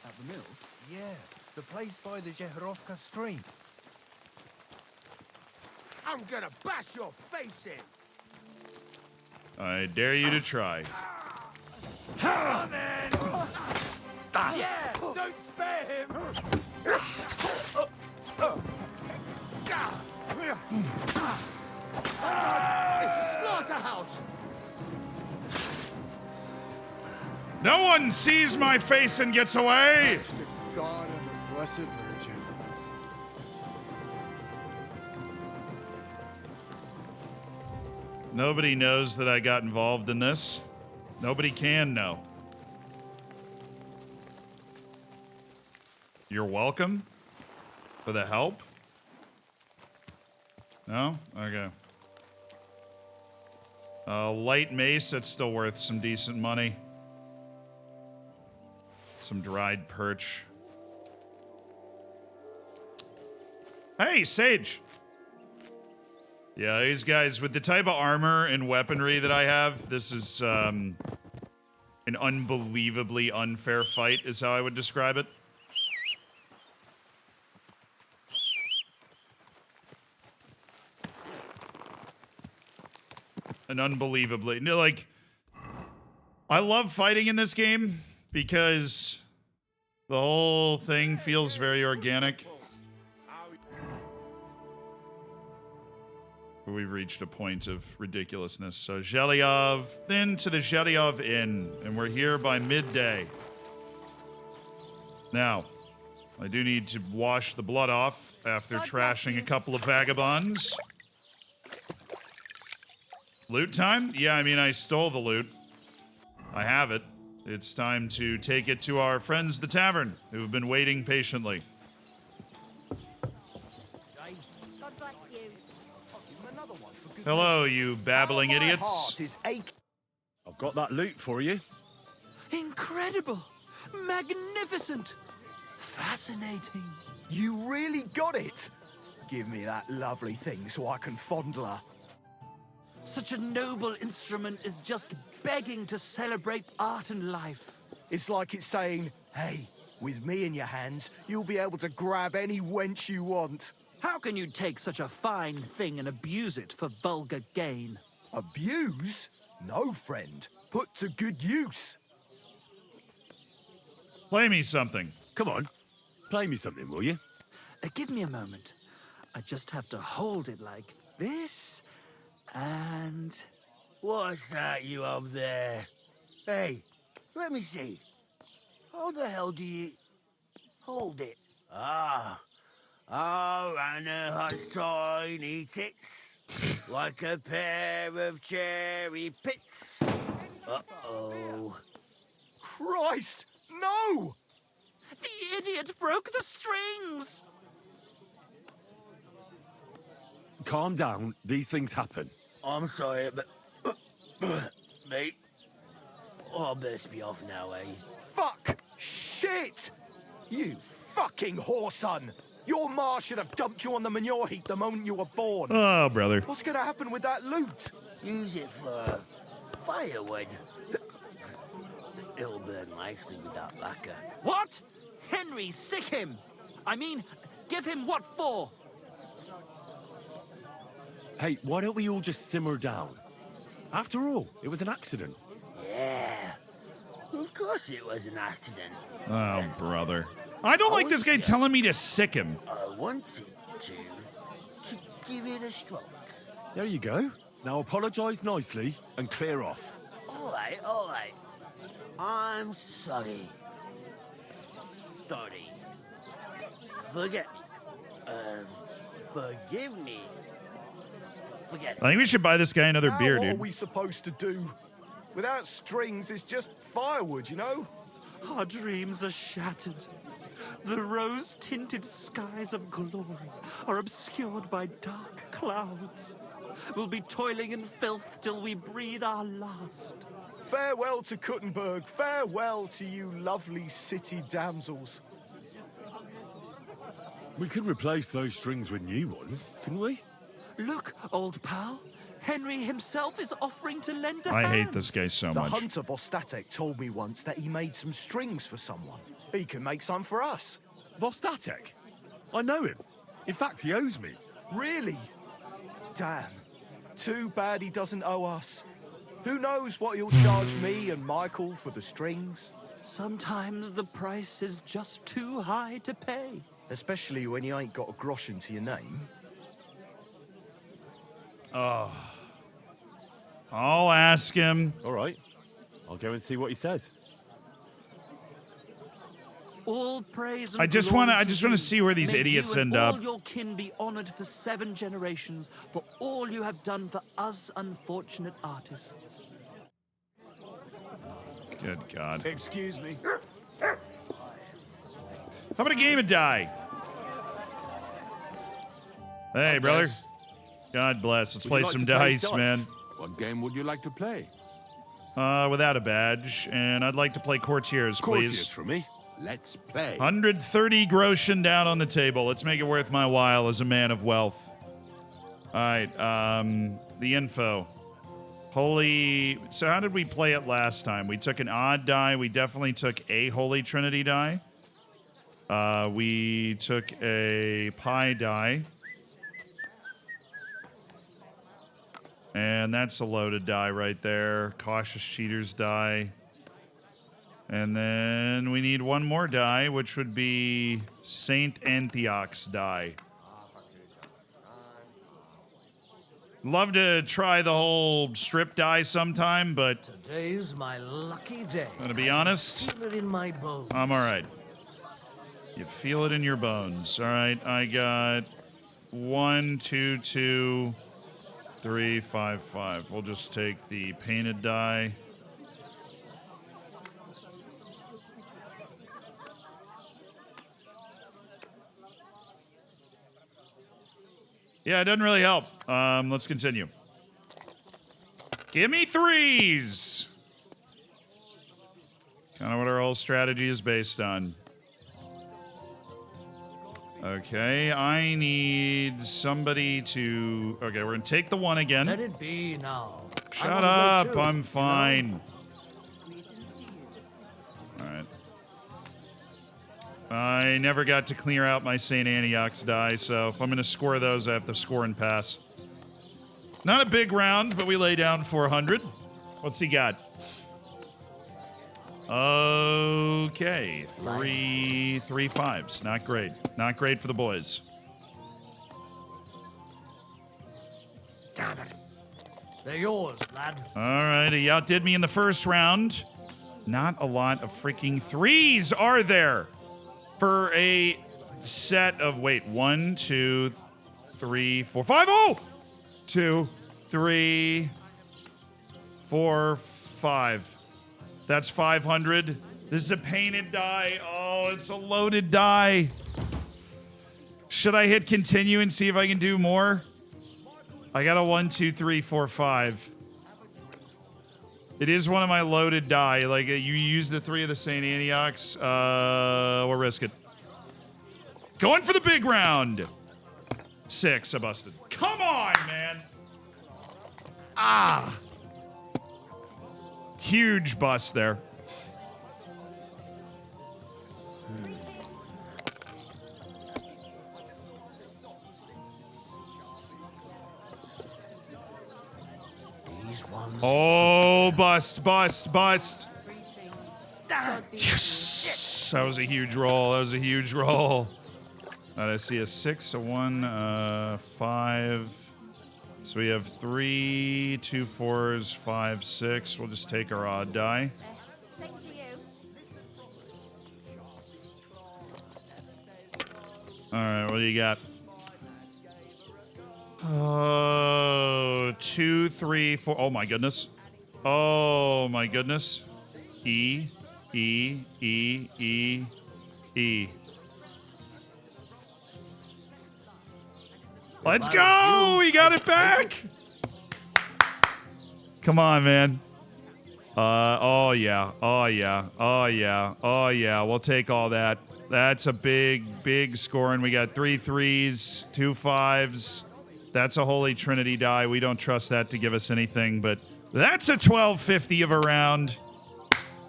At the mill? Yeah, the place by the Zherovka stream. I'm gonna bash your face in! I dare you to try. Come on, then! Yeah! Don't spare him! It's a slaughterhouse! No one sees my face and gets away! God and the Blessed Virgin. Nobody knows that I got involved in this. Nobody can know. You're welcome for the help. No? Okay. Light mace, that's still worth some decent money. Some dried perch. Hey, Sage! Yeah, these guys, with the type of armor and weaponry that I have, this is an unbelievably unfair fight, is how I would describe it. An unbelievably... No, like, I love fighting in this game because the whole thing feels very organic. we've reached a point of ridiculousness. So Zhelyov, then to the Zhelyov Inn, and we're here by midday. Now, I do need to wash the blood off after trashing a couple of vagabonds. Loot time? Yeah, I mean, I stole the loot. I have it. It's time to take it to our friends, the tavern, who have been waiting patiently. God bless you. Hello, you babbling idiots. I've got that loot for you. Incredible! Magnificent! Fascinating! You really got it! Give me that lovely thing so I can fondle her. Such a noble instrument is just begging to celebrate art and life. It's like it's saying, hey, with me in your hands, you'll be able to grab any wench you want. How can you take such a fine thing and abuse it for vulgar gain? Abuse? No, friend. Put to good use. Play me something. Come on, play me something, will you? Give me a moment. I just have to hold it like this, and... What's that you have there? Hey, let me see. How the hell do you... hold it? Ah. Oh, Anna has tiny tits. Like a pair of cherry pits. Uh-oh. Christ, no! The idiot broke the strings! Calm down. These things happen. I'm sorry, but... mate, I'll best be off now, eh? Fuck! Shit! You fucking whoreson! Your ma should have dumped you on the manure heap the moment you were born. Oh, brother. What's gonna happen with that loot? Use it for firewood. It'll burn nicely with that lacquer. What? Henry, sick him! I mean, give him what for? Hey, why don't we all just simmer down? After all, it was an accident. Yeah. Of course it was an accident. Oh, brother. I don't like this guy telling me to sick him. I wanted to give it a stroke. There you go. Now apologise nicely and clear off. All right. I'm sorry. Sorry. Forget me. Forgive me. Forget it. I think we should buy this guy another beer, What are dude. we supposed to do? Without strings, it's just firewood, you know? Our dreams are shattered. The rose-tinted skies of glory are obscured by dark clouds. We'll be toiling in filth till we breathe our last. Farewell to Kuttenberg. Farewell to you lovely city damsels. We could replace those strings with new ones, couldn't we? Look, old pal. Henry himself is offering to lend a I hand. hate this guy so The much. hunter Vostatek told me once that he made some strings for someone. He can make some for us. Vostatek? I know him. In fact, he owes me. Really? Damn. Too bad he doesn't owe us. Who knows what he'll charge me and Michael for the strings? Sometimes the price is just too high to pay. Especially when you ain't got a groschen to your name. Oh. I'll ask him. All right. I'll go and see what he says. All praise and I just want glory to you. see where these May idiots you and end up. all your kin be honored for 7 generations for all you have done for us unfortunate artists. Good God. Excuse me. How about a game of die? Hey, brother. God bless. Let's play some dice, man. What game would you like to play? Without a badge, and I'd like to play courtiers, Courtiers please. for me. Let's play. 130 groschen down on the table. Let's make it worth my while as a man of wealth. All right, the info. Holy... So how did we play it last time? We took an odd die. We definitely took a Holy Trinity die. We took a Pi die. And that's a loaded die right there. Cautious Cheaters die. And then we need one more die, which would be Saint Antioch's die. Love to try the whole strip die sometime, but Today's my lucky day. to be honest, Feel it in my bones. I'm all right. You feel it in your bones. All right, I got 1, 2, 2, 3, 5, 5. We'll just take the painted die. Yeah, it doesn't really help. Let's continue. Give me 3s. Kind of what our whole strategy is based on. Okay, I need somebody to... Okay, we're going to take the 1 again. Let it be now. Shut up, I'm fine. All right. I never got to clear out my St. Antioch's die, so if I'm going to score those, I have to score and pass. Not a big round, but we lay down 400. What's he got? Okay, 3 5s. Not great. Not great for the boys. Damn it. They're yours, lad. All right, he outdid me in the first round. Not a lot of freaking 3s, are there? For a set of, wait, 1, 2, 3, 4, 5. Oh! 2, 3, 4, 5. That's 500. This is a painted die. Oh, it's a loaded die. Should I hit continue and see if I can do more? I got a 1, 2, 3, 4, 5. It is one of my loaded die. Like, you use the 3 of the St. Antiochs. We'll risk it. Going for the big round. 6, I busted. Come on, man. Ah. Huge bust there. Oh, bust. Yes! That was a huge roll. All right, I see a 6, a 1, 5. So we have 3, 2 4s, 5, 6. We'll just take our odd die. All right, what do you got? Oh, 2, 3, 4. Oh my goodness. E. Let's go! We got it back! Come on, man. Oh yeah. We'll take all that. That's a big score, and we got 3 3s, 2 5s. That's a Holy Trinity die. We don't trust that to give us anything, but that's a 1250 of a round.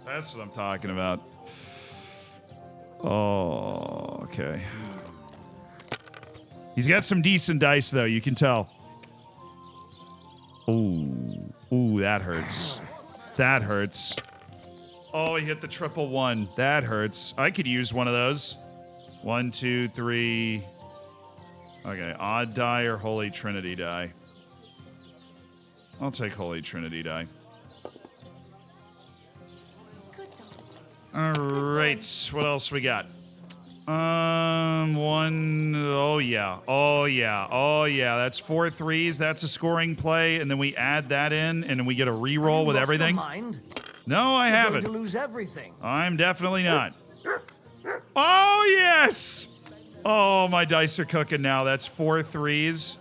That's what I'm talking about. Oh, okay. He's got some decent dice, though. You can tell. Ooh, that hurts. That hurts. Oh, he hit the 111. That hurts. I could use one of those. 1, 2, 3. Okay, odd die or Holy Trinity die? I'll take Holy Trinity die. All right, what else we got? 1. Oh yeah. That's 4 3s. That's a scoring play, and then we add that in, and we get a reroll with everything. No, I haven't. You're going to lose everything. I'm definitely not. Oh yes. Oh, my dice are cooking now. That's 4 3s,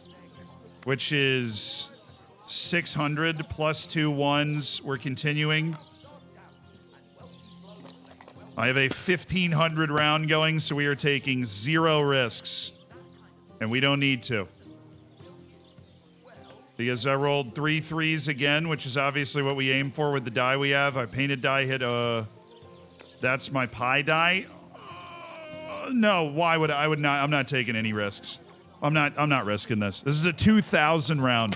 which is 600 plus 2 1s. We're continuing. I have a 1,500 round going, so we are taking 0 risks. And we don't need to. Because I rolled 3 3s again, which is obviously what we aim for with the die we have. I painted die hit that's my pie die. No, why would I would not? I'm not taking any risks. I'm not risking this. This is a 2,000 round.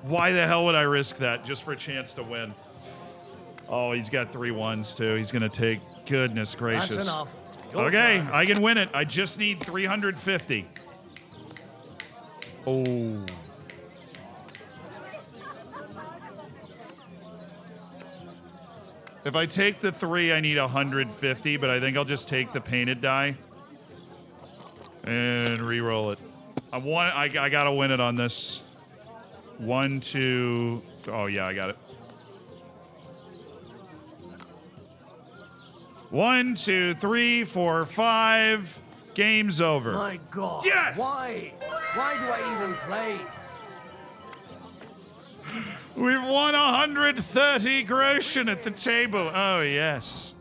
Why the hell would I risk that just for a chance to win? Oh, he's got 3 1s too. He's gonna take. Goodness gracious. That's enough. Okay, I can win it. I just need 350. Oh. If I take the 3, I need 150, but I think I'll just take the painted die and re-roll it. I gotta win it on this. 1, 2. Oh yeah, I got it. 1, 2, 3, 4, 5. Game's over. My God. Yes! Why? Why do I even play? We've won 130 groschen at the table. Oh, yes.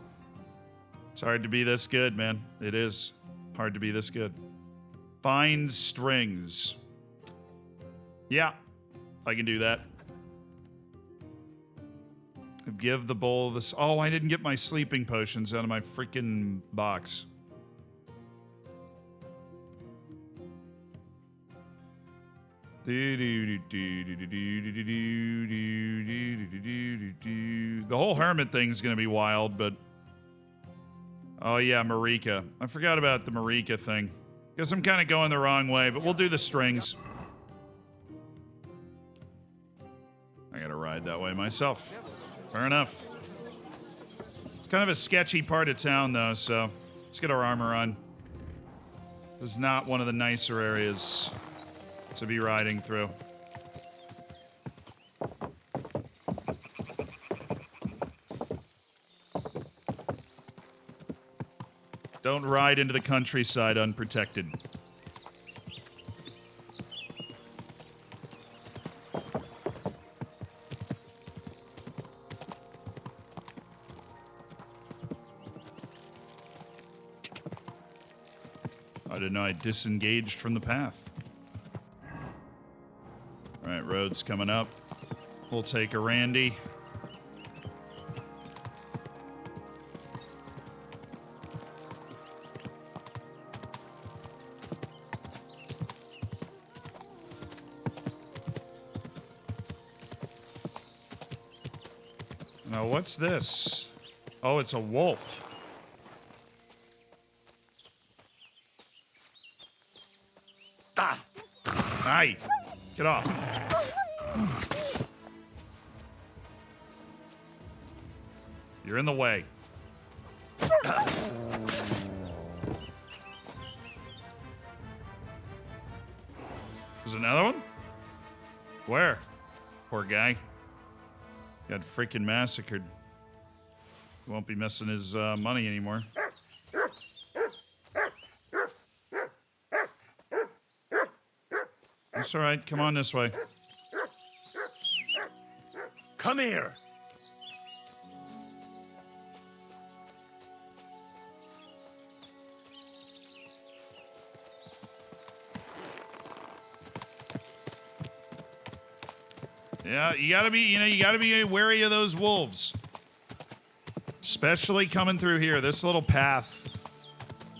It's hard to be this good, man. It is hard to be this good. Find strings. Yeah, I can do that. Give the bowl this. Oh, I didn't get my sleeping potions out of my freaking box. The whole hermit thing's gonna be wild, but oh yeah, Marika. I forgot about the Marika thing. Guess I'm kind of going the wrong way, but we'll do the strings. I gotta ride that way myself. Fair enough. It's kind of a sketchy part of town, though, so let's get our armor on. This is not one of the nicer areas to be riding through. Don't ride into the countryside unprotected. I didn't know I disengaged from the path. All right, road's coming up. We'll take a Randy. Now, what's this? Oh, it's a wolf. Ah! Aye! Get off. You're in the way. There's another one? Where? Poor guy. Got freaking massacred. He won't be missing his money anymore. That's all right. Come on this way. Come here. Yeah, you gotta be wary of those wolves. Especially coming through here. This little path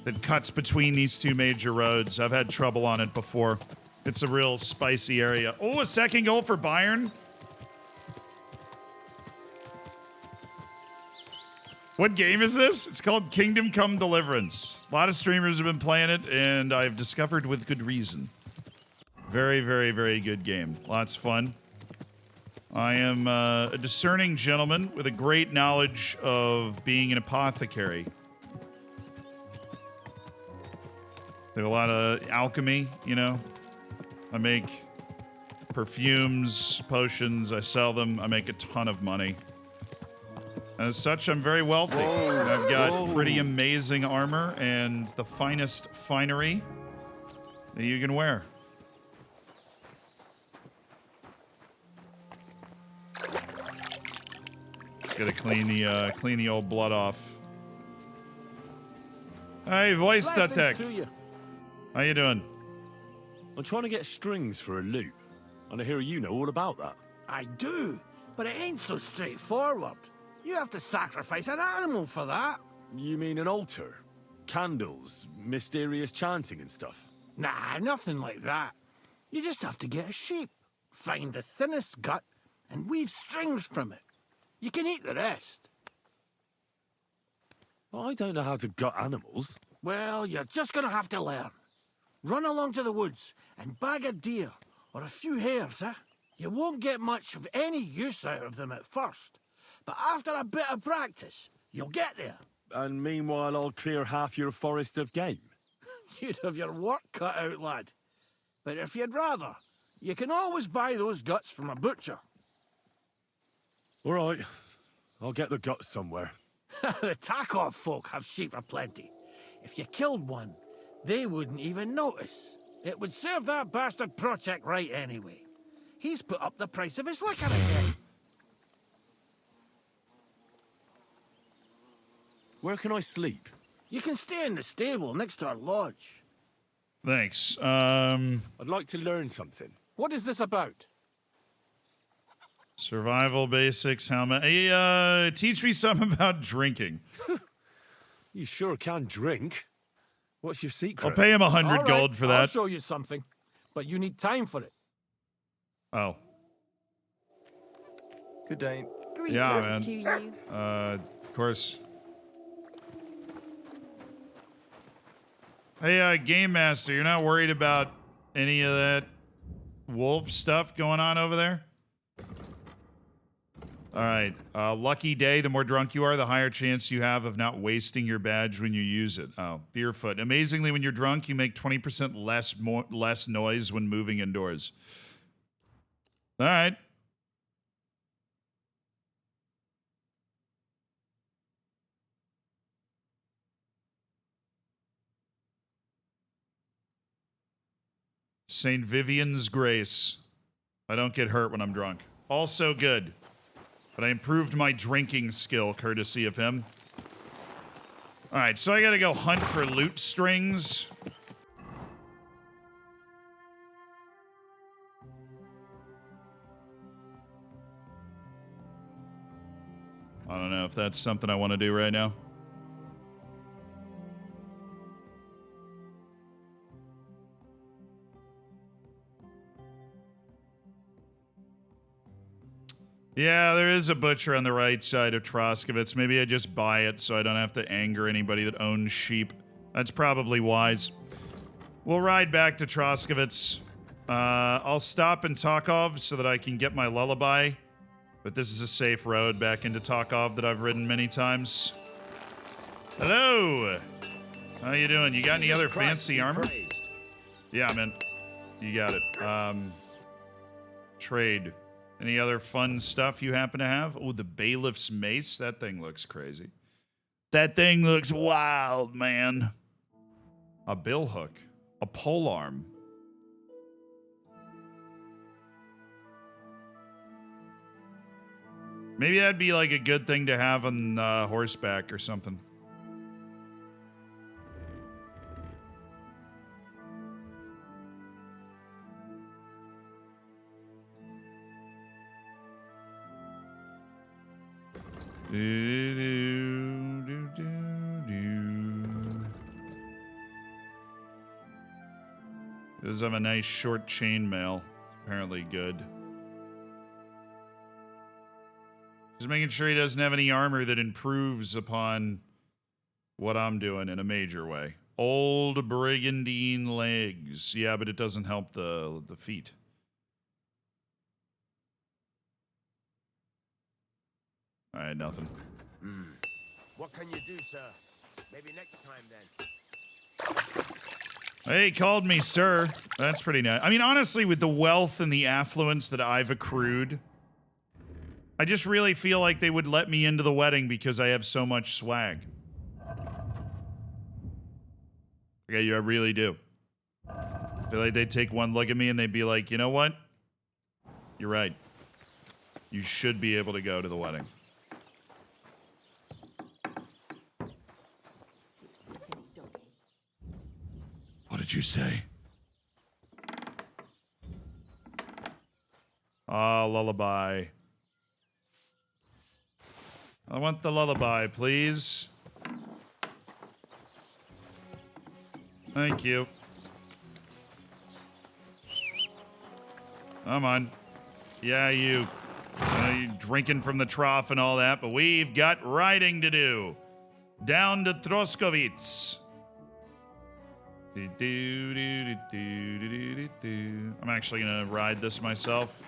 that cuts between these two major roads. I've had trouble on it before. It's a real spicy area. Oh, a second goal for Bayern. What game is this? It's called Kingdom Come Deliverance. A lot of streamers have been playing it, and I've discovered with good reason. Very, very, very good game. Lots of fun. I am a discerning gentleman with a great knowledge of being an apothecary. There's a lot of alchemy, you know. I make perfumes, potions, I sell them, I make a ton of money. And as such, I'm very wealthy. I've got pretty amazing armor and the finest finery that you can wear. Gotta clean the old blood off. Hey, voice detect. How you doing? I'm trying to get strings for a loot, and I hear you know all about that. I do, but it ain't so straightforward. You have to sacrifice an animal for that. You mean an altar? Candles, mysterious chanting and stuff? Nah, nothing like that. You just have to get a sheep, find the thinnest gut, and weave strings from it. You can eat the rest. I don't know how to gut animals. Well, you're just gonna have to learn. Run along to the woods and bag a deer or a few hares, eh? You won't get much of any use out of them at first, But after a bit of practice, you'll get there. And meanwhile, I'll clear half your forest of game. You'd have your work cut out, lad. But if you'd rather, you can always buy those guts from a butcher. All right. I'll get the guts somewhere. The Tarkov folk have sheep aplenty. If you killed one, they wouldn't even notice. It would serve that bastard Project right anyway. He's put up the price of his liquor again. Where can I sleep? You can stay in the stable next to our lodge. Thanks. I'd like to learn something. What is this about? Survival basics. How many? Teach me something about drinking. You sure can drink. What's your secret? I'll pay him 100 gold for that. I'll show you something, but you need time for it. Oh. Good day. Yeah, man. To you. Of course. Hey, Game Master, you're not worried about any of that wolf stuff going on over there? All right. Lucky day. The more drunk you are, the higher chance you have of not wasting your badge when you use it. Oh, Beerfoot. Amazingly, when you're drunk, you make 20% less noise when moving indoors. All right. St. Vivian's Grace. I don't get hurt when I'm drunk. Also good. But I improved my drinking skill courtesy of him. Alright, so I gotta go hunt for loot strings. I don't know if that's something I want to do right now. Yeah, there is a butcher on the right side of Troskovitz. Maybe I just buy it so I don't have to anger anybody that owns sheep. That's probably wise. We'll ride back to Troskovitz. I'll stop in Tarkov so that I can get my lullaby. But this is a safe road back into Tarkov that I've ridden many times. Hello! How you doing? You got any other fancy armor? Yeah, man. You got it. Trade. Any other fun stuff you happen to have? Oh, the bailiff's mace. That thing looks crazy. That thing looks wild, man. A billhook. A polearm. Maybe that'd be like a good thing to have on horseback or something. It does have a nice short chainmail. It's apparently good. Just making sure he doesn't have any armor that improves upon what I'm doing in a major way. Old brigandine legs. Yeah, but it doesn't help the feet. All right, nothing. What can you do, sir? Maybe next time, then. Hey, called me sir. That's pretty nice. I mean, honestly, with the wealth and the affluence that I've accrued, I just really feel like they would let me into the wedding because I have so much swag. Okay, I really do. I feel like they'd take one look at me and they'd be like, you know what? You're right. You should be able to go to the wedding. What did you say? Ah, lullaby. I want the lullaby, please. Thank you. Come on. Yeah, you. You drinking from the trough and all that, but we've got riding to do. Down to Troskovitz. I'm actually gonna ride this myself.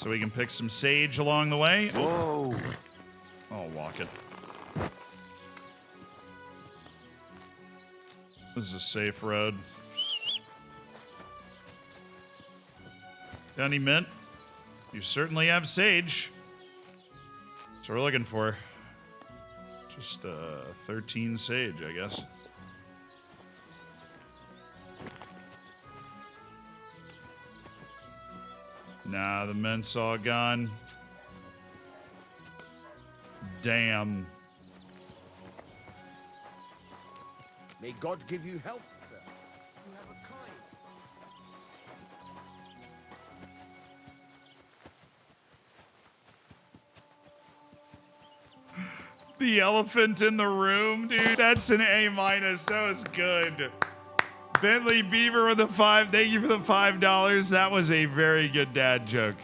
So we can pick some sage along the way. Whoa. I'll walk it. This is a safe road. Got any mint? You certainly have sage. That's what we're looking for. Just 13 sage, I guess. Nah, the mint's all gone. Damn. May God give you health, sir. You have a kind. The elephant in the room, dude. That's an A-. That was good. Bentley Beaver with the 5. Thank you for the $5. That was a very good dad joke.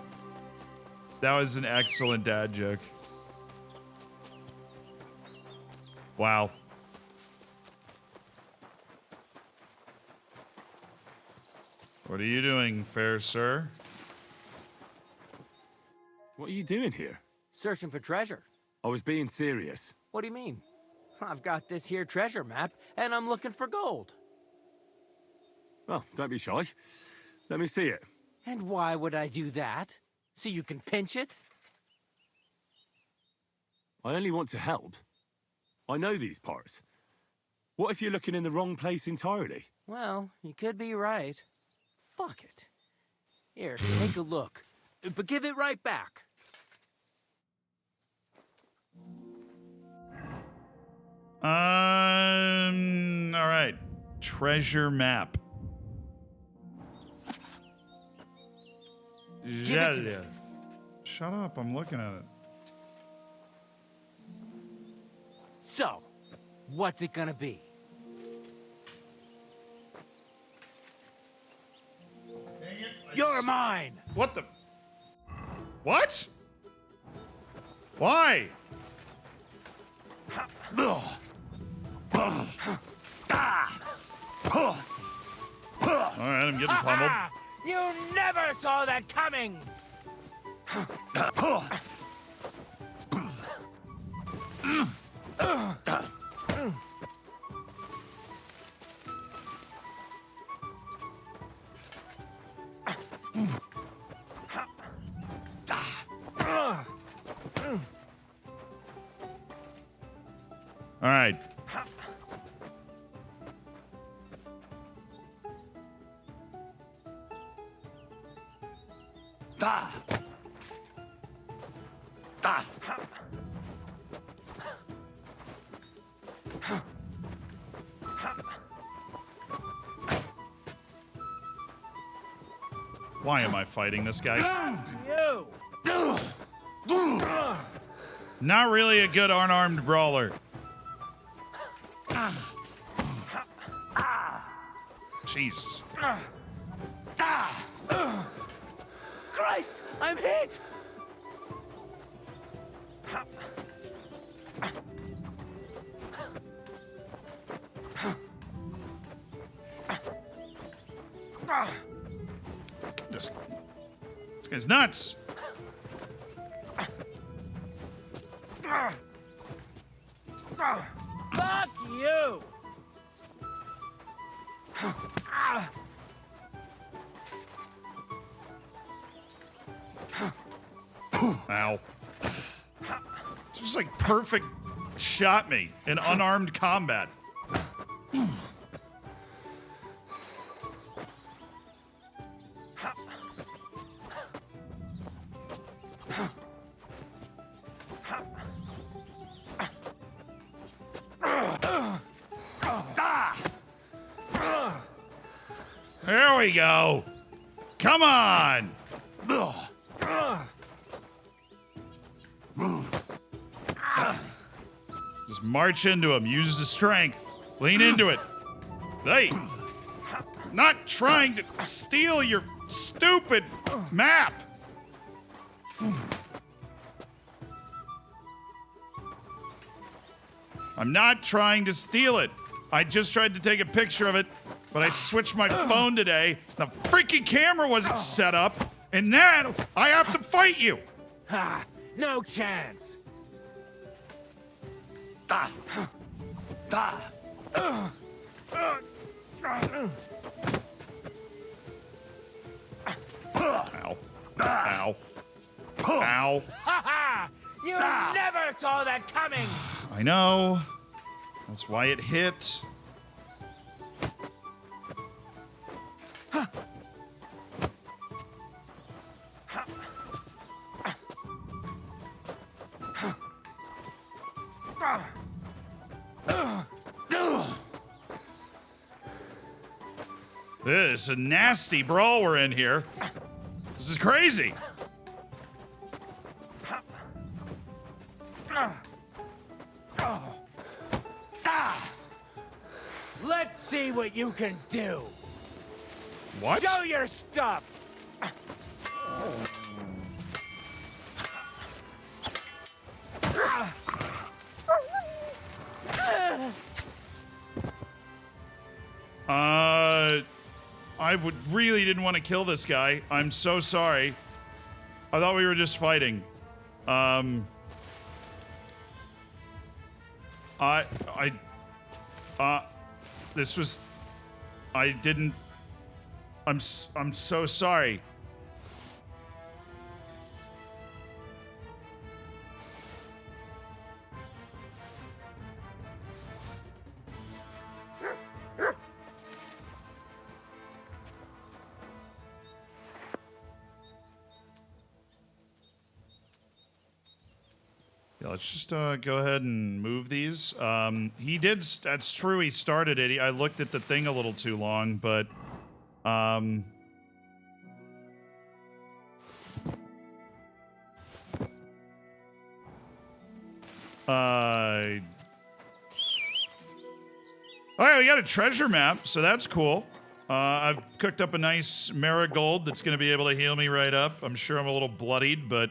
That was an excellent dad joke. Wow. What are you doing, fair sir? What are you doing here? Searching for treasure. I was being serious. What do you mean? I've got this here treasure map, and I'm looking for gold. Oh, don't be shy. Let me see it. And why would I do that? So you can pinch it? I only want to help. I know these parts. What if you're looking in the wrong place entirely? Well, you could be right. Fuck it. Here, take a look. But give it right back. All right. Treasure map. Yeah. Shut up, I'm looking at it. So, what's it gonna be? You're mine! What the? What? Why? Alright, I'm getting pummeled. You never saw that coming! All right. Why am I fighting this guy? You! Not really a good unarmed brawler. Jesus. Christ! I'm hit! This guy's nuts. Fuck you! Ow. Just like perfect shot me in unarmed combat. There we go. Come on. Just march into him. Use the strength. Lean into it. Hey. Not trying to steal your stupid map. I'm not trying to steal it. I just tried to take a picture of it, but I switched my phone today. The freaking camera wasn't set up, And then I have to fight you. Ha! No chance. Da. Da. Ow. Ow. Ow. Ha ha! You never saw that coming. I know. That's why it hit. This is a nasty brawl we're in here. This is crazy. Let's see what you can do. What? Show your stuff. I really didn't want to kill this guy. I'm so sorry. I thought we were just fighting. This was, I didn't, I'm so sorry. Yeah, let's just go ahead and move these. He did, that's true, he started it. I looked at the thing a little too long, but... Alright, we got a treasure map, so that's cool. I've cooked up a nice marigold that's going to be able to heal me right up. I'm sure I'm a little bloodied, but...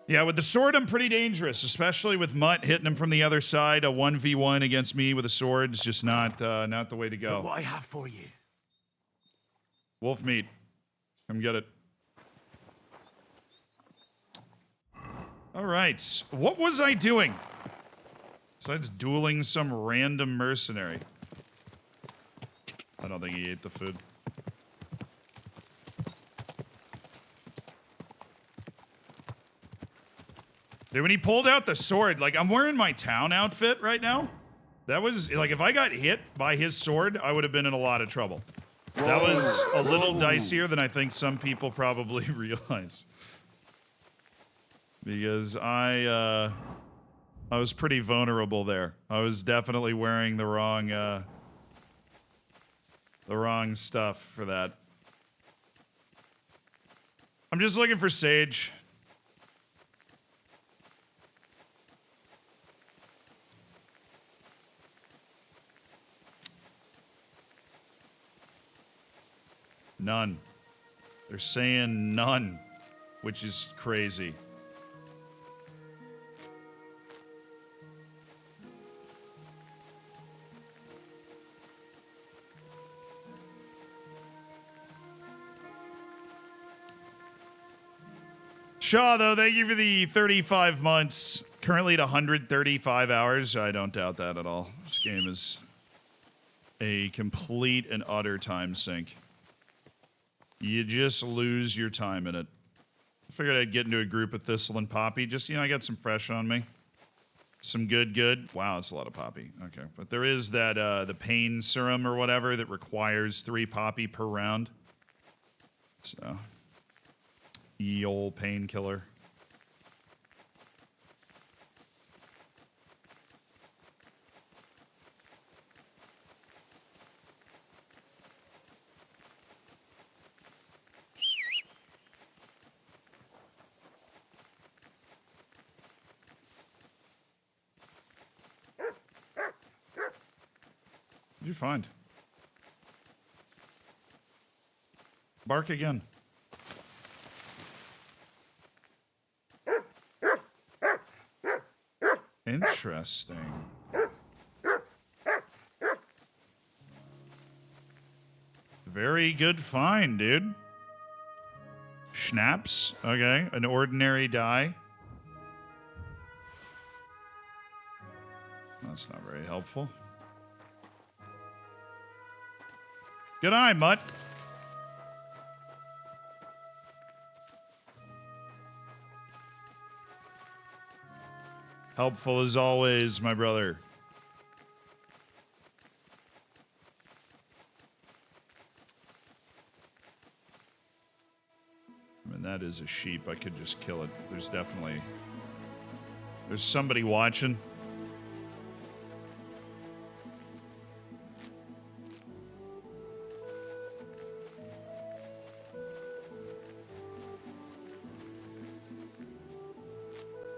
Yeah, with the sword, I'm pretty dangerous, especially with Mutt hitting him from the other side. A 1v1 against me with a sword is just not the way to go. Look what I have for you. Wolf meat. Come get it. All right. What was I doing? Besides dueling some random mercenary. I don't think he ate the food. Dude, when he pulled out the sword, like, I'm wearing my town outfit right now. That was, like, if I got hit by his sword, I would have been in a lot of trouble. That was a little dicier than I think some people probably realize. Because I was pretty vulnerable there. I was definitely wearing the wrong stuff for that. I'm just looking for Sage. None. They're saying none, which is crazy. Shaw, though, thank you for the 35 months. Currently at 135 hours. I don't doubt that at all. This game is a complete and utter time sink. You just lose your time in it. I figured I'd get into a group of Thistle and Poppy. Just, I got some fresh on me. Some good. Wow, that's a lot of Poppy. Okay. But there is that, the pain serum or whatever that requires 3 Poppy per round. So, ye ol' painkiller. What'd you find? Bark again. Interesting. Very good find, dude. Schnapps. Okay. An ordinary die. That's not very helpful. Good eye, Mutt. Helpful as always, my brother. I mean, that is a sheep. I could just kill it. There's somebody watching.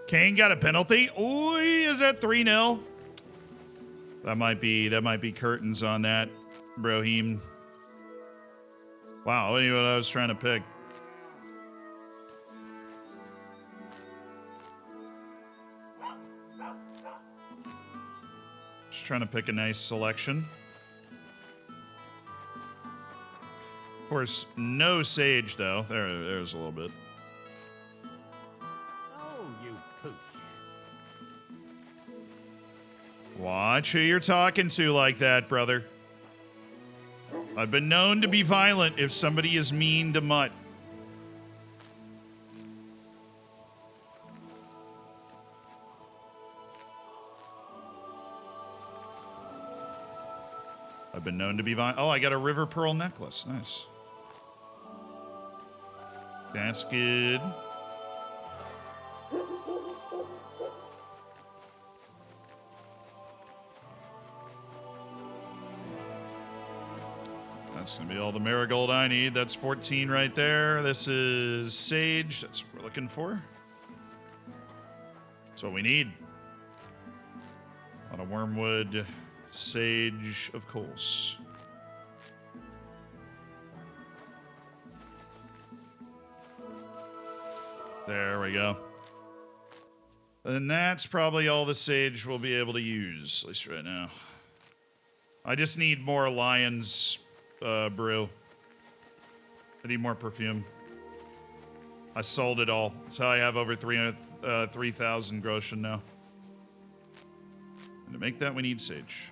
Kane got a penalty. Ooh, is that 3-0? That might be curtains on that, Brohim. Wow, I knew what I was trying to pick. Just trying to pick a nice selection. Of course, no sage though. There's a little bit. Watch who you're talking to like that, brother. I've been known to be violent if somebody is mean to Mutt. I've been known to be violent. Oh, I got a river pearl necklace. Nice. That's good. That's going to be all the marigold I need. That's 14 right there. This is sage. That's what we're looking for. That's what we need. A lot of wormwood, sage, of course. There we go. And that's probably all the sage we'll be able to use, at least right now. I just need more lion's brew. I need more perfume. I sold it all. That's how I have over 3,000 groschen now. And to make that, we need sage.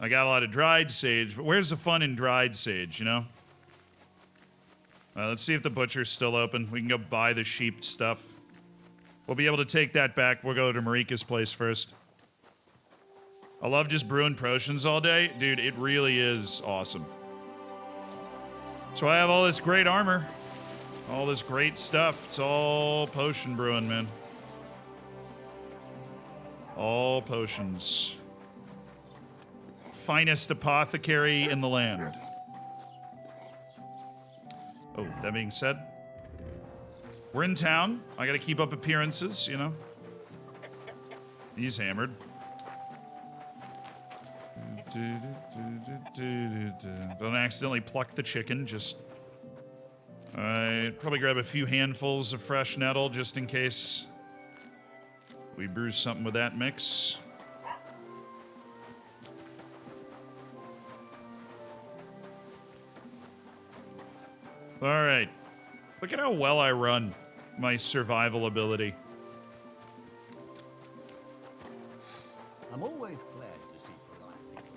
I got a lot of dried sage, but where's the fun in dried sage, you know? Let's see if the butcher's still open. We can go buy the sheep stuff. We'll be able to take that back. We'll go to Marika's place first. I love just brewing potions all day. Dude, it really is awesome. So I have all this great armor. All this great stuff. It's all potion brewing, man. All potions. Finest apothecary in the land. Oh, that being said, we're in town. I gotta keep up appearances, you know. He's hammered. Don't accidentally pluck the chicken, just... I'd probably grab a few handfuls of fresh nettle just in case we brew something with that mix. Alright. Look at how well I run my survival ability. I'm always glad to see polite people.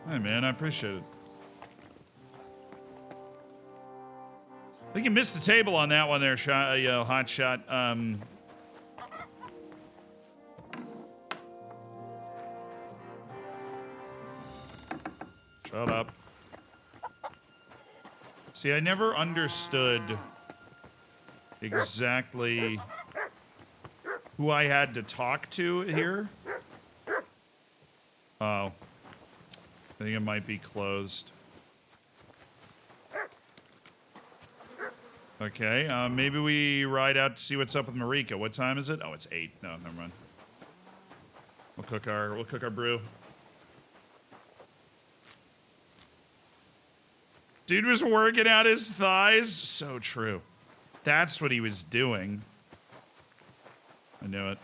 Hey, man, I appreciate it. I think you missed the table on that one there, hot shot. Shut up. See, I never understood exactly who I had to talk to here. Oh. I think it might be closed. Okay, maybe we ride out to see what's up with Marika. What time is it? Oh, it's 8. No, never mind. We'll cook our brew. Dude was working out his thighs. So true. That's what he was doing. I knew it.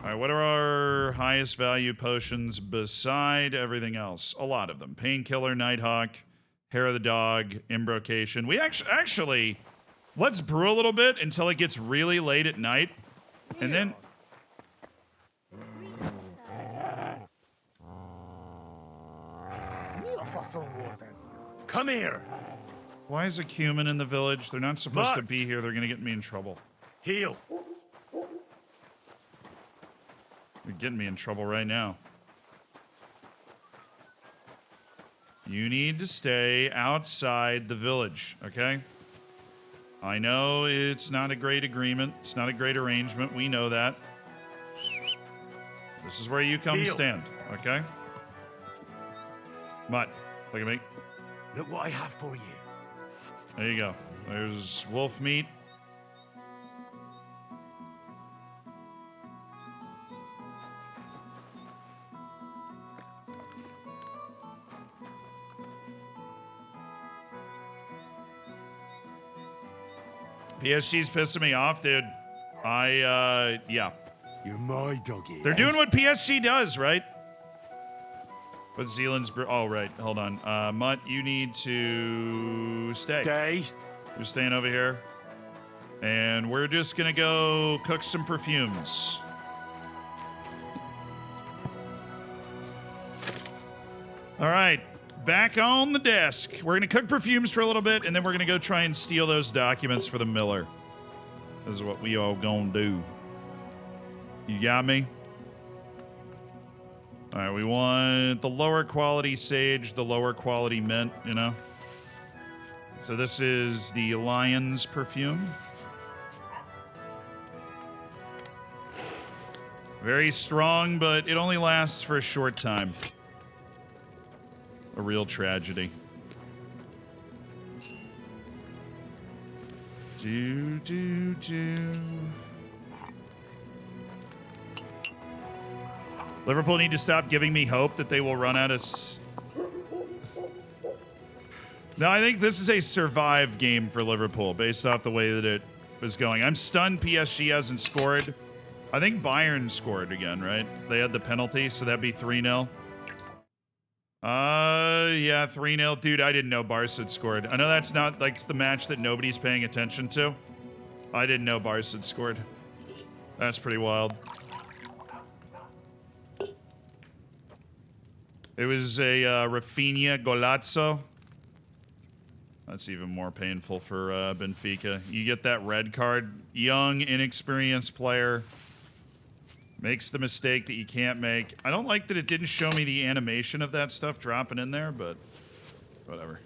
All right, what are our highest value potions beside everything else? A lot of them. Painkiller, Nighthawk, Hair of the Dog, Imbrocation. We actually, let's brew a little bit until it gets really late at night. And then... Come here. Why is a cumin in the village? They're not supposed to be here. They're going to get me in trouble. Heal. You're getting me in trouble right now. You need to stay outside the village, okay? I know it's not a great agreement. It's not a great arrangement. We know that. This is where you come stand, okay? Mutt, look at me. Look what I have for you. There you go. There's wolf meat. PSG's pissing me off, dude. Yeah. You're my doggy. They're doing what PSG does, right? But Zealand's... Oh, right. Hold on. Mutt, you need to stay. Stay. You're staying over here. And we're just going to go cook some perfumes. All right. Back on the desk. We're going to cook perfumes for a little bit, and then we're going to go try and steal those documents for the miller. This is what we all going to do. You got me? All right, we want the lower quality sage, the lower quality mint, you know? So this is the lion's perfume. Very strong, but it only lasts for a short time. A real tragedy. Do. Liverpool need to stop giving me hope that they will run out of... No, I think this is a survive game for Liverpool based off the way that it was going. I'm stunned PSG hasn't scored. I think Bayern scored again, right? They had the penalty, so that'd be 3-0. Yeah, 3-0. Dude, I didn't know Barca had scored. I know that's not like the match that nobody's paying attention to. I didn't know Barca had scored. That's pretty wild. It was a Rafinha Golazzo. That's even more painful for Benfica. You get that red card. Young, inexperienced player. Makes the mistake that you can't make. I don't like that it didn't show me the animation of that stuff dropping in there, but whatever.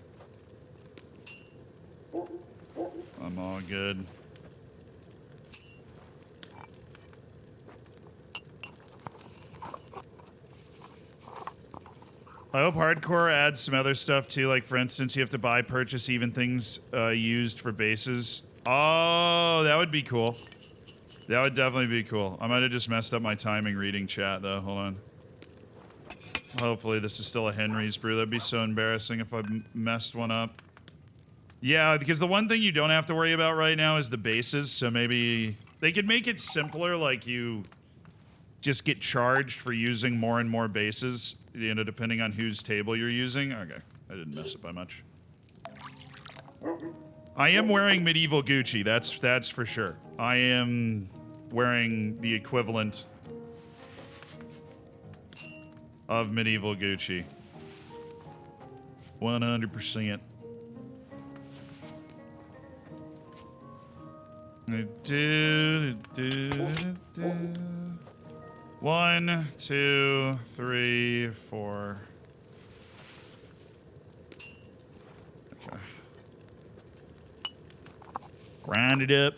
I'm all good. I hope Hardcore adds some other stuff too, like for instance, you have to buy, purchase even things used for bases. Oh, that would be cool. That would definitely be cool. I might have just messed up my timing reading chat though. Hold on. Hopefully this is still a Henry's brew. That'd be so embarrassing if I messed one up. Yeah, because the one thing you don't have to worry about right now is the bases. So maybe they could make it simpler, like you just get charged for using more and more bases, you know, depending on whose table you're using. Okay, I didn't mess it by much. I am wearing medieval Gucci, that's for sure. I am wearing the equivalent of medieval Gucci. 100%. One, two, three, four. Okay. Grind it up.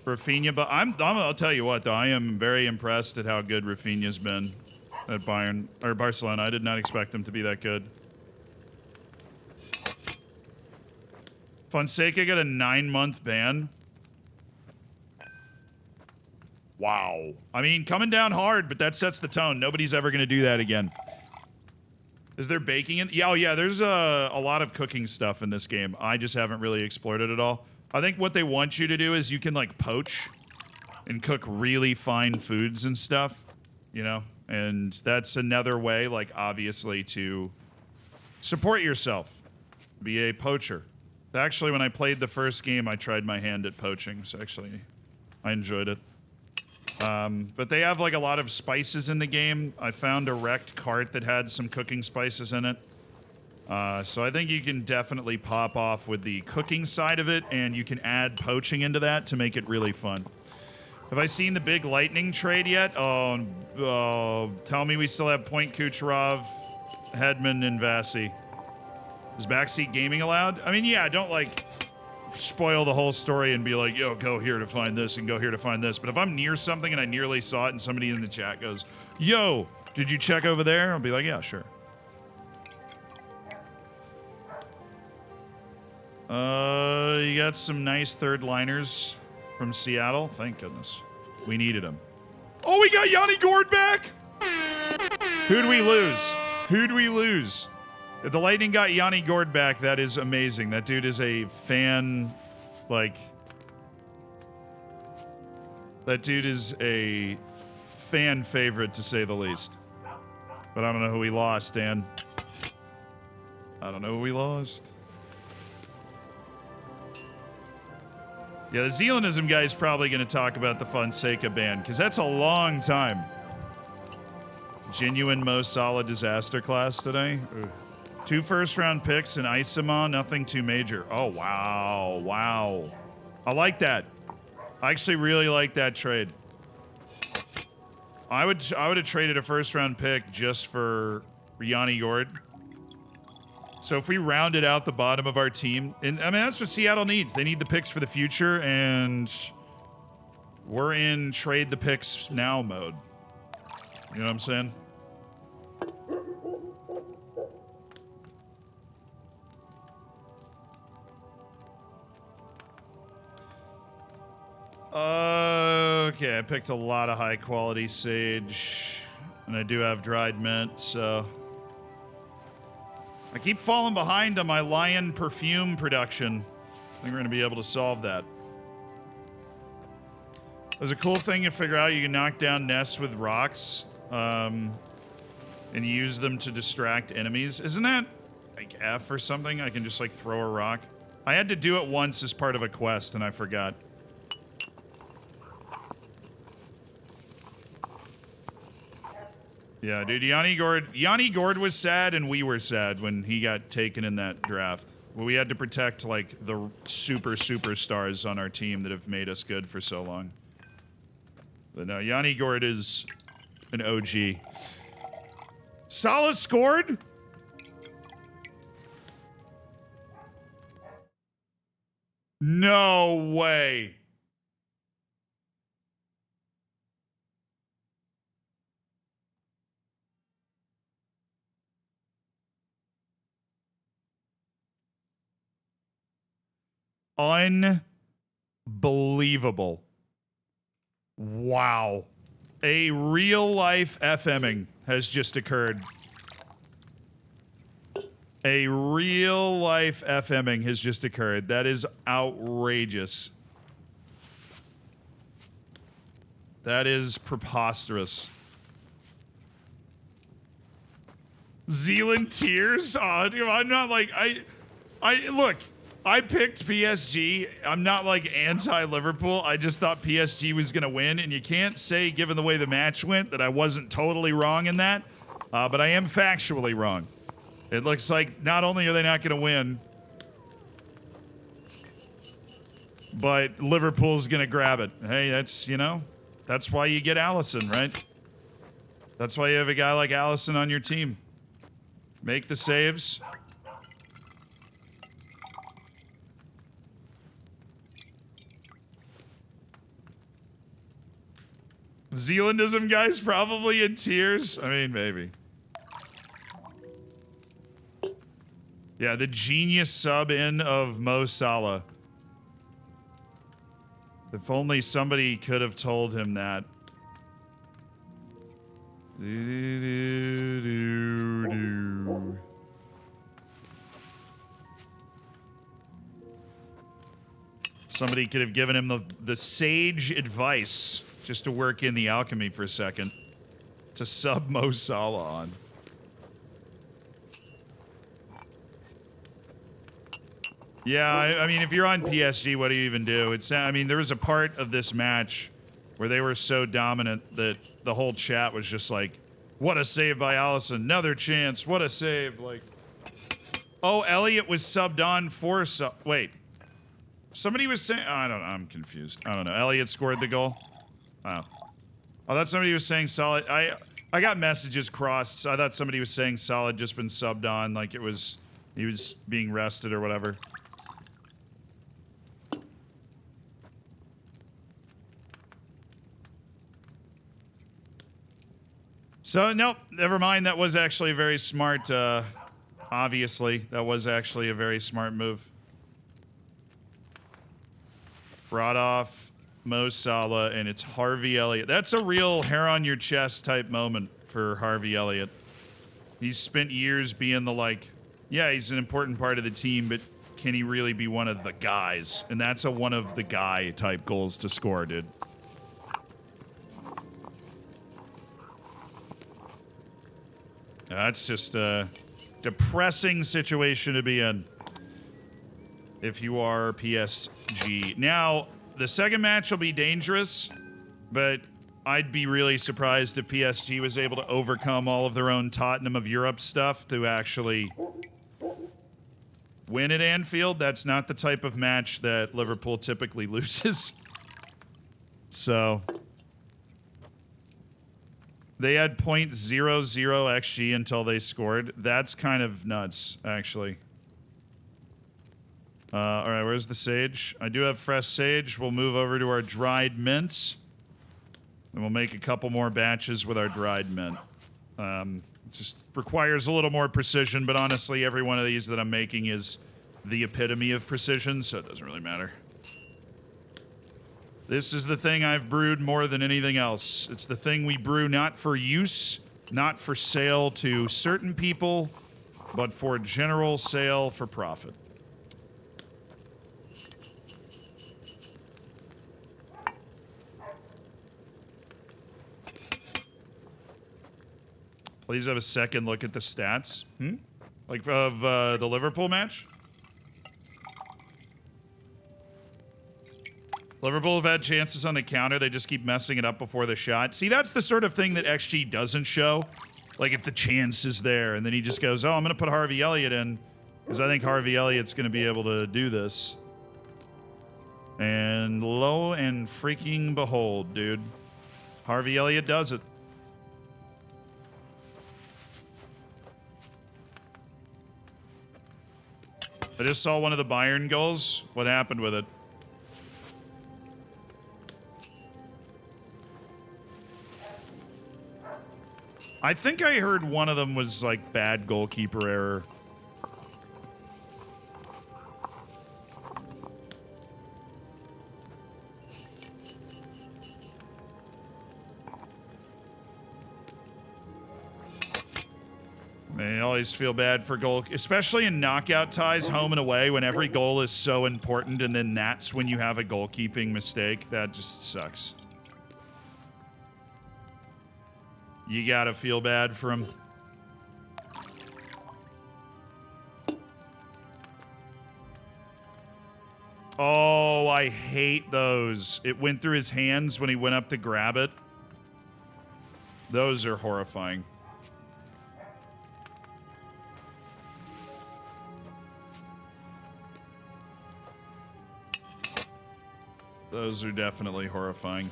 Rafinha, but I'll tell you what though, I am very impressed at how good Rafinha's been at Bayern or Barcelona. I did not expect him to be that good. Fonseca got a 9-month ban. Wow. I mean, coming down hard, but that sets the tone. Nobody's ever going to do that again. Is there baking in? Yeah, oh yeah, there's a lot of cooking stuff in this game. I just haven't really explored it at all. I think what they want you to do is you can like poach and cook really fine foods and stuff, you know? And that's another way, like, obviously, to support yourself. Be a poacher. Actually, when I played the first game, I tried my hand at poaching, so actually, I enjoyed it. But they have, like, a lot of spices in the game. I found a wrecked cart that had some cooking spices in it. So I think you can definitely pop off with the cooking side of it, and you can add poaching into that to make it really fun. Have I seen the big lightning trade yet? Oh, tell me we still have Point Kucherov, Hedman, and Vasi. Is backseat gaming allowed? I mean, yeah, don't, like, spoil the whole story and be like, yo, go here to find this and go here to find this. But if I'm near something and I nearly saw it and somebody in the chat goes, yo, did you check over there? I'll be like, yeah, sure. You got some nice third liners from Seattle. Thank goodness. We needed them. Oh, we got Yanni Gord back! Who'd we lose? Who'd we lose? If the Lightning got Yanni Gord back, that is amazing. That dude is a fan, like... That dude is a fan favorite, to say the least. But I don't know who we lost, Dan. I don't know who we lost. Yeah, the Zealandism guy is probably going to talk about the Fonseca ban, because that's a long time. Genuine most solid disaster class today. Ugh. 2 first-round picks and Isama, nothing too major. Oh, wow. Wow. I like that. I actually really like that trade. I would have traded a first-round pick just for Yanni Gord. So if we rounded out the bottom of our team, and I mean, that's what Seattle needs. They need the picks for the future, and we're in trade the picks now mode. You know what I'm saying? Okay, I picked a lot of high quality sage, and I do have dried mint, so... I keep falling behind on my lion perfume production. I think we're going to be able to solve that. There's a cool thing you figure out. You can knock down nests with rocks and use them to distract enemies. Isn't that like F or something? I can just like throw a rock. I had to do it once as part of a quest and I forgot. Yeah, dude, Yanni Gord was sad, and we were sad when he got taken in that draft. Well, we had to protect, like, the superstars on our team that have made us good for so long. But no, Yanni Gord is an OG. Salah scored? No way. Unbelievable. Wow. A real life FMing has just occurred. A real life FMing has just occurred. That is outrageous. That is preposterous. Zealand tears? Oh, I'm not like, look, I picked PSG. I'm not like anti-Liverpool. I just thought PSG was going to win. And you can't say, given the way the match went, that I wasn't totally wrong in that. But I am factually wrong. It looks like not only are they not going to win, but Liverpool's going to grab it. Hey, that's, you know, that's why you get Allison, right? That's why you have a guy like Allison on your team. Make the saves. Zealandism guy's probably in tears. I mean, maybe. Yeah, the genius sub-in of Mo Salah. If only somebody could have told him that. Somebody could have given him the sage advice just to work in the alchemy for a second. To sub Mo Salah on. Yeah, I mean, if you're on PSG, what do you even do? I mean, there was a part of this match where they were so dominant that the whole chat was just like, what a save by Allison. Another chance. What a save. Like, oh, Elliot was subbed on for wait. Somebody was saying, oh, I'm confused. I don't know. Elliot scored the goal. Oh. I thought somebody was saying Solid. I got messages crossed. So I thought somebody was saying Solid just been subbed on, like he was being rested or whatever. So, nope, never mind. That was actually a very smart, obviously, that was actually a very smart move. Brought off Mo Salah, and it's Harvey Elliott. That's a real hair on your chest type moment for Harvey Elliott. He's spent years being the, like, yeah, he's an important part of the team, but can he really be one of the guys? And that's a one of the guy type goals to score, dude. That's just a depressing situation to be in if you are PSG. Now, the second match will be dangerous, but I'd be really surprised if PSG was able to overcome all of their own Tottenham of Europe stuff to actually win at Anfield. That's not the type of match that Liverpool typically loses. So they had .00 XG until they scored. That's kind of nuts, actually. All right, where's the sage? I do have fresh sage. We'll move over to our dried mint. And we'll make a couple more batches with our dried mint. It just requires a little more precision, but honestly, every one of these that I'm making is the epitome of precision, so it doesn't really matter. This is the thing I've brewed more than anything else. It's the thing we brew not for use, not for sale to certain people, but for general sale for profit. Please have a second look at the stats. Like of the Liverpool match? Liverpool have had chances on the counter. They just keep messing it up before the shot. See, that's the sort of thing that XG doesn't show. Like, if the chance is there, and then he just goes, oh, I'm going to put Harvey Elliott in, because I think Harvey Elliott's going to be able to do this. And lo and freaking behold, dude. Harvey Elliott does it. I just saw one of the Bayern goals. What happened with it? I think I heard one of them was like bad goalkeeper error. I always feel bad for goal, especially in knockout ties, home and away, when every goal is so important, and then that's when you have a goalkeeping mistake. That just sucks. You gotta feel bad for him. Oh, I hate those. It went through his hands when he went up to grab it. Those are horrifying. Those are definitely horrifying.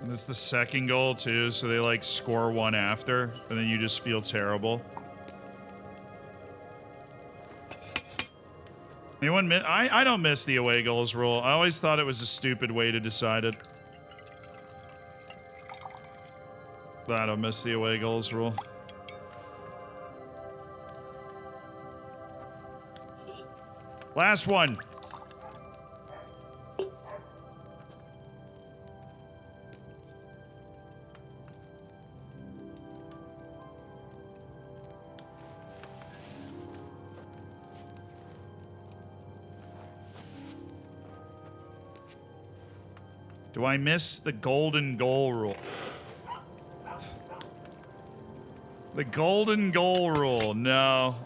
And it's the second goal too, so they like score one after, and then you just feel terrible. Anyone miss? I don't miss the away goals rule. I always thought it was a stupid way to decide it. But I don't miss the away goals rule. Last one. Do I miss the golden goal rule? The golden goal rule, no.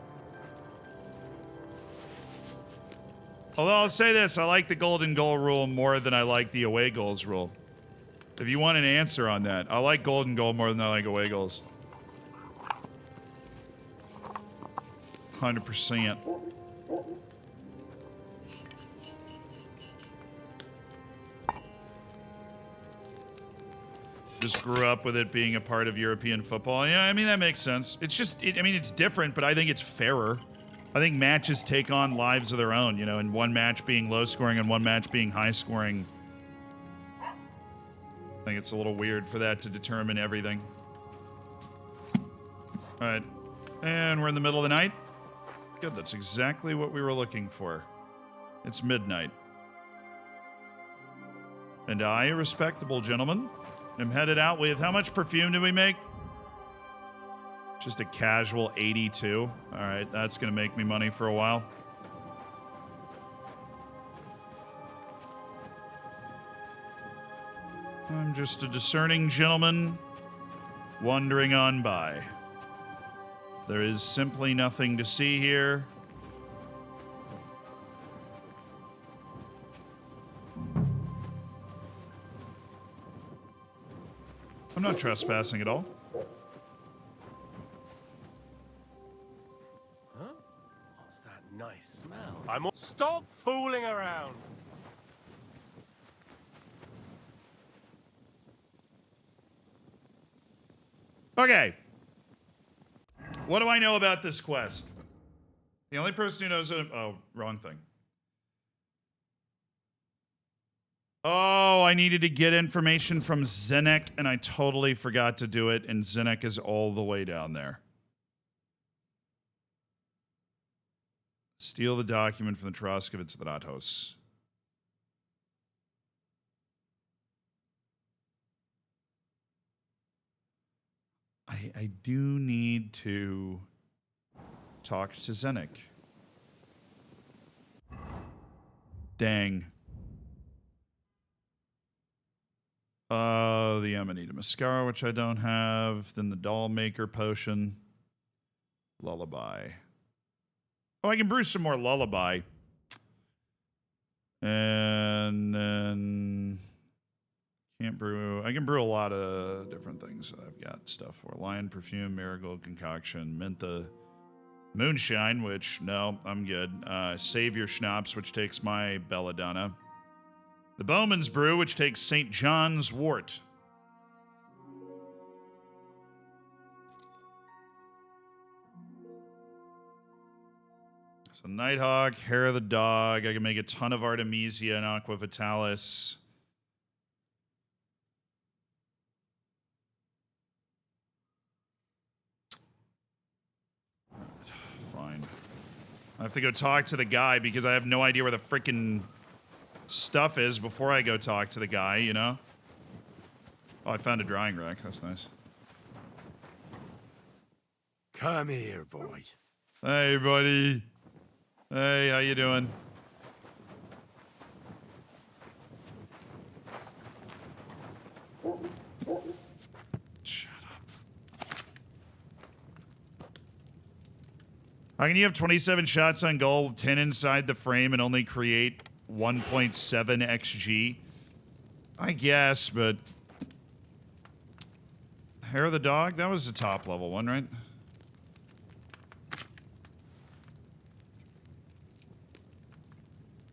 Although I'll say this, I like the golden goal rule more than I like the away goals rule. If you want an answer on that, I like golden goal more than I like away goals. 100%. Just grew up with it being a part of European football. Yeah, I mean, that makes sense. It's just, I mean, it's different, but I think it's fairer. I think matches take on lives of their own, you know, and one match being low scoring and one match being high scoring. I think it's a little weird for that to determine everything. All right. And we're in the middle of the night. Good, that's exactly what we were looking for. It's midnight. And I, a respectable gentleman, am headed out with, how much perfume did we make? Just a casual 82. All right, that's gonna make me money for a while. I'm just a discerning gentleman wandering on by. There is simply nothing to see here. I'm not trespassing at all. Huh? What's that nice smell? Stop fooling around! Okay. What do I know about this quest? The only person who knows it... Oh, wrong thing. Oh, I needed to get information from Zenek, and I totally forgot to do it, and Zenek is all the way down there. Steal the document from the Troskovitz Thanatos. I do need to talk to Zenek. Dang. The Amanita Mascara, which I don't have. Then the Doll Maker Potion. Lullaby. Oh, I can brew some more Lullaby. And then... Can't brew... I can brew a lot of different things. I've got stuff for Lion Perfume, Marigold Concoction, Mentha, Moonshine, which, no, I'm good. Savior Schnapps, which takes my Belladonna. The Bowman's Brew, which takes St. John's Wort. So Nighthawk, Hair of the Dog. I can make a ton of Artemisia and Aqua Vitalis. Fine. I have to go talk to the guy because I have no idea where the frickin' stuff is before I go talk to the guy, you know? Oh, I found a drying rack. That's nice. Come here, boy. Hey, buddy. Hey, how you doing? Shut up. How can you have 27 shots on goal, 10 inside the frame, and only create 1.7 XG? I guess, but... Hair of the Dog? That was the top level one, right?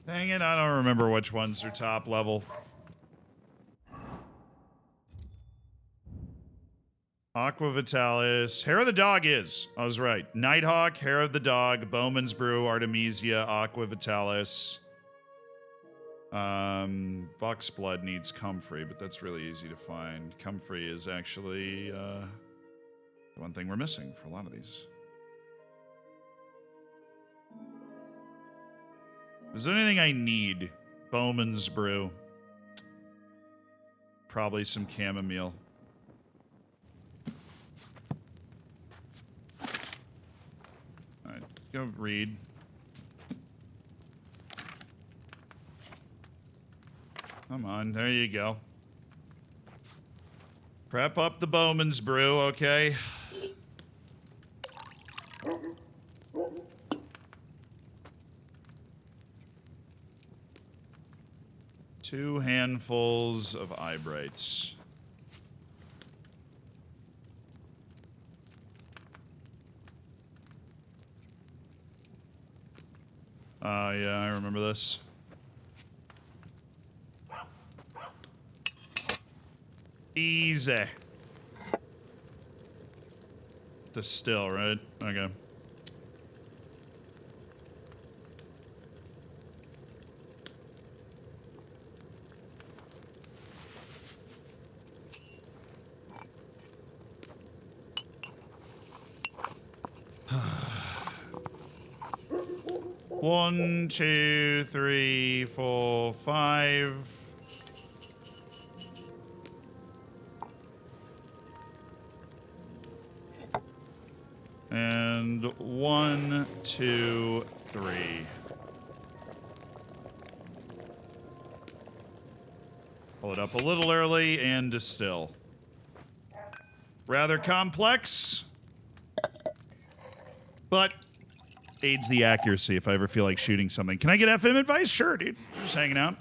Dang it, I don't remember which ones are top level. Aqua Vitalis. Hair of the Dog is. I was right. Nighthawk, Hair of the Dog, Bowman's Brew, Artemisia, Aqua Vitalis. Buck's Blood needs Comfrey, but that's really easy to find. Comfrey is actually the one thing we're missing for a lot of these. Is there anything I need? Bowman's Brew. Probably some chamomile. Alright, go read. Come on, there you go. Prep up the Bowman's brew, okay? Two handfuls of eyebrights. Yeah, I remember this. Easy. Distill, right? Okay. One, two, three, four, five. And 1, 2, 3. Pull it up a little early and distill. Rather complex, but aids the accuracy if I ever feel like shooting something. Can I get FM advice? Sure, dude. Just hanging out.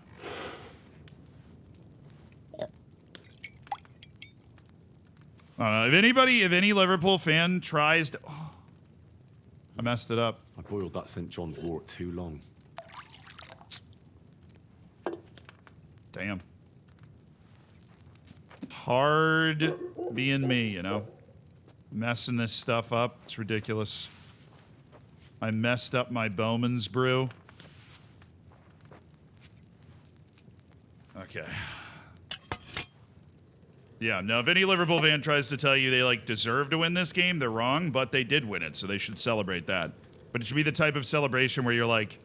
I don't know. If any Liverpool fan tries to... Oh, I messed it up. I boiled that St. John's wort too long. Damn. Hard being me, you know? Messing this stuff up. It's ridiculous. I messed up my Bowman's brew. Okay. Yeah, no, if any Liverpool fan tries to tell you they, like, deserve to win this game, they're wrong, but they did win it, so they should celebrate that. But it should be the type of celebration where you're like,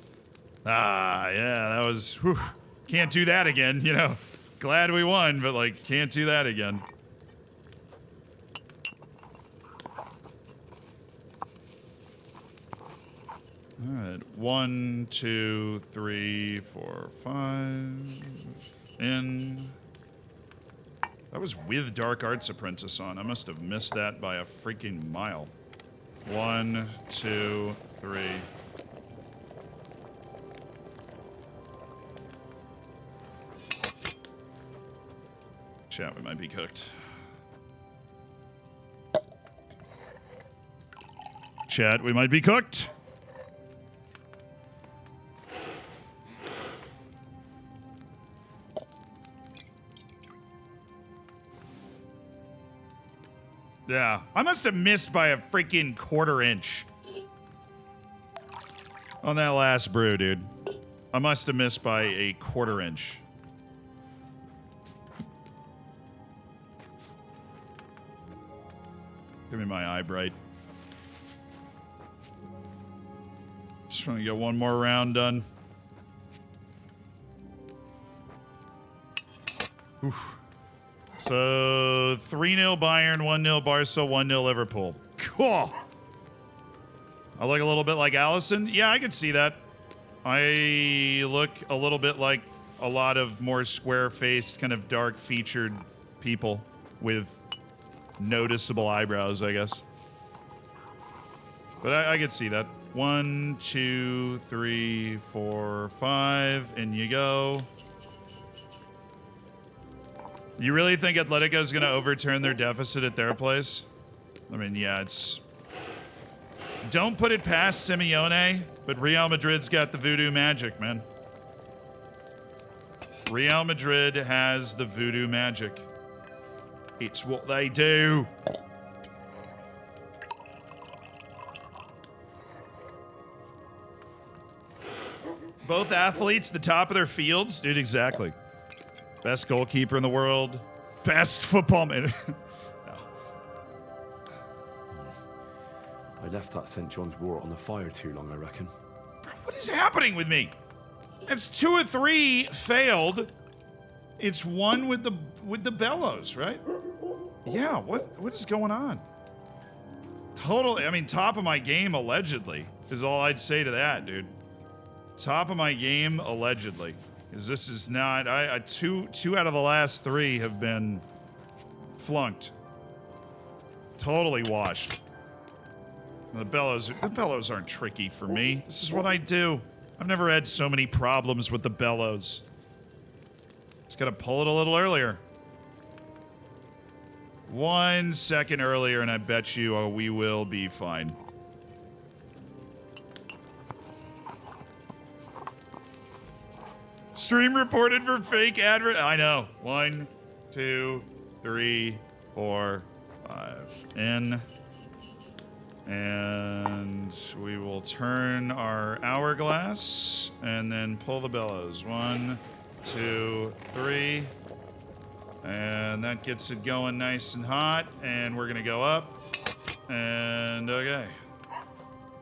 ah, yeah, that was, whew, can't do that again, you know? Glad we won, but, like, can't do that again. All right, 1, 2, 3, 4, 5, in. That was with Dark Arts Apprentice on. I must have missed that by a freaking mile. 1, 2, 3. Chat, we might be cooked. Chat, we might be cooked. Yeah, I must have missed by a freaking quarter-inch on that last brew, dude. I must have missed by a quarter-inch. Give me my eye bright. Just want to get one more round done. Oof. So 3-0 Bayern, 1-0 Barca, 1-0 Liverpool. Cool. I look a little bit like Allison. Yeah, I could see that. I look a little bit like a lot of more square-faced, kind of dark-featured people with noticeable eyebrows, I guess. But I could see that. 1, 2, 3, 4, 5. In you go. You really think Atletico's going to overturn their deficit at their place? I mean, yeah, it's... Don't put it past Simeone, but Real Madrid's got the voodoo magic, man. Real Madrid has the voodoo magic. It's what they do. Both athletes, the top of their fields. Dude, exactly. Best goalkeeper in the world. Best football man. No. I left that St. John's wort on the fire too long, I reckon. What is happening with me? It's 2 or 3 failed. It's 1 with the bellows, right? Yeah, what is going on? Totally, I mean, top of my game, allegedly, is all I'd say to that, dude. Top of my game, allegedly. Because this is not... two out of the last 3 have been Flunked. Totally washed. The bellows aren't tricky for me. This is what I do. I've never had so many problems with the bellows. Just gotta pull it a little earlier. 1 second earlier, and I bet you we will be fine. Stream reported for fake advert. I know. 1, 2, 3, 4, 5. In. And we will turn our hourglass and then pull the bellows. 1, 2, 3. And that gets it going nice and hot. And we're gonna go up. And okay.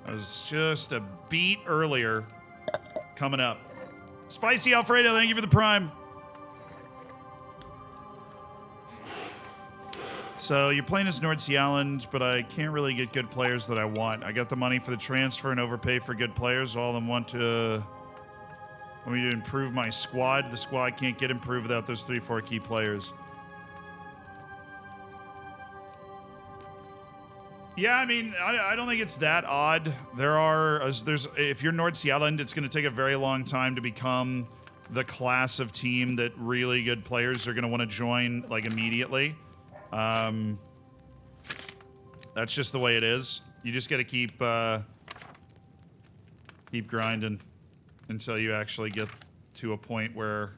That was just a beat earlier. Coming up. Spicy Alfredo, thank you for the prime. So you're playing as North Sea Island, but I can't really get good players that I want. I got the money for the transfer and overpay for good players. All of them want me to improve my squad. The squad can't get improved without those 3-4 key players. Yeah, I mean, I don't think it's that odd. If you're North Sea Island, it's going to take a very long time to become the class of team that really good players are going to want to join, like, immediately. That's just the way it is. You just got to keep grinding until you actually get to a point where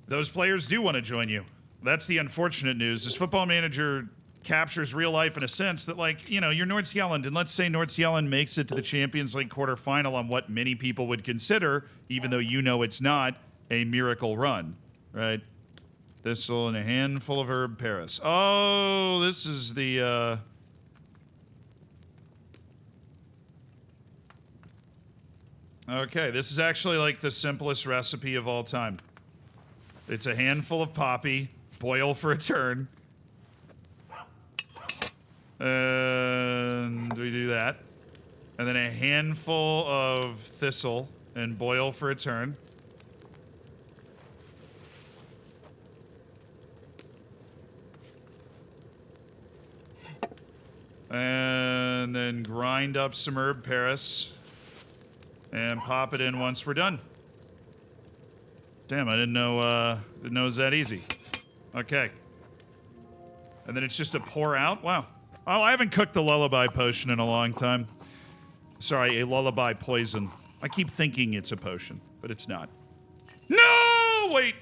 those players do want to join you. That's the unfortunate news. Is Football Manager captures real life in a sense that, like, you know, you're North Sea Island, and let's say North Sea Island makes it to the Champions League quarterfinal on what many people would consider, even though you know it's not, a miracle run, right? Thistle and a handful of herb Paris. Oh, this is the, Okay, this is actually like the simplest recipe of all time. It's a handful of poppy, boil for a turn. And we do that. And then a handful of thistle and boil for a turn. And then grind up some herb Paris and pop it in once we're done. Damn, I didn't know it was that easy. Okay. And then it's just a pour out? Wow. Oh, I haven't cooked the lullaby potion in a long time. Sorry, a lullaby poison. I keep thinking it's a potion, but it's not. No! Wait!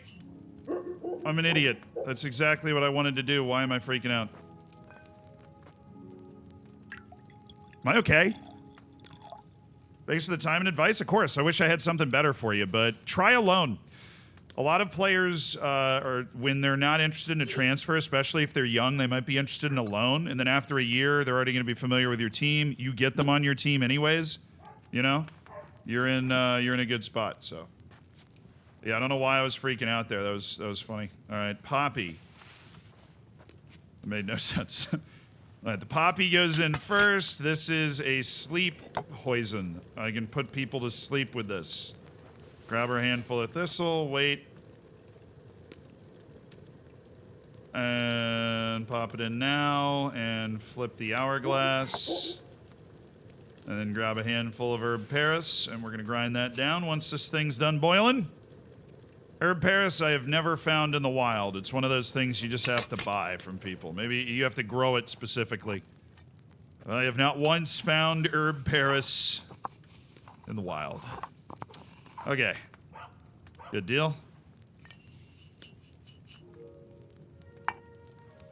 I'm an idiot. That's exactly what I wanted to do. Why am I freaking out? Am I okay? Thanks for the time and advice. Of course, I wish I had something better for you, but try alone. A lot of players, when they're not interested in a transfer, especially if they're young, they might be interested in a loan, and then after a year, they're already going to be familiar with your team. You get them on your team anyways, you know? You're in a good spot, so. Yeah, I don't know why I was freaking out there. That was funny. All right, Poppy. It made no sense. All right, the Poppy goes in first. This is a sleep poison. I can put people to sleep with this. Grab her handful of thistle, wait. And pop it in now, and flip the hourglass. And then grab a handful of herb Paris, and we're gonna grind that down once this thing's done boiling. Herb Paris I have never found in the wild. It's one of those things you just have to buy from people. Maybe you have to grow it specifically. I have not once found herb Paris in the wild. Okay. Good deal.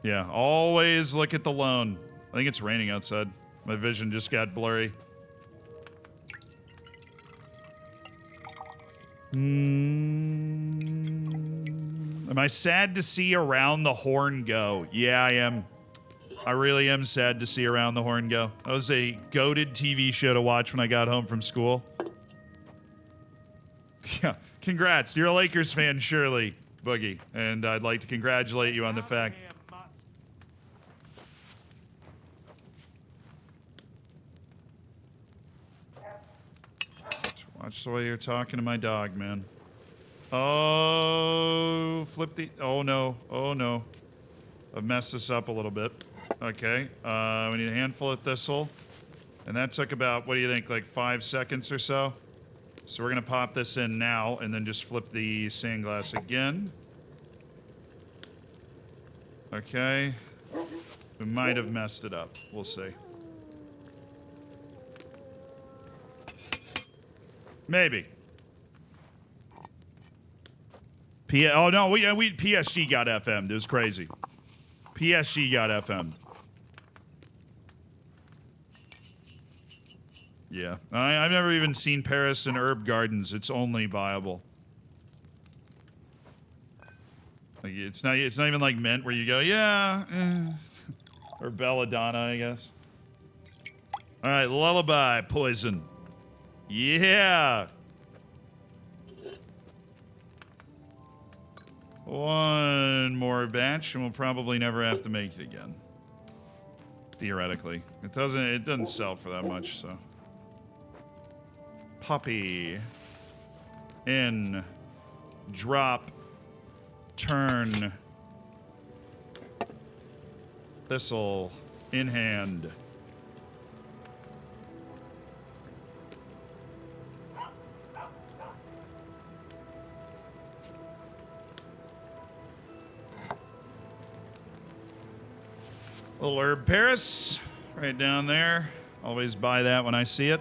Yeah, always look at the loan. I think it's raining outside. My vision just got blurry. Am I sad to see Around the Horn go? Yeah, I am. I really am sad to see Around the Horn go. That was a goated TV show to watch when I got home from school. Yeah, congrats. You're a Lakers fan, surely, Boogie. And I'd like to congratulate you on the fact. Watch the way you're talking to my dog, man. Oh, flip the... Oh, no. Oh, no. I've messed this up a little bit. Okay. We need a handful of thistle. And that took about, what do you think, like 5 seconds or so? So we're going to pop this in now and then just flip the sand glass again. Okay. We might have messed it up. We'll see. Maybe. Oh, no, we PSG got FM'd. It was crazy. PSG got FM'd. Yeah. I've never even seen Paris and Herb Gardens. It's only viable. Like, it's not even like Mint where you go, yeah, or Belladonna, I guess. All right, Lullaby, Poison. Yeah. One more batch, and we'll probably never have to make it again. Theoretically, it doesn't sell for that much, so. Puppy. In. Drop. Turn. Thistle. In hand. Little herb Paris. Right down there. Always buy that when I see it.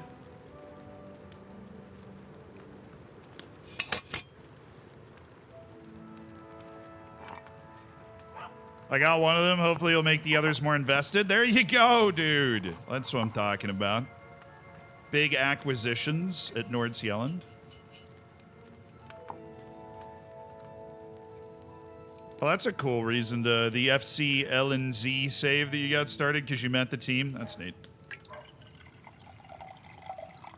I got one of them. Hopefully you'll make the others more invested. There you go, dude. That's what I'm talking about. Big acquisitions at Nordsjælland. Well, that's a cool reason to... The FC LNZ save that you got started because you met the team. That's neat.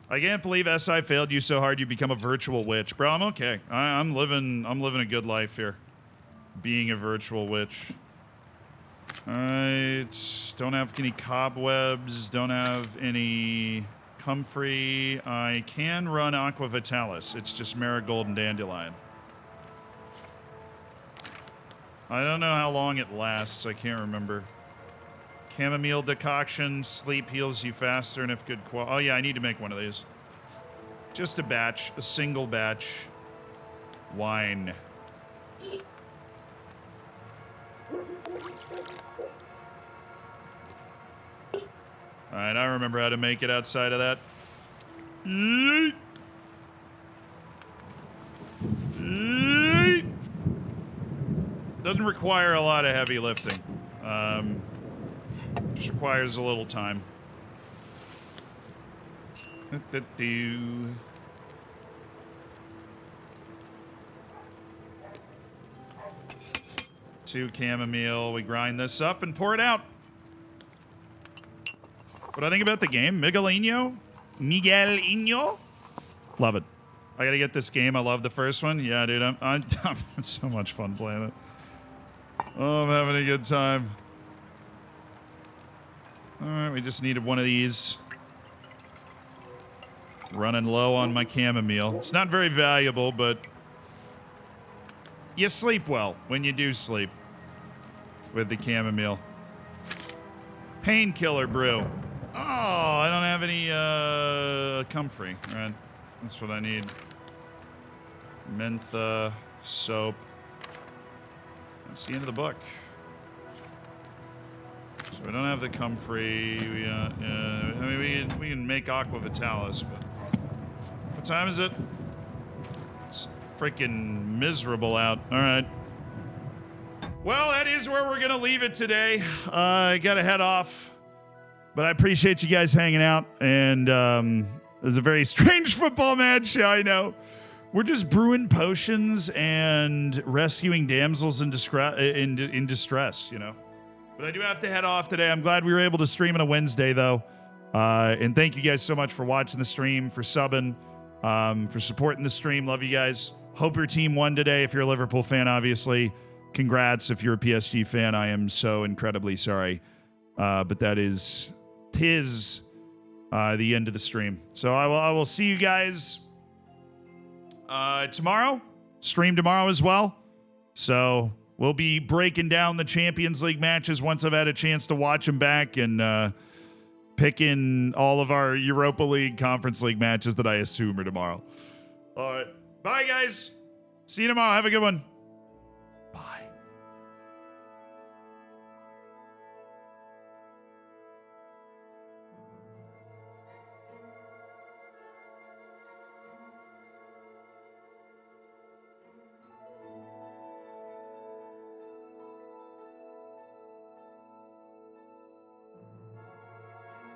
I can't believe SI failed you so hard you become a virtual witch. Bro, I'm okay. I'm living a good life here. Being a virtual witch. Alright, don't have any cobwebs, don't have any comfrey. I can run Aqua Vitalis, it's just Marigold and Dandelion. I don't know how long it lasts, I can't remember. Chamomile decoction, sleep heals you faster and if good quality. Oh yeah, I need to make one of these. Just a batch, a single batch. Wine. Alright, I remember how to make it outside of that. Yeet. Yeet. Doesn't require a lot of heavy lifting. Just requires a little time. Two chamomile. We grind this up and pour it out. What do I think about the game? Miguelinho? Love it. I gotta get this game. I love the first one. Yeah, dude, I'm having so much fun playing it. Oh, I'm having a good time. Alright, we just needed one of these. Running low on my chamomile. It's not very valuable, but you sleep well when you do sleep with the chamomile. Painkiller brew. Oh, I don't have any comfrey. Right, that's what I need. Mentha, soap. That's the end of the book. So we don't have the comfrey. I mean, we can make Aqua Vitalis, but what time is it? It's freaking miserable out. All right. Well, that is where we're gonna leave it today. I gotta head off. But I appreciate you guys hanging out, and it was a very strange football match, yeah, I know. We're just brewing potions and rescuing damsels in distress, you know. But I do have to head off today. I'm glad we were able to stream on a Wednesday, though. And thank you guys so much for watching the stream, for subbing, for supporting the stream. Love you guys. Hope your team won today. If you're a Liverpool fan, obviously, congrats. If you're a PSG fan, I am so incredibly sorry. But that is... tis the end of the stream. So I will see you guys tomorrow. Stream tomorrow as well. So we'll be breaking down the Champions League matches once I've had a chance to watch them back and picking all of our Europa League, Conference League matches that I assume are tomorrow. All right. Bye, guys. See you tomorrow. Have a good one.